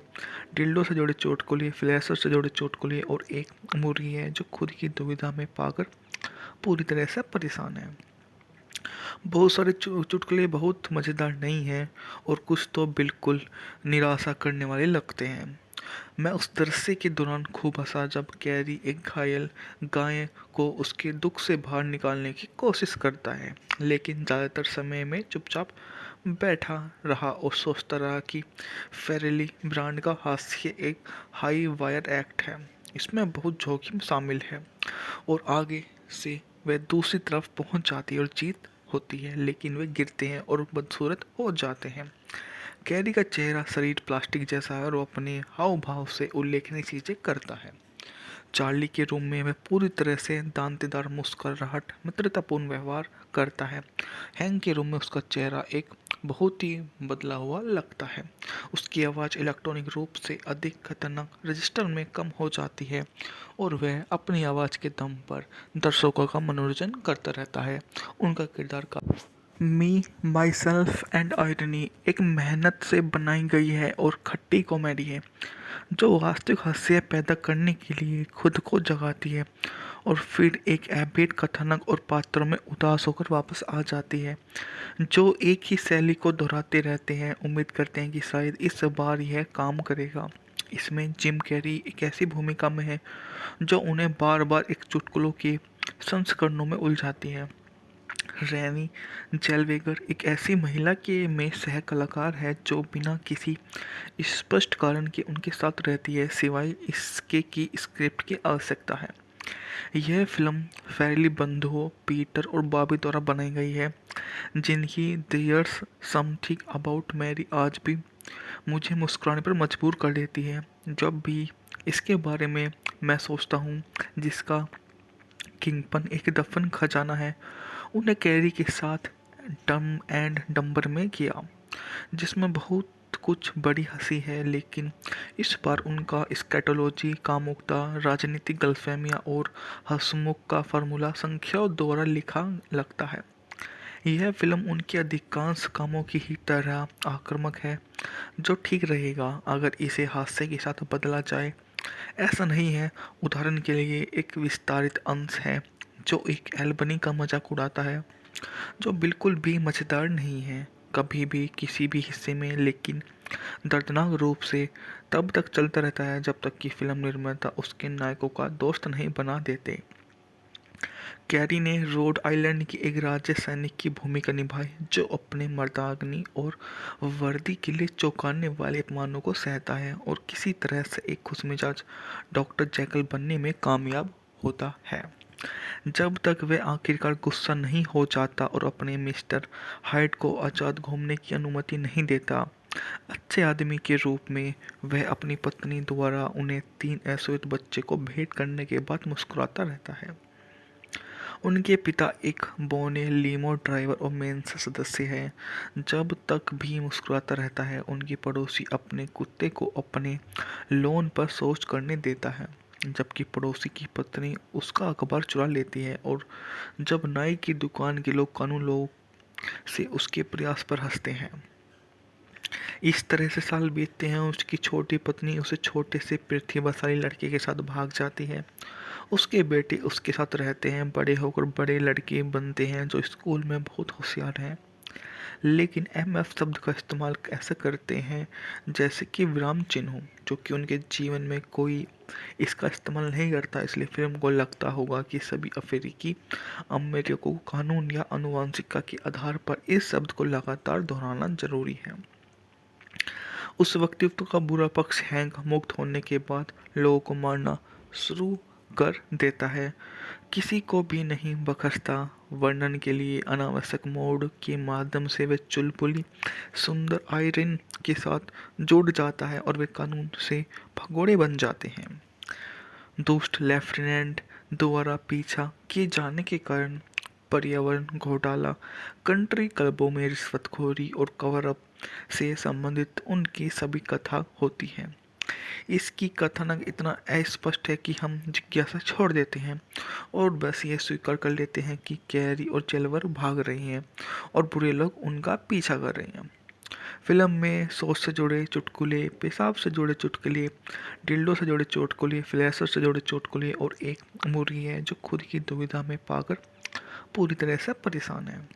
[SPEAKER 1] डिल्डो से जुड़े चुटकुले, फ्लैशर से जुड़े चुटकुले और एक मुर्गी है जो खुद की दुविधा में पाकर पूरी तरह से परेशान है। बहुत सारे चुटकुले बहुत मज़ेदार नहीं हैं और कुछ तो बिल्कुल निराशा करने वाले लगते हैं। मैं उस दृश्य के दौरान खूब हंसा जब कैरी एक घायल गाय को उसके दुख से बाहर निकालने की कोशिश करता है, लेकिन ज़्यादातर समय में चुपचाप बैठा रहा और सोचता रहा कि फेरेली ब्रांड का हास्य एक हाई वायर एक्ट है, इसमें बहुत जोखिम शामिल है और आगे से वह दूसरी तरफ पहुंच जाती है और जीत होती है, लेकिन वे गिरते हैं और बदसूरत हो जाते हैं। कैरी का चेहरा शरीर प्लास्टिक जैसा है और वो अपने हाव भाव से उल्लेखनीय चीज़ें करता है। चार्ली के रूम में वह पूरी तरह से दांतेदार मुस्कुराहट मित्रतापूर्ण व्यवहार करता है। हैंक के रूम में उसका चेहरा एक बहुत ही बदला हुआ लगता है। उसकी आवाज़ इलेक्ट्रॉनिक रूप से अधिक खतरनाक रजिस्टर में कम हो जाती है और वह अपनी आवाज़ के दम पर दर्शकों का मनोरंजन करता रहता है। उनका किरदार का मी माई सेल्फ एंड आयरनी एक मेहनत से बनाई गई है और खट्टी कॉमेडी है जो वास्तविक हास्य पैदा करने के लिए खुद को जगाती है और फिर एक एबेट कथानक और पात्रों में उदास होकर वापस आ जाती है, जो एक ही शैली को दोहराते रहते हैं। उम्मीद करते हैं कि शायद इस बार यह काम करेगा। इसमें जिम कैरी एक ऐसी भूमिका में है जो उन्हें बार बार एक चुटकुलों के संस्करणों में उलझाती है। रैनी जेलवेगर एक ऐसी महिला के में सह कलाकार है जो बिना किसी स्पष्ट कारण के उनके साथ रहती है, सिवाय इसके कि स्क्रिप्ट की आवश्यकता है। यह फिल्म फैरिली बंधुओं पीटर और बॉबी द्वारा बनाई गई है, जिनकी देयर्स समथिंग अबाउट मैरी आज भी मुझे मुस्कुराने पर मजबूर कर देती है जब भी इसके बारे में मैं सोचता हूँ, जिसका किंगपन एक दफन खजाना है। उन्हें कैरी के साथ डम एंड डम्बर में किया, जिसमें बहुत कुछ बड़ी हंसी है, लेकिन इस बार उनका स्कैटोलॉजी कामुकता राजनीतिक गलतफहमियां और हंसमुख का फार्मूला संख्याओं द्वारा लिखा लगता है। यह फिल्म उनके अधिकांश कामों की ही तरह आक्रामक है, जो ठीक रहेगा अगर इसे हास्य के साथ बदला जाए। ऐसा नहीं है। उदाहरण के लिए एक विस्तारित अंश है जो एक एल्बनी का मजाक उड़ाता है, जो बिल्कुल भी मज़ेदार नहीं है कभी भी किसी भी हिस्से में, लेकिन दर्दनाक रूप से तब तक चलता रहता है जब तक कि फिल्म निर्माता उसके नायकों का दोस्त नहीं बना देते। कैरी ने रोड आइलैंड की एक राज्य सैनिक की भूमिका निभाई जो अपने मर्दानी और वर्दी के लिए चौंकाने वाले अपमानों को सहता है और किसी तरह से एक खुशमिजाज डॉक्टर जैकल बनने में कामयाब होता है, जब तक वह आखिरकार गुस्सा नहीं हो जाता और अपने मिस्टर हाइड को आज़ाद घूमने की अनुमति नहीं देता। अच्छे आदमी के रूप में वह अपनी पत्नी द्वारा उन्हें 3 अशोचित बच्चे को भेंट करने के बाद मुस्कुराता रहता है। उनके पिता एक बौने लीमो ड्राइवर और मेंसा सदस्य हैं। जब तक भी मुस्कुराता रहता है, उनकी पड़ोसी अपने कुत्ते को अपने लॉन पर शौच करने देता है, जबकि पड़ोसी की पत्नी उसका अखबार चुरा लेती है, और जब नाई की दुकान के लोग कानून लोग से उसके प्रयास पर हंसते हैं। इस तरह से साल बीतते हैं। उसकी छोटी पत्नी उसे छोटे से प्रतिभाशाली लड़के के साथ भाग जाती है। उसके बेटे उसके साथ रहते हैं, बड़े होकर बड़े लड़के बनते हैं जो स्कूल में बहुत होशियार हैं, लेकिन एमएफ शब्द का इस्तेमाल ऐसे करते हैं जैसे कि विराम चिन्ह हो, जो कि उनके जीवन में कोई इसका इस्तेमाल नहीं करता। इसलिए फिल्म को लगता होगा कि सभी अफ्रीकी अमेरिकियों को कानून या आनुवंशिकता के आधार पर इस शब्द को लगातार दोहराना जरूरी है। उस व्यक्तित्व का बुरा पक्ष हैंक मुक्त होने के बाद लोगों को मारना शुरू कर देता है, किसी को भी नहीं बख्शता। वर्णन के लिए अनावश्यक मोड के माध्यम से वे चुलबुली सुंदर आयरन के साथ जुड़ जाता है और वे कानून से भगोड़े बन जाते हैं। दुष्ट लेफ्टिनेंट द्वारा पीछा किए जाने के कारण पर्यावरण घोटाला, कंट्री क्लबों में रिश्वतखोरी और कवर अप से संबंधित उनकी सभी कथा होती है। इसकी कथानक इतना अस्पष्ट है कि हम जिज्ञासा छोड़ देते हैं और बस ये स्वीकार कर लेते हैं कि कैरी और जेलवर भाग रही हैं और बुरे लोग उनका पीछा कर रहे हैं। फिल्म में सोच से जुड़े चुटकुले, पेशाब से जुड़े चुटकुले, डिल्डो से जुड़े चुटकुले, फ्लैशर से जुड़े चुटकुले और एक मुर्गी है जो खुद की दुविधा में पाकर पूरी तरह से परेशान है।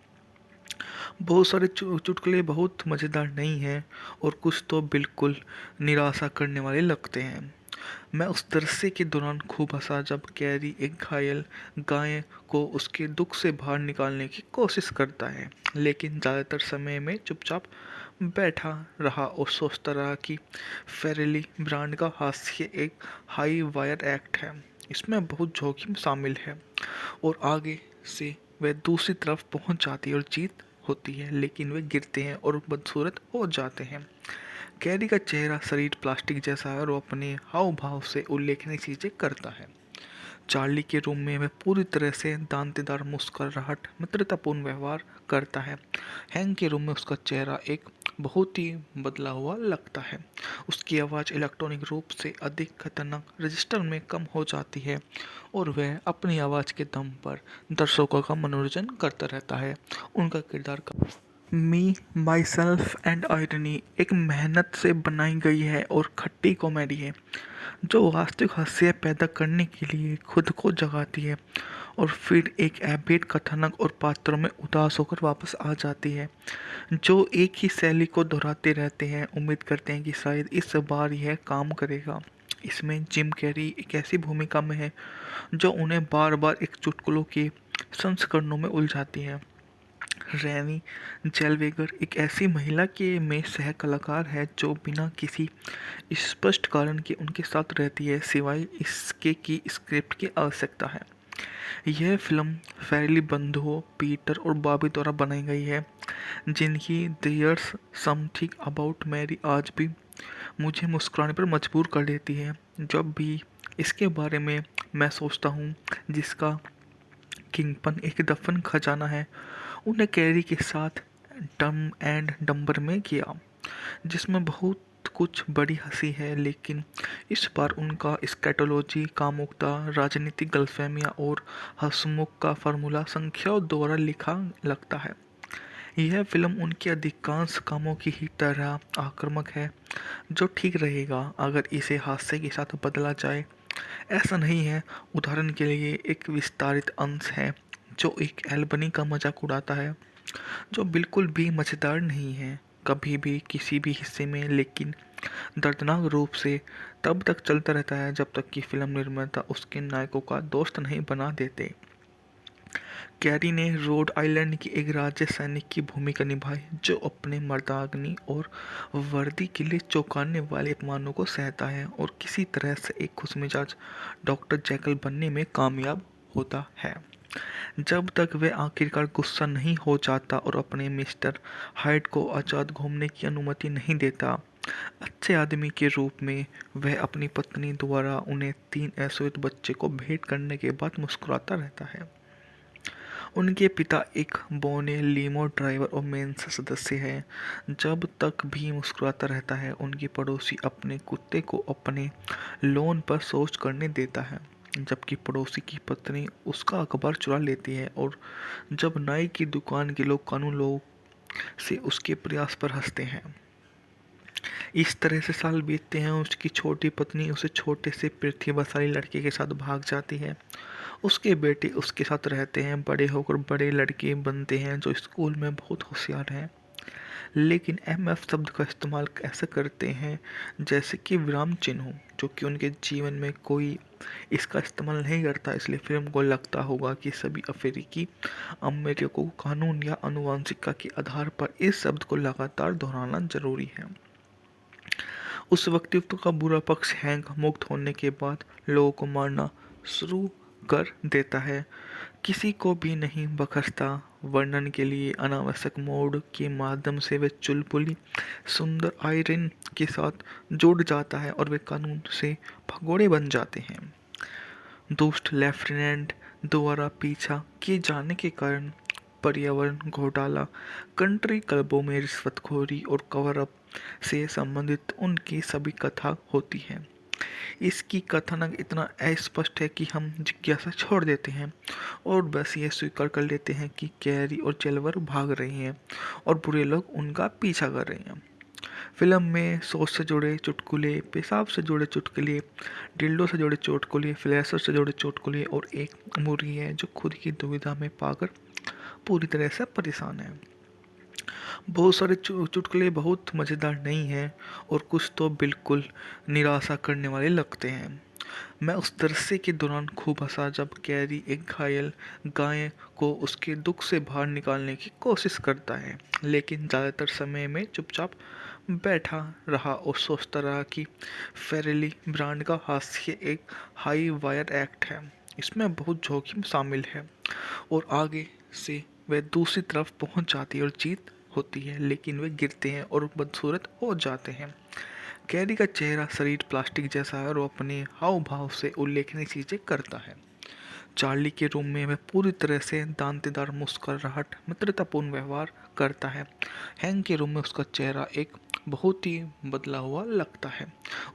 [SPEAKER 1] बहुत सारे चुटकुले बहुत मज़ेदार नहीं हैं और कुछ तो बिल्कुल निराशा करने वाले लगते हैं। मैं उस दृश्य के दौरान खूब हंसा जब कैरी एक घायल गाय को उसके दुख से बाहर निकालने की कोशिश करता है, लेकिन ज़्यादातर समय में चुपचाप बैठा रहा और सोचता रहा कि फेरेली ब्रांड का हास्य एक हाई वायर एक्ट है, इसमें बहुत जोखिम शामिल है और आगे से वह दूसरी तरफ पहुंच जाती है और जीत होती है, लेकिन वे गिरते हैं और बदसूरत हो जाते हैं। कैरी का चेहरा शरीर प्लास्टिक जैसा है और वो अपने हाव भाव से उल्लेखनीय चीज़ें करता है। चार्ली के रूम में वह पूरी तरह से दांतेदार मुस्कुराहट मित्रतापूर्ण व्यवहार करता है। हैंक के रूम में उसका चेहरा एक बहुत ही बदला हुआ लगता है। उसकी आवाज़ इलेक्ट्रॉनिक रूप से अधिक खतरनाक रजिस्टर में कम हो जाती है और वह अपनी आवाज़ के दम पर दर्शकों का मनोरंजन करता रहता है। उनका किरदार का मी माई सेल्फ एंड आयरनी एक मेहनत से बनाई गई है और खट्टी कॉमेडी है जो वास्तविक हास्य पैदा करने के लिए खुद को जगाती है और फिर एक एबेट कथानक और पात्रों में उदास होकर वापस आ जाती है, जो एक ही शैली को दोहराते रहते हैं। उम्मीद करते हैं कि शायद इस बार यह काम करेगा। इसमें जिम कैरी एक ऐसी भूमिका में है जो उन्हें बार बार एक चुटकुलों के संस्करणों में उलझाती है। रैनी जेलवेगर एक ऐसी महिला के में सह कलाकार है जो बिना किसी स्पष्ट कारण के उनके साथ रहती है, सिवाय इसके कि स्क्रिप्ट की आवश्यकता है। यह फिल्म फैरली बंधुओं पीटर और बॉबी द्वारा बनाई गई है, जिनकी देयर्स समथिंग अबाउट मैरी आज भी मुझे मुस्कुराने पर मजबूर कर देती है जब भी इसके बारे में मैं सोचता हूँ, जिसका किंगपन एक दफन खजाना है। उन्हें कैरी के साथ डम एंड डम्बर में किया, जिसमें बहुत कुछ बड़ी हंसी है, लेकिन इस बार उनका स्कैटोलॉजी, कामुकता, राजनीतिक गलतफहमियां और हंसमुख का फार्मूला संख्याओं द्वारा लिखा लगता है। यह फिल्म उनके अधिकांश कामों की ही तरह आक्रामक है, जो ठीक रहेगा अगर इसे हास्य के साथ बदला जाए। ऐसा नहीं है। उदाहरण के लिए एक विस्तारित अंश है जो एक एल्बनी का मजाक उड़ाता है, जो बिल्कुल भी मज़ेदार नहीं है कभी भी किसी भी हिस्से में, लेकिन दर्दनाक रूप से तब तक चलता रहता है जब तक कि फिल्म निर्माता उसके नायकों का दोस्त नहीं बना देते। कैरी ने रोड आइलैंड की एक राज्य सैनिक की भूमिका निभाई जो अपने मर्दानी और वर्दी के लिए चौंकाने वाले अपमानों को सहता है और किसी तरह से एक खुशमिजाज डॉक्टर जैकल बनने में कामयाब होता है, जब तक वह आखिरकार गुस्सा नहीं हो जाता और अपने मिस्टर हाइड को आज़ाद घूमने की अनुमति नहीं देता। अच्छे आदमी के रूप में वह अपनी पत्नी द्वारा उन्हें 3 अश्वेत बच्चे को भेंट करने के बाद मुस्कुराता रहता है। उनके पिता एक बौने लीमो ड्राइवर और मेंसा सदस्य हैं। जब तक भी मुस्कुराता रहता है, उनकी पड़ोसी अपने कुत्ते को अपने लॉन पर शौच करने देता है, जबकि पड़ोसी की पत्नी उसका अखबार चुरा लेती है और जब नाई की दुकान के लोग कानून लोग से उसके प्रयास पर हंसते हैं। इस तरह से साल बीतते हैं। उसकी छोटी पत्नी उसे छोटे से प्रतिभाशाली लड़के के साथ भाग जाती है। उसके बेटे उसके साथ रहते हैं, बड़े होकर बड़े लड़के बनते हैं जो स्कूल में बहुत होशियार हैं, लेकिन एमएफ शब्द का इस्तेमाल ऐसे करते हैं जैसे कि विराम चिन्ह हो, जो कि उनके जीवन में कोई इसका इस्तेमाल नहीं करता। इसलिए फिल्म को लगता होगा कि सभी अफ्रीकी अमेरिकियों को कानून या आनुवंशिकता के आधार पर इस शब्द को लगातार दोहराना जरूरी है। उस व्यक्तित्व का बुरा पक्ष हैंक मुक्त होने के बाद लोगों को मारना शुरू कर देता है, किसी को भी नहीं बख्शता। वर्णन के लिए अनावश्यक मोड के माध्यम से वे चुलबुली सुंदर आयरन के साथ जुड़ जाता है और वे कानून से भगोड़े बन जाते हैं। दुष्ट लेफ्टिनेंट द्वारा पीछा किए जाने के कारण पर्यावरण घोटाला, कंट्री क्लबों में रिश्वतखोरी और कवर अप से संबंधित उनकी सभी कथा होती है। इसकी कथानक इतना अस्पष्ट है कि हम जिज्ञासा छोड़ देते हैं और बस ये स्वीकार कर लेते हैं कि कैरी और जेलवर भाग रहे हैं और बुरे लोग उनका पीछा कर रहे हैं। फिल्म में सोच से जुड़े चुटकुले, पेशाब से जुड़े चुटकुले, डिल्डो से जुड़े चुटकुले, फ्लैशर से जुड़े चुटकुले और एक मुर्गी है जो खुद की दुविधा में पाकर पूरी तरह से परेशान है। बहुत सारे चुटकुले बहुत मज़ेदार नहीं हैं और कुछ तो बिल्कुल निराशा करने वाले लगते हैं। मैं उस दृश्य के दौरान खूब हंसा जब कैरी एक घायल गाय को उसके दुख से बाहर निकालने की कोशिश करता है, लेकिन ज़्यादातर समय में चुपचाप बैठा रहा और सोचता रहा कि फेरेली ब्रांड का हास्य एक हाई वायर एक्ट है, इसमें बहुत जोखिम शामिल है और आगे से वह दूसरी तरफ पहुंच जाती है और जीत होती है, लेकिन वे गिरते हैं और बदसूरत हो जाते हैं। कैरी का चेहरा शरीर प्लास्टिक जैसा है और वो अपने हाव भाव से उल्लेखनीय चीज़ें करता है। चार्ली के रूम में वह पूरी तरह से दांतेदार मुस्कुराहट मित्रतापूर्ण व्यवहार करता है। हैंक के रूम में उसका चेहरा एक बहुत ही बदला हुआ लगता है।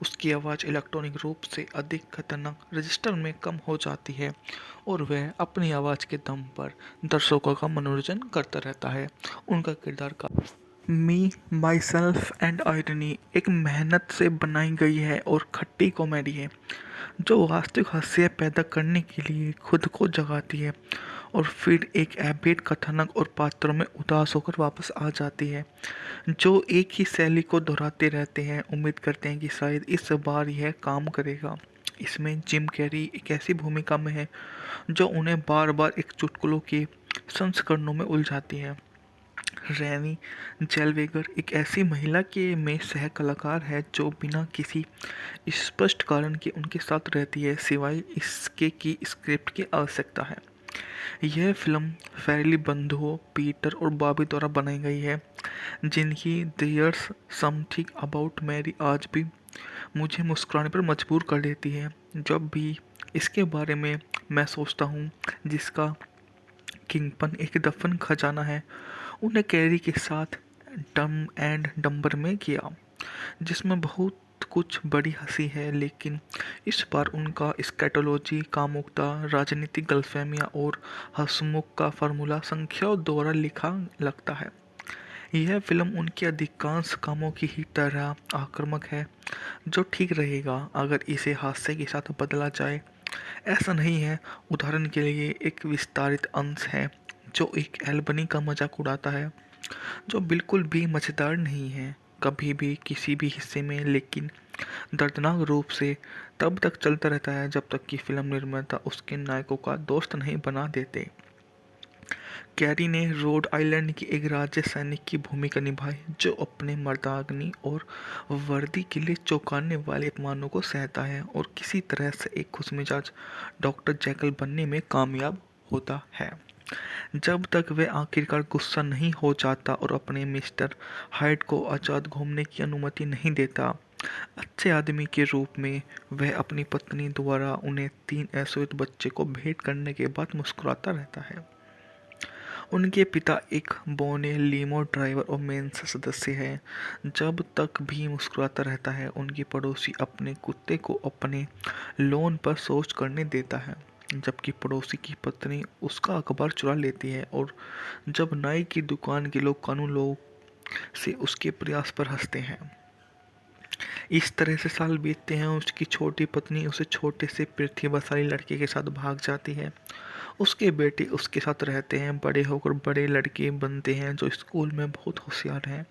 [SPEAKER 1] उसकी आवाज़ इलेक्ट्रॉनिक रूप से अधिक खतरनाक रजिस्टर में कम हो जाती है और वह अपनी आवाज़ के दम पर दर्शकों का मनोरंजन करता रहता है। उनका किरदार का मी माई सेल्फ एंड आयरनी एक मेहनत से बनाई गई है और खट्टी कॉमेडी है जो वास्तविक हास्य पैदा करने के लिए खुद को जगाती है और फिर एक एबेट कथानक और पात्रों में उदास होकर वापस आ जाती है, जो एक ही शैली को दोहराते रहते हैं। उम्मीद करते हैं कि शायद इस बार यह काम करेगा। इसमें जिम कैरी एक ऐसी भूमिका में है जो उन्हें बार बार एक चुटकुलों के संस्करणों में उलझाती है। रैनी जेलवेगर एक ऐसी महिला के में सह कलाकार है जो बिना किसी स्पष्ट कारण के उनके साथ रहती है, सिवाय इसके कि स्क्रिप्ट की आवश्यकता है। यह फिल्म फैरली बंधुओं पीटर और बॉबी द्वारा बनाई गई है, जिनकी देयर्स समथिंग अबाउट मैरी आज भी मुझे मुस्कुराने पर मजबूर कर देती है जब भी इसके बारे में मैं सोचता हूँ, जिसका किंगपन एक दफन खजाना है। उन्हें कैरी के साथ डम एंड डम्बर में किया, जिसमें बहुत कुछ बड़ी हंसी है, लेकिन इस बार उनका स्कैटोलॉजी, कामुकता, राजनीतिक गलतफहमियां और हंसमुख का फार्मूला संख्याओं द्वारा लिखा लगता है। यह फिल्म उनके अधिकांश कामों की ही तरह आक्रामक है, जो ठीक रहेगा अगर इसे हास्य के साथ बदला जाए। ऐसा नहीं है। उदाहरण के लिए एक विस्तारित अंश है जो एक एल्बनी का मजाक उड़ाता है, जो बिल्कुल भी मज़ेदार नहीं है कभी भी किसी भी हिस्से में, लेकिन दर्दनाक रूप से तब तक चलता रहता है जब तक कि फिल्म निर्माता उसके नायकों का दोस्त नहीं बना देते। कैरी ने रोड आइलैंड की एक राज्य सैनिक की भूमिका निभाई जो अपने मर्दानी और वर्दी के लिए चौंकाने वाले अपमानों को सहता है और किसी तरह से एक खुशमिजाज डॉक्टर जैकल बनने में कामयाब होता है, जब तक वह आखिरकार गुस्सा नहीं हो जाता और अपने मिस्टर हाइड को आज़ाद घूमने की अनुमति नहीं देता। अच्छे आदमी के रूप में वह अपनी पत्नी द्वारा उन्हें 3 अशोचित बच्चे को भेंट करने के बाद मुस्कुराता रहता है। उनके पिता एक बौने लीमो ड्राइवर और मेंसा सदस्य हैं। जब तक भी मुस्कुराता रहता है, उनकी पड़ोसी अपने कुत्ते को अपने लॉन पर शौच करने देता है, जबकि पड़ोसी की पत्नी उसका अखबार चुरा लेती है, और जब नाई की दुकान के लोग कानून लोग से उसके प्रयास पर हंसते हैं। इस तरह से साल बीतते हैं। उसकी छोटी पत्नी उसे छोटे से प्रतिभाशाली लड़के के साथ भाग जाती है। उसके बेटे उसके साथ रहते हैं, बड़े होकर बड़े लड़के बनते हैं जो स्कूल में बहुत होशियार हैं,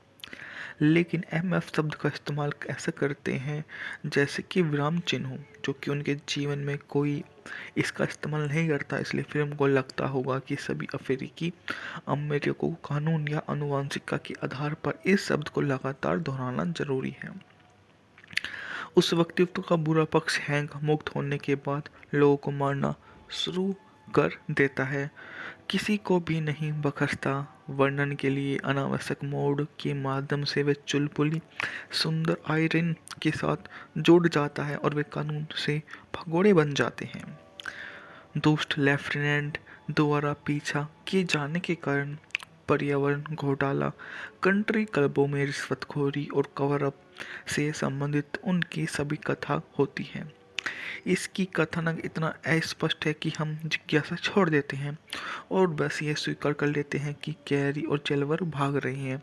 [SPEAKER 1] लेकिन एमएफ शब्द का इस्तेमाल ऐसे करते हैं जैसे कि विराम चिन्ह हो, जो कि उनके जीवन में कोई इसका इस्तेमाल नहीं करता। इसलिए फिल्म को लगता होगा कि सभी अफ्रीकी अमेरिकियों को कानून या आनुवंशिकता के आधार पर इस शब्द को लगातार दोहराना जरूरी है। उस व्यक्तित्व का बुरा पक्ष हैंक मुक्त होने के बाद लोगों को मारना शुरू कर देता है, किसी को भी नहीं बख्शता। वर्णन के लिए अनावश्यक मोड के माध्यम से वे चुलबुली सुंदर आयरन के साथ जुड़ जाता है और वे कानून से भगोड़े बन जाते हैं। दुष्ट लेफ्टिनेंट द्वारा पीछा किए जाने के कारण पर्यावरण घोटाला, कंट्री क्लबों में रिश्वतखोरी और कवर अप से संबंधित उनकी सभी कथा होती है। इसकी कथानक इतना अस्पष्ट है कि हम जिज्ञासा छोड़ देते हैं और बस ये स्वीकार कर लेते हैं कि कैरी और जेलवर भाग रही हैं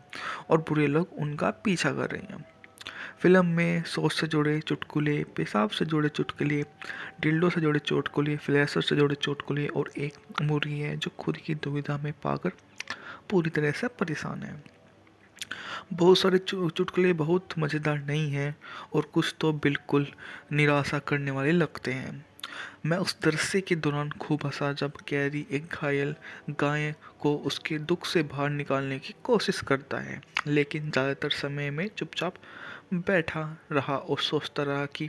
[SPEAKER 1] और बुरे लोग उनका पीछा कर रहे हैं। फिल्म में सोच से जुड़े चुटकुले, पेशाब से जुड़े चुटकुले, डिल्डो से जुड़े चुटकुले, फ्लैशर से जुड़े चुटकुले और एक मुर्गी है जो खुद की दुविधा में पाकर पूरी तरह से परेशान है। बहुत सारे चुटकुले बहुत मज़ेदार नहीं हैं और कुछ तो बिल्कुल निराशा करने वाले लगते हैं। मैं उस दृश्य के दौरान खूब हंसा जब कैरी एक घायल गाय को उसके दुख से बाहर निकालने की कोशिश करता है, लेकिन ज़्यादातर समय में चुपचाप बैठा रहा और सोचता रहा कि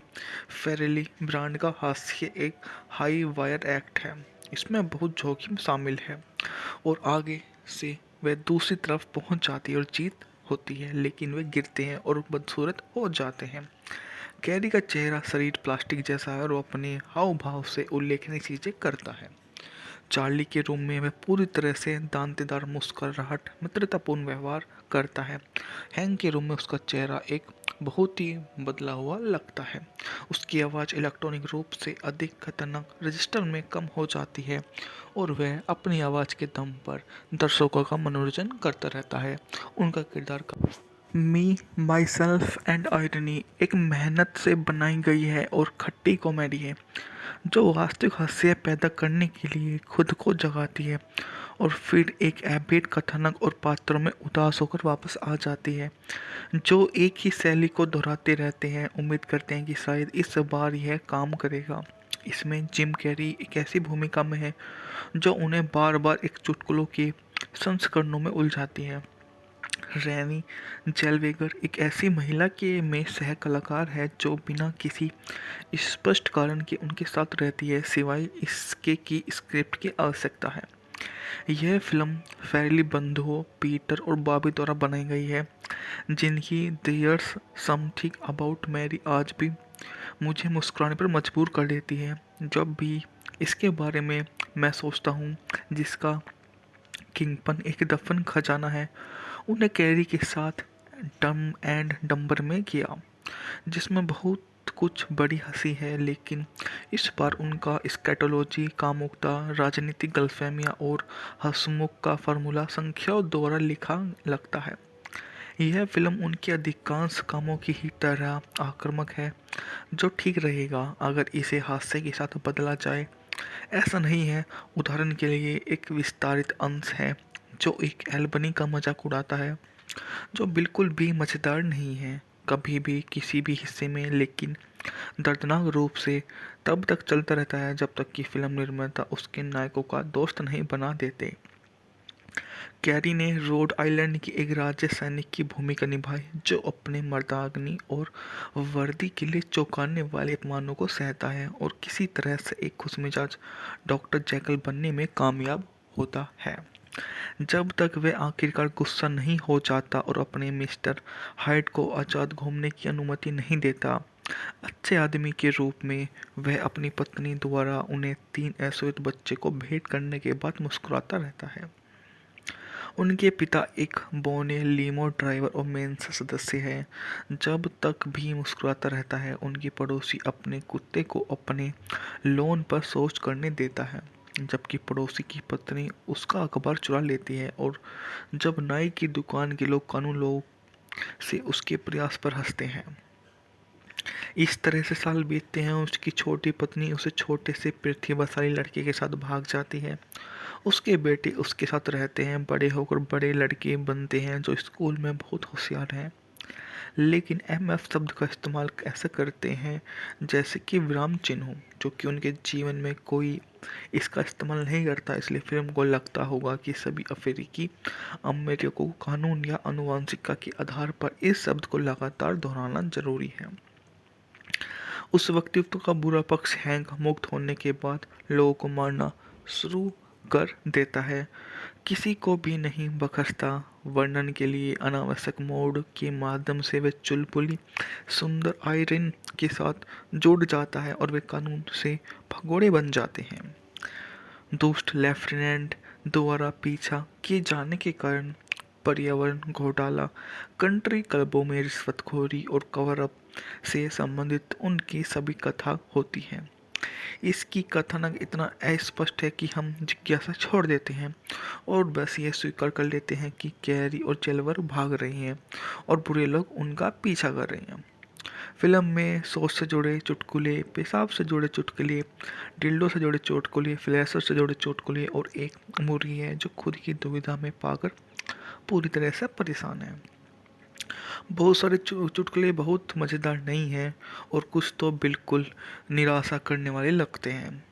[SPEAKER 1] फेरेली ब्रांड का हास्य एक हाई वायर एक्ट है, इसमें बहुत जोखिम शामिल है और आगे से वह दूसरी तरफ पहुंच जाती है और जीत होती है, लेकिन वे गिरते हैं और बदसूरत हो जाते हैं। कैरी का चेहरा शरीर प्लास्टिक जैसा है और वो अपने हाव भाव से उल्लेखनीय चीज़ें करता है। चार्ली के रूम में वह पूरी तरह से दांतेदार मुस्कुराहट मित्रतापूर्ण व्यवहार करता है। हैंक के रूम में उसका चेहरा एक बहुत ही बदला हुआ लगता है। उसकी आवाज़ इलेक्ट्रॉनिक रूप से अधिक खतरनाक रजिस्टर में कम हो जाती है और वह अपनी आवाज़ के दम पर दर्शकों का मनोरंजन करता रहता है। उनका किरदार का मी माई सेल्फ एंड आयरनी एक मेहनत से बनाई गई है और खट्टी कॉमेडी है जो वास्तविक हास्य पैदा करने के लिए खुद को जगाती है और फिर एक एबेट कथानक और पात्रों में उदास होकर वापस आ जाती है, जो एक ही शैली को दोहराते रहते हैं। उम्मीद करते हैं कि शायद इस बार यह काम करेगा। इसमें जिम कैरी एक ऐसी भूमिका में है जो उन्हें बार बार एक चुटकुलों के संस्करणों में उलझाती है। रैनी जेलवेगर एक ऐसी महिला के में सह कलाकार है जो बिना किसी स्पष्ट कारण के उनके साथ रहती है, सिवाय इसके कि स्क्रिप्ट की आवश्यकता है। यह फिल्म फैरली बंधुओं पीटर और बॉबी द्वारा बनाई गई है, जिनकी देयर्स समथिंग अबाउट मैरी आज भी मुझे मुस्कुराने पर मजबूर कर देती है जब भी इसके बारे में मैं सोचता हूँ, जिसका किंगपन एक दफन खजाना है। उन्हें कैरी के साथ डम एंड डम्बर में किया, जिसमें बहुत कुछ बड़ी हंसी है, लेकिन इस बार उनका स्कैटोलॉजी, कामुकता, राजनीतिक गलतफहमियां और हंसमुख का फार्मूला संख्याओं द्वारा लिखा लगता है। यह फिल्म उनके अधिकांश कामों की ही तरह आक्रामक है, जो ठीक रहेगा अगर इसे हास्य के साथ बदला जाए। ऐसा नहीं है। उदाहरण के लिए एक विस्तारित अंश है जो एक एल्बनी का मजाक उड़ाता है, जो बिल्कुल भी मज़ेदार नहीं है कभी भी किसी भी हिस्से में, लेकिन दर्दनाक रूप से तब तक चलता रहता है जब तक कि फिल्म निर्माता उसके नायकों का दोस्त नहीं बना देते। कैरी ने रोड आइलैंड की एक राज्य सैनिक की भूमिका निभाई जो अपने मर्दानगी और वर्दी के लिए चौंकाने वाले अपमानों को सहता है और किसी तरह से एक खुशमिजाज डॉक्टर जैकल बनने में कामयाब होता है, जब तक वह आखिरकार गुस्सा नहीं हो जाता और अपने मिस्टर हाइड को आज़ाद घूमने की अनुमति नहीं देता। अच्छे आदमी के रूप में वह अपनी पत्नी द्वारा उन्हें 3 अश्वेत बच्चे को भेंट करने के बाद मुस्कुराता रहता है। उनके पिता एक बौने लीमो ड्राइवर और मेंसा सदस्य हैं। जब तक भी मुस्कुराता रहता है, उनकी पड़ोसी अपने कुत्ते को अपने लॉन पर शौच करने देता है, जबकि पड़ोसी की पत्नी उसका अखबार चुरा लेती है और जब नाई की दुकान के लोग कानून लोग से उसके प्रयास पर हंसते हैं। इस तरह से साल बीतते हैं। उसकी छोटी पत्नी उसे छोटे से प्रतिभाशाली लड़के के साथ भाग जाती है। उसके बेटे उसके साथ रहते हैं, बड़े होकर बड़े लड़के बनते हैं जो स्कूल में बहुत होशियार हैं, लेकिन एमएफ शब्द का इस्तेमाल ऐसा करते हैं जैसे कि विराम चिन्ह हो, जो कि उनके जीवन में कोई इसका इस्तेमाल नहीं करता। इसलिए फिल्म को लगता होगा कि सभी अफ्रीकी अमेरिकियों को कानून या आनुवंशिकता के आधार पर इस शब्द को लगातार दोहराना जरूरी है। उस व्यक्तित्व का बुरा पक्ष हैंक मुक्त होने के बाद लोगों को मारना शुरू कर देता है, किसी को भी नहीं बख्शता। वर्णन के लिए अनावश्यक मोड के माध्यम से वे चुलबुली सुंदर आयरन के साथ जुड़ जाता है और वे कानून से भगोड़े बन जाते हैं। दुष्ट लेफ्टिनेंट द्वारा पीछा किए जाने के कारण पर्यावरण घोटाला, कंट्री क्लबों में रिश्वतखोरी और कवर अप से संबंधित उनकी सभी कथा होती है। इसकी कथानक इतना अस्पष्ट है कि हम जिज्ञासा छोड़ देते हैं और बस ये स्वीकार कर लेते हैं कि कैरी और जेलवर भाग रही हैं और बुरे लोग उनका पीछा कर रहे हैं। फिल्म में सोच से जुड़े चुटकुले, पेशाब से जुड़े चुटकुले, डिल्डो से जुड़े चुटकुले, फ्लैशर से जुड़े चुटकुले और एक मुर्गी है जो खुद की दुविधा में पाकर पूरी तरह से परेशान है। बहुत सारे चुटकुले बहुत मज़ेदार नहीं हैं और कुछ तो बिल्कुल निराशा करने वाले लगते हैं।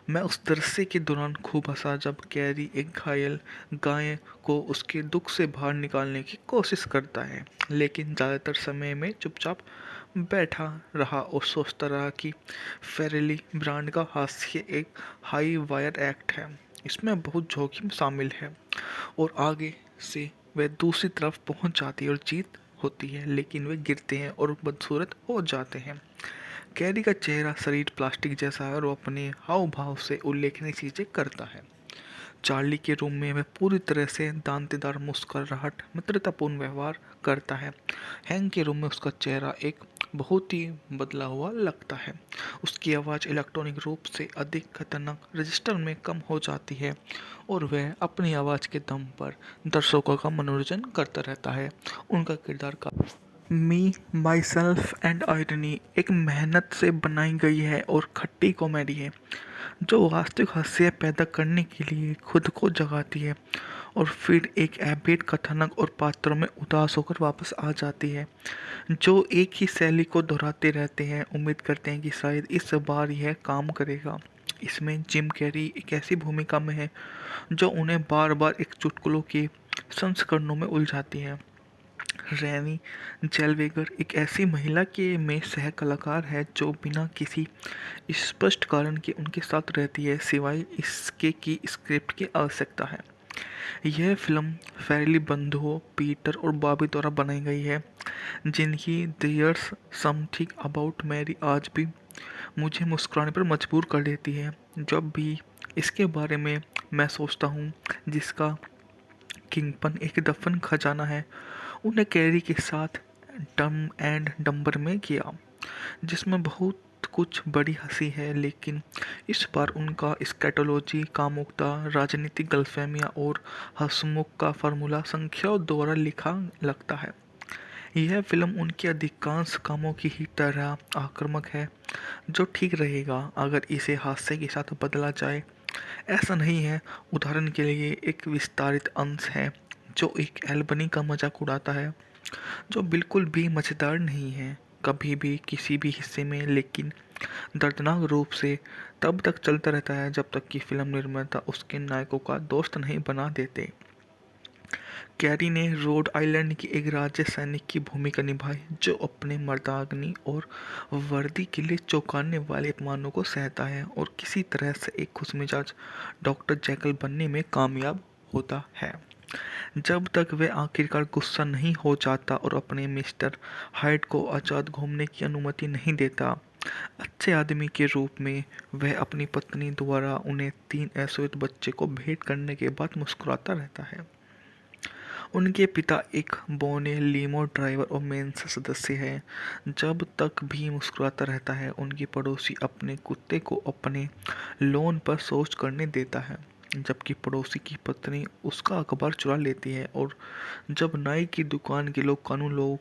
[SPEAKER 1] मैं उस दृश्य के दौरान खूब हंसा जब कैरी एक घायल गाय को उसके दुख से बाहर निकालने की कोशिश करता है, लेकिन ज़्यादातर समय में चुपचाप बैठा रहा और सोचता रहा कि फेरेली ब्रांड का हास्य एक हाई वायर एक्ट है, इसमें बहुत जोखिम शामिल है और आगे से वह दूसरी तरफ पहुंच जाती है और जीत होती है, लेकिन वे गिरते हैं और बदसूरत हो जाते हैं। कैरी का चेहरा शरीर प्लास्टिक जैसा है और वो अपने हाव भाव से उल्लेखनीय चीज़ें करता है। चार्ली के रूम में वह पूरी तरह से दांतेदार मुस्कुराहट मित्रतापूर्ण व्यवहार करता है। हैंक के रूम में उसका चेहरा एक बहुत ही बदला हुआ लगता है। उसकी आवाज़ इलेक्ट्रॉनिक रूप से अधिक खतरनाक रजिस्टर में कम हो जाती है और वह अपनी आवाज़ के दम पर दर्शकों का मनोरंजन करता रहता है। उनका किरदार का मी माई सेल्फ एंड आयरनी एक मेहनत से बनाई गई है और खट्टी कॉमेडी है जो वास्तविक हास्य पैदा करने के लिए खुद को जगाती है और फिर एक एबेट कथानक और पात्रों में उदास होकर वापस आ जाती है, जो एक ही शैली को दोहराते रहते हैं। उम्मीद करते हैं कि शायद इस बार यह काम करेगा। इसमें जिम कैरी एक ऐसी भूमिका में है जो उन्हें बार बार एक चुटकुलों के संस्करणों में उलझाती है। रैनी जेलवेगर एक ऐसी महिला के में सह कलाकार है जो बिना किसी स्पष्ट कारण के उनके साथ रहती है, सिवाय इसके कि स्क्रिप्ट की आवश्यकता है। यह फिल्म फैरली बंधुओं पीटर और बॉबी द्वारा बनाई गई है, जिनकी देयर्स समथिंग अबाउट मैरी आज भी मुझे मुस्कुराने पर मजबूर कर देती है जब भी इसके बारे में मैं सोचता हूँ, जिसका किंगपन एक दफन खजाना है। उन्हें कैरी के साथ डम एंड डम्बर में किया, जिसमें बहुत कुछ बड़ी हंसी है, लेकिन इस बार उनका स्कैटोलॉजी, कामुकता, राजनीतिक गलतफहमियां और हंसमुख का फार्मूला संख्याओं द्वारा लिखा लगता है। यह फिल्म उनके अधिकांश कामों की ही तरह आक्रामक है, जो ठीक रहेगा अगर इसे हास्य के साथ बदला जाए। ऐसा नहीं है। उदाहरण के लिए एक विस्तारित अंश है जो एक एल्बनी का मजाक उड़ाता है, जो बिल्कुल भी मज़ेदार नहीं है कभी भी किसी भी हिस्से में, लेकिन दर्दनाक रूप से तब तक चलता रहता है जब तक कि फिल्म निर्माता उसके नायकों का दोस्त नहीं बना देते। कैरी ने रोड आइलैंड की एक राज्य सैनिक की भूमिका निभाई जो अपने मर्दानी और वर्दी के लिए चौंकाने वाले अपमानों को सहता है और किसी तरह से एक खुशमिजाज डॉक्टर जैकल बनने में कामयाब होता है, जब तक वह आखिरकार गुस्सा नहीं हो जाता और अपने मिस्टर हाइड को आज़ाद घूमने की अनुमति नहीं देता। अच्छे आदमी के रूप में वह अपनी पत्नी द्वारा उन्हें 3 अश्वेत बच्चे को भेंट करने के बाद मुस्कुराता रहता है। उनके पिता एक बौने लीमो ड्राइवर और मेंसा सदस्य हैं। जब तक भी मुस्कुराता रहता है, उनकी पड़ोसी अपने कुत्ते को अपने लॉन पर शौच करने देता है, जबकि पड़ोसी की पत्नी उसका अखबार चुरा लेती है और जब नाई की दुकान के लोग कानून लोग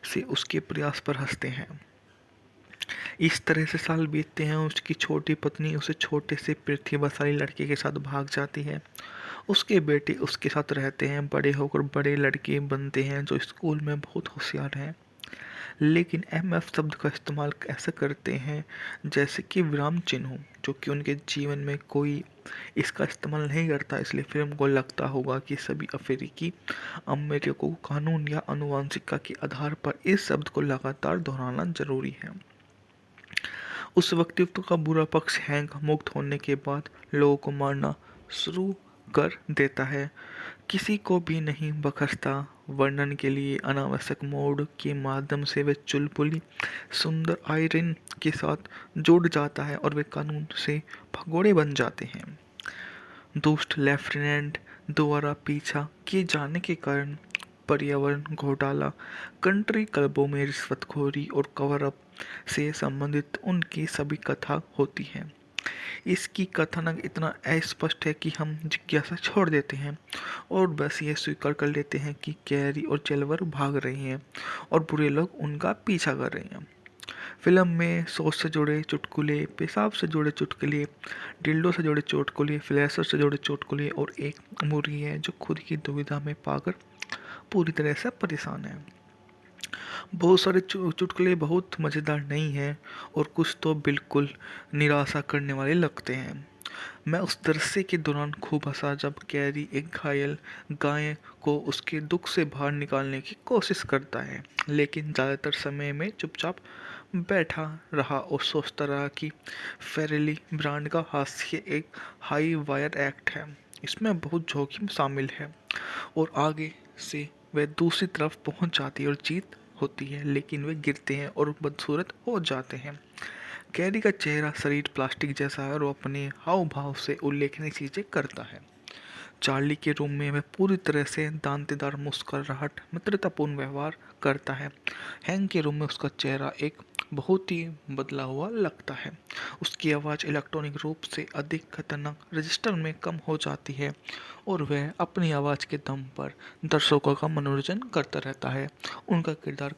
[SPEAKER 1] से उसके प्रयास पर हंसते हैं। इस तरह से साल बीतते हैं। उसकी छोटी पत्नी उसे छोटे से प्रतिभाशाली लड़के के साथ भाग जाती है। उसके बेटे उसके साथ रहते हैं, बड़े होकर बड़े लड़के बनते हैं जो स्कूल में बहुत होशियार हैं, लेकिन एमएफ शब्द का इस्तेमाल ऐसा करते हैं जैसे कि विराम चिन्ह हो, जो कि उनके जीवन में कोई इसका इस्तेमाल नहीं करता। इसलिए फिल्म को लगता होगा कि सभी अफ्रीकी अमेरिकियों को कानून या आनुवंशिकता के आधार पर इस शब्द को लगातार दोहराना जरूरी है। उस व्यक्तित्व का बुरा पक्ष हैंक मुक्त होने के बाद लोगों को मारना शुरू कर देता है, किसी को भी नहीं बख्शता। वर्णन के लिए अनावश्यक मोड़ के माध्यम से वे चुलबुली सुंदर आयरन के साथ जुड़ जाता है और वे कानून से भगोड़े बन जाते हैं। दुष्ट लेफ्टिनेंट द्वारा पीछा किए जाने के कारण पर्यावरण घोटाला, कंट्री क्लबों में रिश्वतखोरी और कवर अप से संबंधित उनकी सभी कथा होती है। इसकी कथानक इतना अस्पष्ट है कि हम जिज्ञासा छोड़ देते हैं और बस ये स्वीकार कर लेते हैं कि कैरी और जेलवर भाग रही हैं और बुरे लोग उनका पीछा कर रहे हैं। फिल्म में सोच से जुड़े चुटकुले, पेशाब से जुड़े चुटकुले, डिल्डो से जुड़े चुटकुले, फ्लैशर से जुड़े चुटकुले और एक मुर्गी है जो खुद की दुविधा में पाकर पूरी तरह से परेशान है। बहुत सारे चुटकुले बहुत मज़ेदार नहीं हैं और कुछ तो बिल्कुल निराशा करने वाले लगते हैं। मैं उस दृश्य के दौरान खूब हंसा जब कैरी एक घायल गाय को उसके दुख से बाहर निकालने की कोशिश करता है, लेकिन ज़्यादातर समय में चुपचाप बैठा रहा और सोचता रहा कि फेरेली ब्रांड का हास्य एक हाई वायर एक्ट है, इसमें बहुत जोखिम शामिल है और आगे से वह दूसरी तरफ पहुंच जाती है और जीत होती है, लेकिन वे गिरते हैं और बदसूरत हो जाते हैं। कैरी का चेहरा शरीर प्लास्टिक जैसा है और वो अपने हाव भाव से उल्लेखनीय चीज़ें करता है। चार्ली के रूम में वह पूरी तरह से दांतेदार मुस्कुराहट मित्रतापूर्ण व्यवहार करता है। हैंक के रूम में उसका चेहरा एक बहुत ही बदला हुआ लगता है। उसकी आवाज़ इलेक्ट्रॉनिक रूप से अधिक खतरनाक रजिस्टर में कम हो जाती है और वह अपनी आवाज़ के दम पर दर्शकों का मनोरंजन करता रहता है। उनका किरदार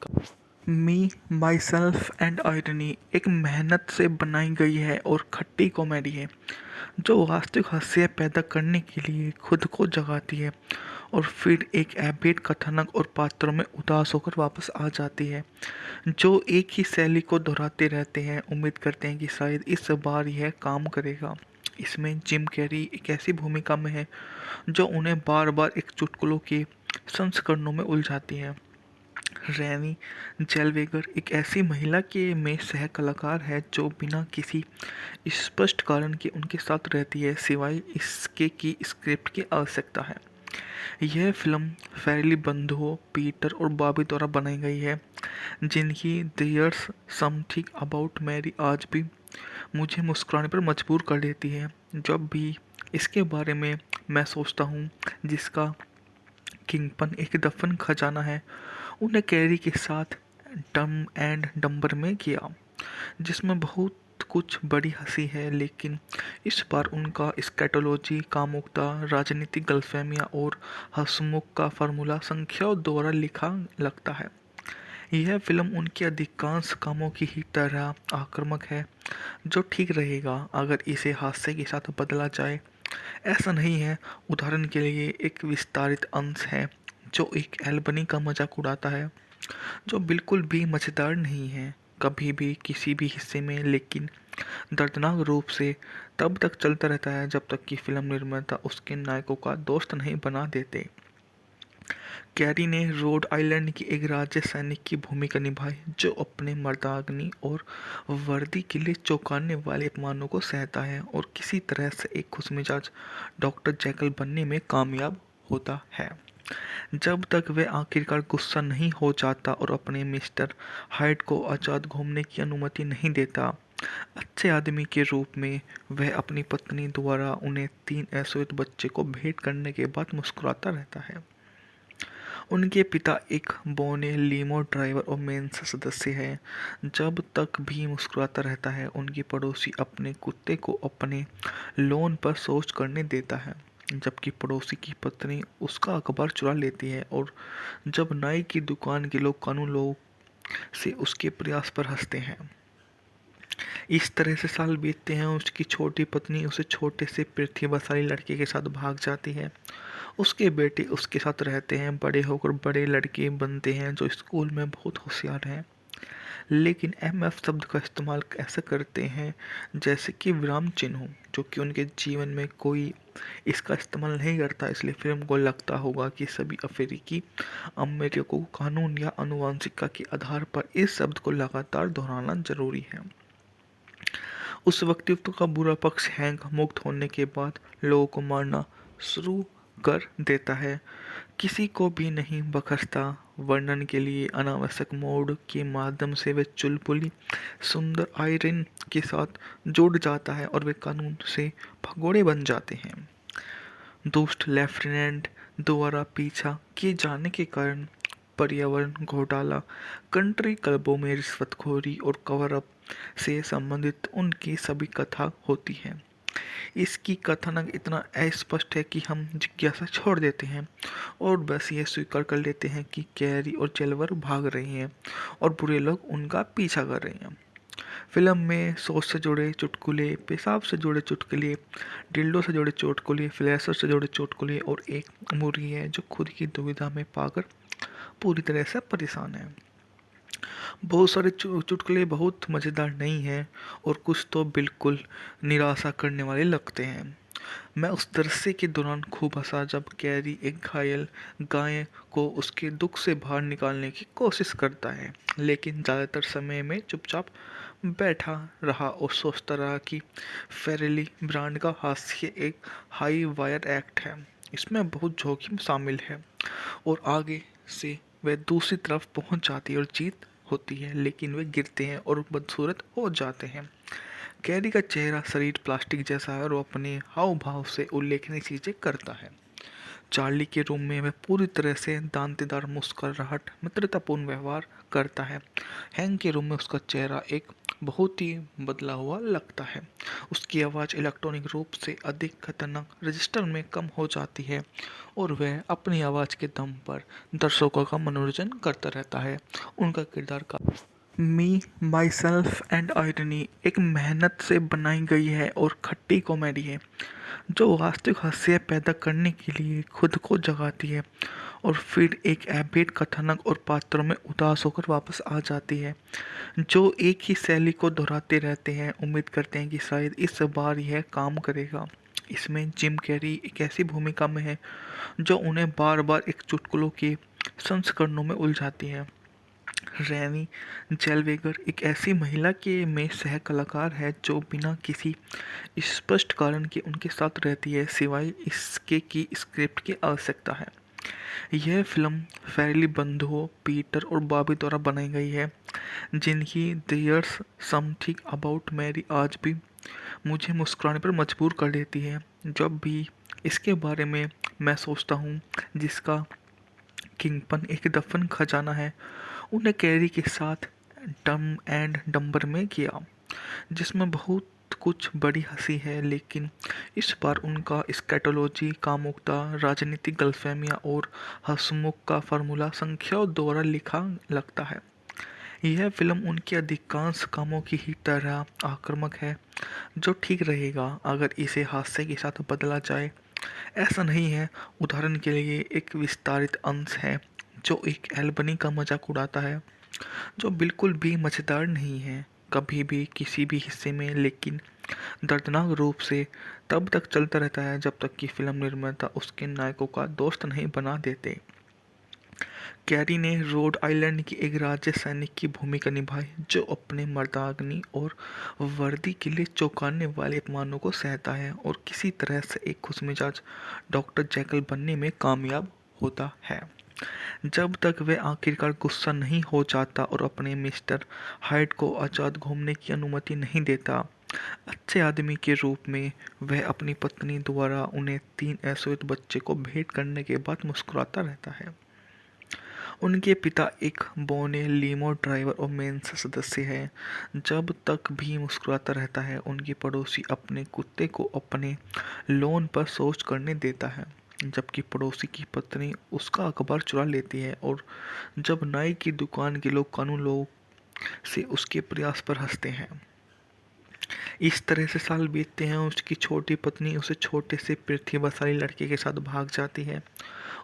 [SPEAKER 1] मी माई सेल्फ एंड आयरनी एक मेहनत से बनाई गई है और खट्टी कॉमेडी है जो वास्तविक हास्य पैदा करने के लिए खुद को जगाती है और फिर एक एबेट कथानक और पात्रों में उदास होकर वापस आ जाती है, जो एक ही शैली को दोहराते रहते हैं। उम्मीद करते हैं कि शायद इस बार यह काम करेगा। इसमें जिम कैरी एक ऐसी भूमिका में है जो उन्हें बार बार एक चुटकुलों के संस्करणों में उलझाती है। रैनी जेलवेगर एक ऐसी महिला के में सह कलाकार है जो बिना किसी स्पष्ट कारण के उनके साथ रहती है, सिवाय इसके कि स्क्रिप्ट की आवश्यकता है। यह फिल्म फैरली बंधुओं पीटर और बॉबी द्वारा बनाई गई है, जिनकी देयर्स समथिंग अबाउट मैरी आज भी मुझे मुस्कुराने पर मजबूर कर देती है जब भी इसके बारे में मैं सोचता हूँ, जिसका किंगपन एक दफन खजाना है। उन्हें कैरी के साथ डम एंड डम्बर में किया, जिसमें बहुत कुछ बड़ी हंसी है, लेकिन इस बार उनका स्कैटोलॉजी, कामुकता, राजनीतिक गलतफहमियां और हंसमुख का फार्मूला संख्याओं द्वारा लिखा लगता है। यह फिल्म उनके अधिकांश कामों की ही तरह आक्रामक है, जो ठीक रहेगा अगर इसे हास्य के साथ बदला जाए। ऐसा नहीं है। उदाहरण के लिए एक विस्तारित अंश है जो एक एल्बनी का मजाक उड़ाता है, जो बिल्कुल भी मज़ेदार नहीं है कभी भी किसी भी हिस्से में, लेकिन दर्दनाक रूप से तब तक चलता रहता है जब तक कि फिल्म निर्माता उसके नायकों का दोस्त नहीं बना देते। कैरी ने रोड आइलैंड की एक राज्य सैनिक की भूमिका निभाई जो अपने मर्दानगी और वर्दी के लिए चौंकाने वाले अपमानों को सहता है और किसी तरह से एक खुशमिजाज डॉक्टर जैकल बनने में कामयाब होता है, जब तक वह आखिरकार गुस्सा नहीं हो जाता और अपने मिस्टर हाइड को आज़ाद घूमने की अनुमति नहीं देता। अच्छे आदमी के रूप में वह अपनी पत्नी द्वारा उन्हें 3 अश्वेत बच्चे को भेंट करने के बाद मुस्कुराता रहता है। उनके पिता एक बौने लीमो ड्राइवर और मेंसा सदस्य हैं। जब तक भी मुस्कुराता रहता है, उनकी पड़ोसी अपने कुत्ते को अपने लॉन पर शौच करने देता है, जबकि पड़ोसी की पत्नी उसका अखबार चुरा लेती है, और जब नाई की दुकान के लोग कानून लोग से उसके प्रयास पर हंसते हैं। इस तरह से साल बीतते हैं। उसकी छोटी पत्नी उसे छोटे से प्रतिभाशाली लड़के के साथ भाग जाती है। उसके बेटे उसके साथ रहते हैं, बड़े होकर बड़े लड़के बनते हैं जो स्कूल में बहुत होशियार हैं, लेकिन एमएफ शब्द का इस्तेमाल ऐसा करते हैं जैसे कि विराम चिन्ह हो, जो कि उनके जीवन में कोई इसका इस्तेमाल नहीं करता। इसलिए फिल्म को लगता होगा कि सभी अफ्रीकी अमेरिकियों को कानून या आनुवंशिकता के आधार पर इस शब्द को लगातार दोहराना जरूरी है। उस व्यक्तित्व का बुरा पक्ष हैंक मुक्त होने के बाद लोगों को मारना शुरू कर देता है, किसी को भी नहीं बख्शता। वर्णन के लिए अनावश्यक मोड के माध्यम से वे चुलबुली सुंदर आयरन के साथ जुड़ जाता है और वे कानून से भगोड़े बन जाते हैं। दुष्ट लेफ्टिनेंट द्वारा पीछा किए जाने के कारण पर्यावरण घोटाला, कंट्री क्लबों में रिश्वतखोरी और कवर अप से संबंधित उनकी सभी कथा होती है। इसकी कथानक इतना अस्पष्ट है कि हम जिज्ञासा छोड़ देते हैं और बस ये स्वीकार कर लेते हैं कि कैरी और जेलवर भाग रही हैं और बुरे लोग उनका पीछा कर रहे हैं। फिल्म में सोच से जुड़े चुटकुले, पेशाब से जुड़े चुटकुले, डिल्डो से जुड़े चुटकुले, फ्लैशर से जुड़े चुटकुले और एक मुर्गी है जो खुद की दुविधा में पाकर पूरी तरह से परेशान है। बहुत सारे चुटकुले बहुत मज़ेदार नहीं हैं और कुछ तो बिल्कुल निराशा करने वाले लगते हैं। मैं उस दृश्य के दौरान खूब हंसा जब कैरी एक घायल गाय को उसके दुख से बाहर निकालने की कोशिश करता है, लेकिन ज़्यादातर समय में चुपचाप बैठा रहा और सोचता रहा कि फेरेली ब्रांड का हास्य एक हाई वायर एक्ट है, इसमें बहुत जोखिम शामिल है और आगे से वह दूसरी तरफ पहुंच जाती है और जीत होती है, लेकिन वे गिरते हैं और बदसूरत हो जाते हैं। कैरी का चेहरा शरीर प्लास्टिक जैसा है और वो अपने हाव भाव से उल्लेखनीय चीज़ें करता है। चार्ली के रूम में वह पूरी तरह से दांतेदार मुस्कुराहट मित्रतापूर्ण व्यवहार करता है। हैंक के रूम में उसका चेहरा एक बहुत ही बदला हुआ लगता है। उसकी आवाज़ इलेक्ट्रॉनिक रूप से अधिक खतरनाक रजिस्टर में कम हो जाती है और वह अपनी आवाज़ के दम पर दर्शकों का मनोरंजन करता रहता है। उनका किरदार का मी माई सेल्फ एंड आयरनी एक मेहनत से बनाई गई है और खट्टी कॉमेडी है जो वास्तविक हास्य पैदा करने के लिए खुद को जगाती है और फिर एक एबेट कथानक और पात्रों में उदास होकर वापस आ जाती है, जो एक ही शैली को दोहराते रहते हैं। उम्मीद करते हैं कि शायद इस बार यह काम करेगा। इसमें जिम कैरी एक ऐसी भूमिका में है जो उन्हें बार बार एक चुटकुलों के संस्करणों में उलझाती है। रैनी जेलवेगर एक ऐसी महिला के में सह कलाकार है जो बिना किसी स्पष्ट कारण के उनके साथ रहती है, सिवाय इसके कि स्क्रिप्ट की आवश्यकता है। यह फिल्म फैरली बंधुओं पीटर और बॉबी द्वारा बनाई गई है, जिनकी देयर्स समथिंग अबाउट मैरी आज भी मुझे मुस्कुराने पर मजबूर कर देती है जब भी इसके बारे में मैं सोचता हूँ, जिसका किंगपन एक दफन खजाना है। उन्हें कैरी के साथ डम एंड डम्बर में किया, जिसमें बहुत कुछ बड़ी हंसी है, लेकिन इस बार उनका स्कैटोलॉजी, कामुकता, राजनीतिक गलतफहमियां और हंसमुख का फार्मूला संख्याओं द्वारा लिखा लगता है। यह फिल्म उनके अधिकांश कामों की ही तरह आक्रामक है, जो ठीक रहेगा अगर इसे हास्य के साथ बदला जाए। ऐसा नहीं है। उदाहरण के लिए एक विस्तारित अंश है जो एक एल्बनी का मजाक उड़ाता है, जो बिल्कुल भी मज़ेदार नहीं है कभी भी किसी भी हिस्से में, लेकिन दर्दनाक रूप से तब तक चलता रहता है जब तक कि फिल्म निर्माता उसके नायकों का दोस्त नहीं बना देते। कैरी ने रोड आइलैंड की एक राज्य सैनिक की भूमिका निभाई जो अपने मर्दानगी और वर्दी के लिए चौंकाने वाले अपमानों को सहता है और किसी तरह से एक खुशमिजाज डॉक्टर जैकल बनने में कामयाब होता है, जब तक वह आखिरकार गुस्सा नहीं हो जाता और अपने मिस्टर हाइड को आज़ाद घूमने की अनुमति नहीं देता। अच्छे आदमी के रूप में वह अपनी पत्नी द्वारा उन्हें 3 अश्वेत बच्चे को भेंट करने के बाद मुस्कुराता रहता है। उनके पिता एक बौने लीमो ड्राइवर और मेंसा सदस्य हैं। जब तक भी मुस्कुराता रहता है, उनकी पड़ोसी अपने कुत्ते को अपने लॉन पर शौच करने देता है, जबकि पड़ोसी की पत्नी उसका अखबार चुरा लेती है और जब नाई की दुकान के लोग कानून लोग से उसके प्रयास पर हंसते हैं। इस तरह से साल बीतते हैं। उसकी छोटी पत्नी उसे छोटे से प्रतिभाशाली लड़के के साथ भाग जाती है।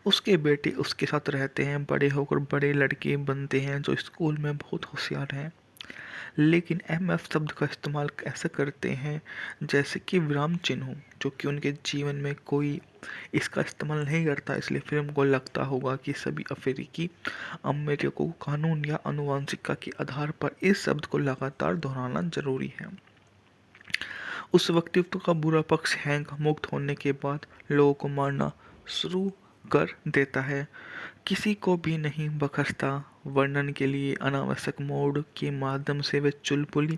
[SPEAKER 1] उसके बेटे उसके साथ रहते हैं, बड़े होकर बड़े लड़के बनते हैं जो स्कूल में बहुत होशियार हैं, लेकिन एमएफ शब्द का इस्तेमाल ऐसे करते हैं जैसे कि विराम चिन्ह हो, जो कि उनके जीवन में कोई इसका इस्तेमाल नहीं करता। इसलिए फिल्म को लगता होगा कि सभी अफ्रीकी अमेरिकियों को कानून या आनुवंशिकता के आधार पर इस शब्द को लगातार दोहराना जरूरी है। उस व्यक्तित्व का बुरा पक्ष हैंक मुक्त होने के बाद लोगों को मारना शुरू कर देता है, किसी को भी नहीं बख्शता। वर्णन के लिए अनावश्यक मोड के माध्यम से वे चुलबुली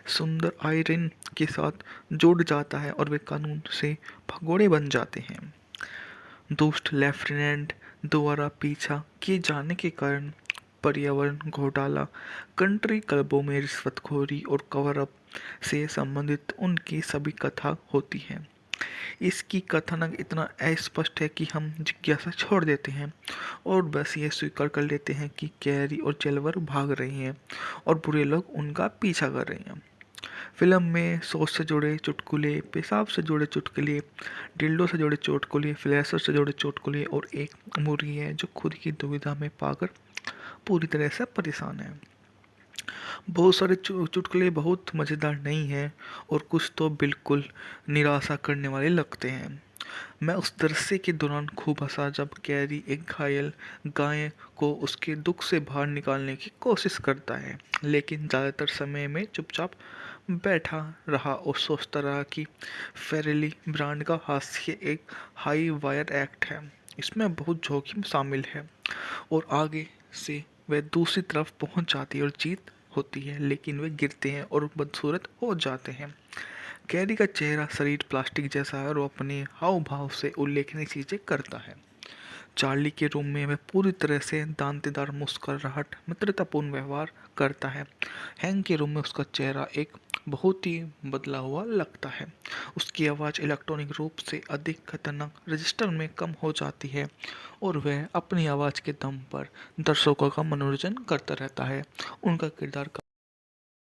[SPEAKER 1] सुंदर आयरन के साथ जुड़ जाता है और वे कानून से भगोड़े बन जाते हैं। दुष्ट लेफ्टिनेंट द्वारा पीछा किए जाने के कारण पर्यावरण घोटाला, कंट्री क्लबों में रिश्वतखोरी और कवर अप से संबंधित उनकी सभी कथा होती है। इसकी कथानक इतना अस्पष्ट है कि हम जिज्ञासा छोड़ देते हैं और बस ये स्वीकार कर लेते हैं कि कैरी और जेलवर भाग रही हैं और बुरे लोग उनका पीछा कर रहे हैं। फिल्म में सोच से जुड़े चुटकुले, पेशाब से जुड़े चुटकुले, डिल्डो से जुड़े चुटकुले, फ्लैशर से जुड़े चुटकुले और एक मुर्गी है जो खुद की दुविधा में पाकर पूरी तरह से परेशान है। बहुत सारे चुटकुले बहुत मज़ेदार नहीं हैं और कुछ तो बिल्कुल निराशा करने वाले लगते हैं। मैं उस दृश्य के दौरान खूब हंसा जब कैरी एक घायल गाय को उसके दुख से बाहर निकालने की कोशिश करता है, लेकिन ज़्यादातर समय में चुपचाप बैठा रहा और सोचता रहा कि फेरेली ब्रांड का हास्य एक हाई वायर एक्ट है, इसमें बहुत जोखिम शामिल है और आगे से वह दूसरी तरफ पहुंच जाती है और जीत होती है, लेकिन वे गिरते हैं और बदसूरत हो जाते हैं। कैरी का चेहरा शरीर प्लास्टिक जैसा है और वो अपने हाव भाव से उल्लेखनीय चीजें करता है। चार्ली के रूम में वह पूरी तरह से दांतेदार मुस्कुराहट मित्रतापूर्ण व्यवहार करता है। हैंक के रूम में उसका चेहरा एक बहुत ही बदला हुआ लगता है। उसकी आवाज़ इलेक्ट्रॉनिक रूप से अधिक खतरनाक रजिस्टर में कम हो जाती है और वह अपनी आवाज़ के दम पर दर्शकों का मनोरंजन करता रहता है। उनका किरदार